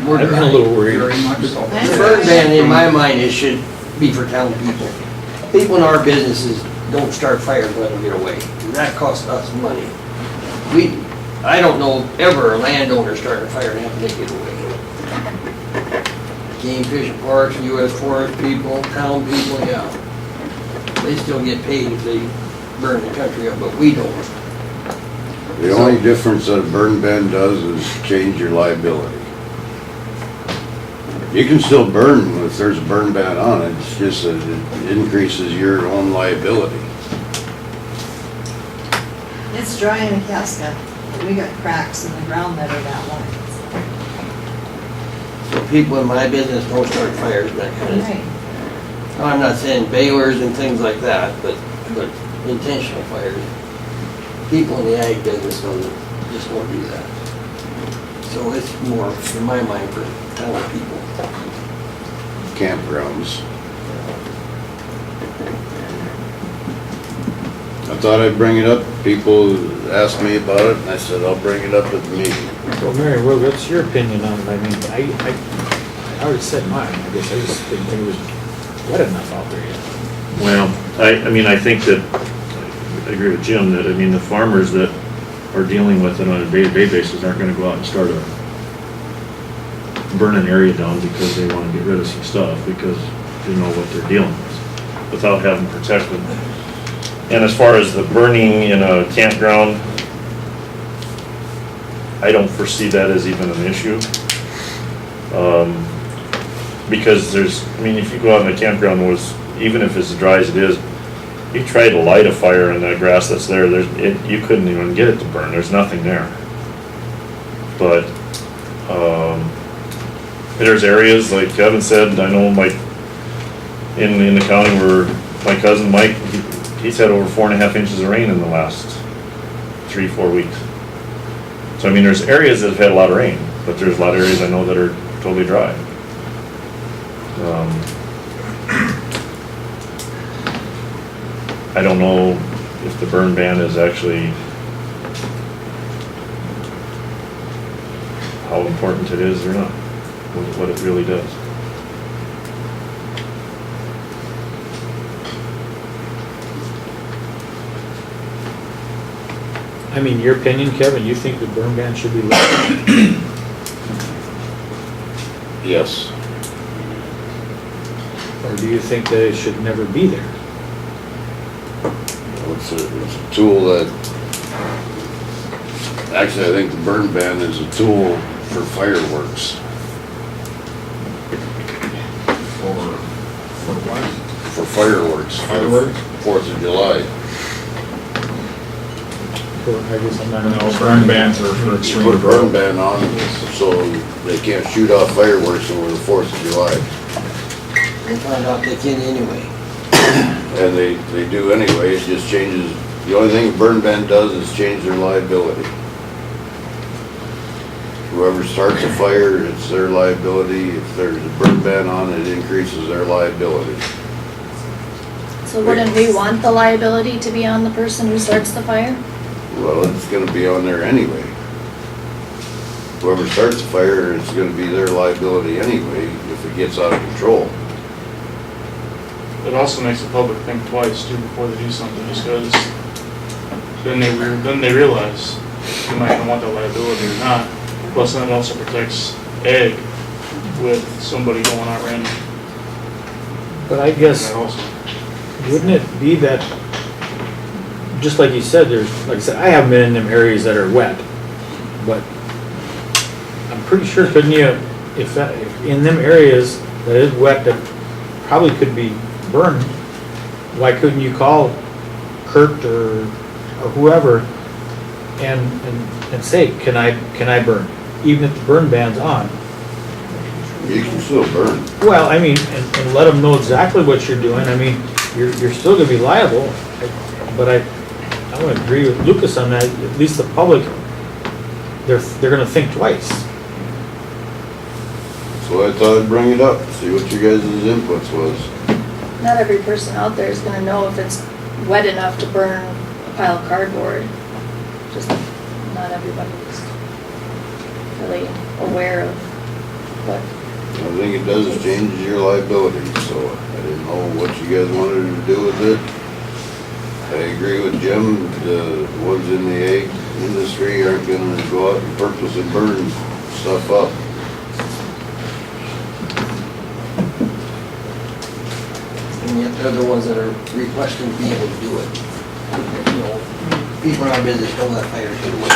I've been a little worried. Very much so. The burn ban, in my mind, it should be for town people. People in our businesses don't start fires and let them get away. That costs us money. I don't know ever a landowner starting a fire and having to get away. Game Fish and Parks, US Forest people, town people, yeah. They still get paid if they burn the country up, but we don't. The only difference that a burn ban does is change your liability. You can still burn if there's a burn ban on it, it's just that it increases your own liability. It's dry in a casket. We got cracks in the ground that are that wide. So people in my business don't start fires and that kind of thing. Right. I'm not saying balers and things like that, but intentional fires. People in the ag business just won't do that. So it's more, in my mind, for town people. Campgrounds. I thought I'd bring it up. People asked me about it, and I said, I'll bring it up at the meeting. Well, Mary, what's your opinion on it? I mean, I already said mine, I guess, I just didn't think it was wet enough out there yet. Well, I mean, I think that, I agree with Jim, that, I mean, the farmers that are dealing with it on a day-to-day basis aren't gonna go out and start burn an area down because they wanna get rid of some stuff, because they know what they're dealing with, without having protection. And as far as the burning in a campground, I don't foresee that as even an issue. Because I mean, if you go out in a campground, even if it's as dry as it is, you try to light a fire in that grass that's there, you couldn't even get it to burn, there's nothing there. But, there's areas, like Kevin said, I know like, in the county where my cousin Mike, he's had over 4.5 inches of rain in the last 3-4 weeks. So I mean, there's areas that have had a lot of rain, but there's a lot of areas I know that are totally dry. I don't know if the burn ban is actually how important it is or not, what it really does. I mean, your opinion, Kevin, you think the burn ban should be lifted? Yes. Or do you think that it should never be there? It's a tool that, actually, I think the burn ban is a tool for fireworks. For what? For fireworks. Fireworks? 4th of July. I guess I'm not. No, burn bans are for You extreme. put a burn ban on so they can't shoot off fireworks over the 4th of July. They found out they can anyway. And they do anyway, it just changes, the only thing a burn ban does is change their liability. Whoever starts a fire, it's their liability. If there's a burn ban on, it increases their liability. So wouldn't we want the liability to be on the person who starts the fire? Well, it's gonna be on there anyway. Whoever starts the fire, it's gonna be their liability anyway if it gets out of control. It also makes the public think twice too before they do something, just because then they realize they might not want that liability or not. Plus, then it also protects ag with somebody going out random. But I guess, That also. wouldn't it be that, just like you said, like I said, I haven't been in them areas that are wet. but I'm pretty sure, couldn't you, if in them areas that is wet, that probably could be burned, why couldn't you call Kurt or whoever and say, can I burn? Even if the burn ban's on. You can still burn. Well, I mean, and let them know exactly what you're doing. I mean, you're still gonna be liable, but I would agree with Lucas on that. At least the public, they're gonna think twice. So I thought I'd bring it up, see what you guys' inputs was. Not every person out there is gonna know if it's wet enough to burn a pile of cardboard. Just not everybody's really aware of what. I think it does change your liability, so I didn't know what you guys wanted to do with it. I agree with Jim, the ones in the egg industry aren't gonna go out and purposely burn stuff up. And yet they're the ones that are requesting to be able to do it. You know, people in our business don't let fires get away.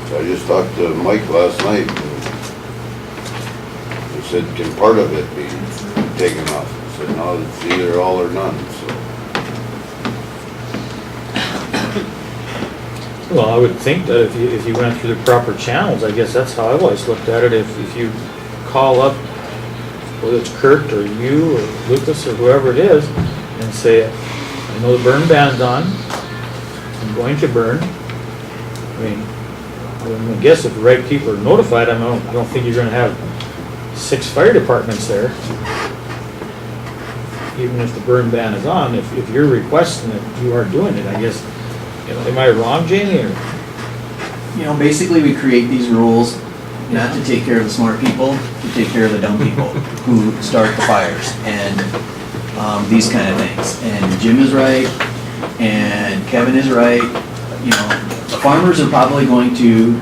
So I just talked to Mike last night, and he said, can part of it be taken off? I said, no, it's either all or none, so. Well, I would think that if you went through the proper channels, I guess that's how I've always looked at it. If you call up, whether it's Kurt or you or Lucas or whoever it is, and say, I know the burn ban's on, I'm going to burn. I guess if the right people are notified, I don't think you're gonna have 6 fire departments there. Even if the burn ban is on, if you're requesting it, you are doing it, I guess. Am I wrong, Jamie, or? You know, basically we create these rules not to take care of the smart people, to take care of the dumb people who start the fires and these kind of things. And Jim is right, and Kevin is right. You know, the farmers are probably going to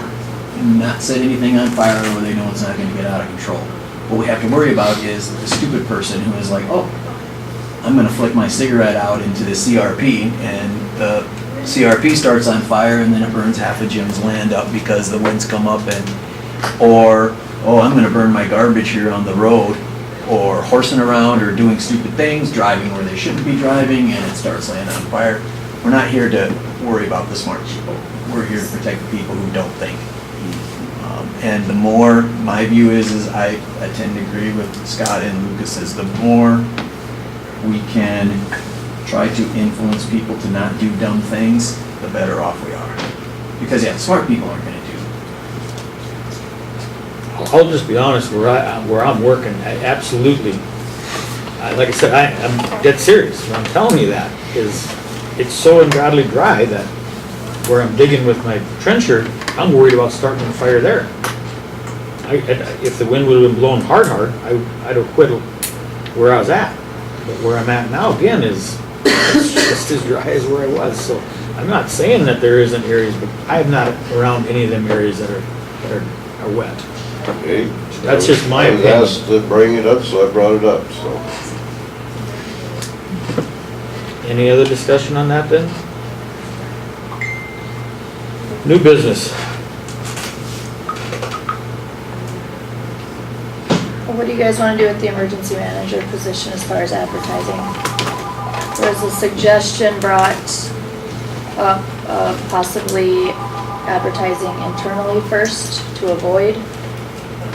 not set anything on fire where they know it's not going to get out of control. What we have to worry about is the stupid person who is like, oh, I'm going to flick my cigarette out into the CRP, and the CRP starts on fire, and then it burns half of Jim's land up because the winds come up, or, oh, I'm going to burn my garbage here on the road, or horsing around or doing stupid things, driving where they shouldn't be driving, and it starts landing on fire. We're not here to worry about the smart people. We're here to protect the people who don't think. And the more, my view is I tend to agree with Scott and Lucas's, the more we can try to influence people to not do dumb things, the better off we are. Because yeah, smart people aren't gonna do. I'll just be honest, where I'm working, absolutely, like I said, I'm dead serious, and I'm telling you that, is it's so ungodly dry that where I'm digging with my trencher, I'm worried about starting a fire there. If the wind would have been blowing hard, I'd have quit where I was at. But where I'm at now, again, is just as dry as where I was. So I'm not saying that there isn't areas, but I'm not around any of them areas that are wet. Okay. That's just my opinion. I was asked to bring it up, so I brought it up, so. Any other discussion on that then? New business. What do you guys want to do with the emergency manager position as far as advertising? There was a suggestion brought up of possibly advertising internally first to avoid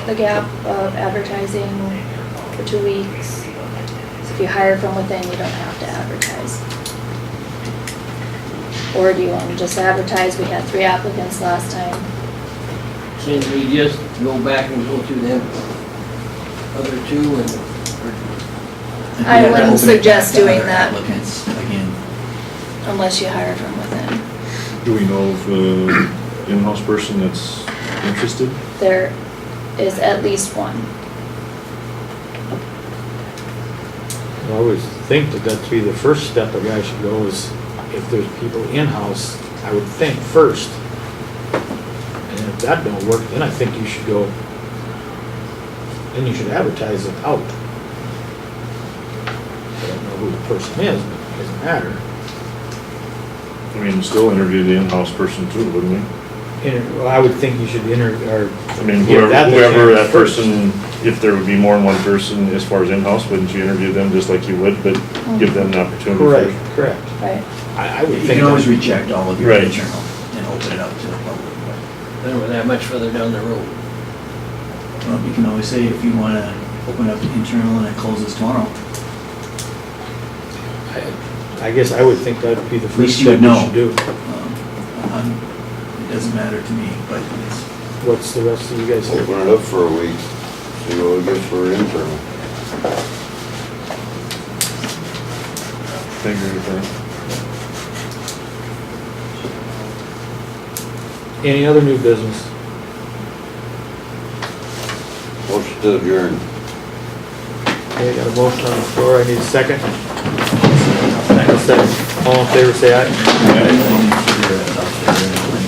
the gap of advertising for 2 weeks. So if you hire from within, you don't have to advertise. Or do you want to just advertise? We had 3 applicants last time. Since we just go back and go through them other 2 and. I wouldn't suggest doing that Applicants again. unless you hire from within. Do we know of an in-house person that's interested? There is at least one. I always think that that'd be the first step a guy should go is if there's people in-house, I would think first. And if that don't work, then I think you should go, then you should advertise it out. I don't know who the person is, but it doesn't matter. I mean, still interview the in-house person too, wouldn't we? Well, I would think you should or. I mean, give whoever, that the whoever chance that first. person, if there would be more than one person as far as in-house, wouldn't you interview them just like you would, but give them an opportunity Correct, first? correct. Right. I would You think. can always that- reject all of your Right. internal and open it up to the public. Then we're that much further down the road. Well, you can always say if you wanna open up the internal and it closes tomorrow, I guess I would think that'd be the at first least you step would we know. should do. It doesn't matter to me, but it's, What's the rest of you guys think? Open it up for a week, see what we get for internal. I agree with that. Any other new business? Motion to adjourn. Okay, got a motion on the floor, I need a second. A second. All in favor, say aye. figure it out there.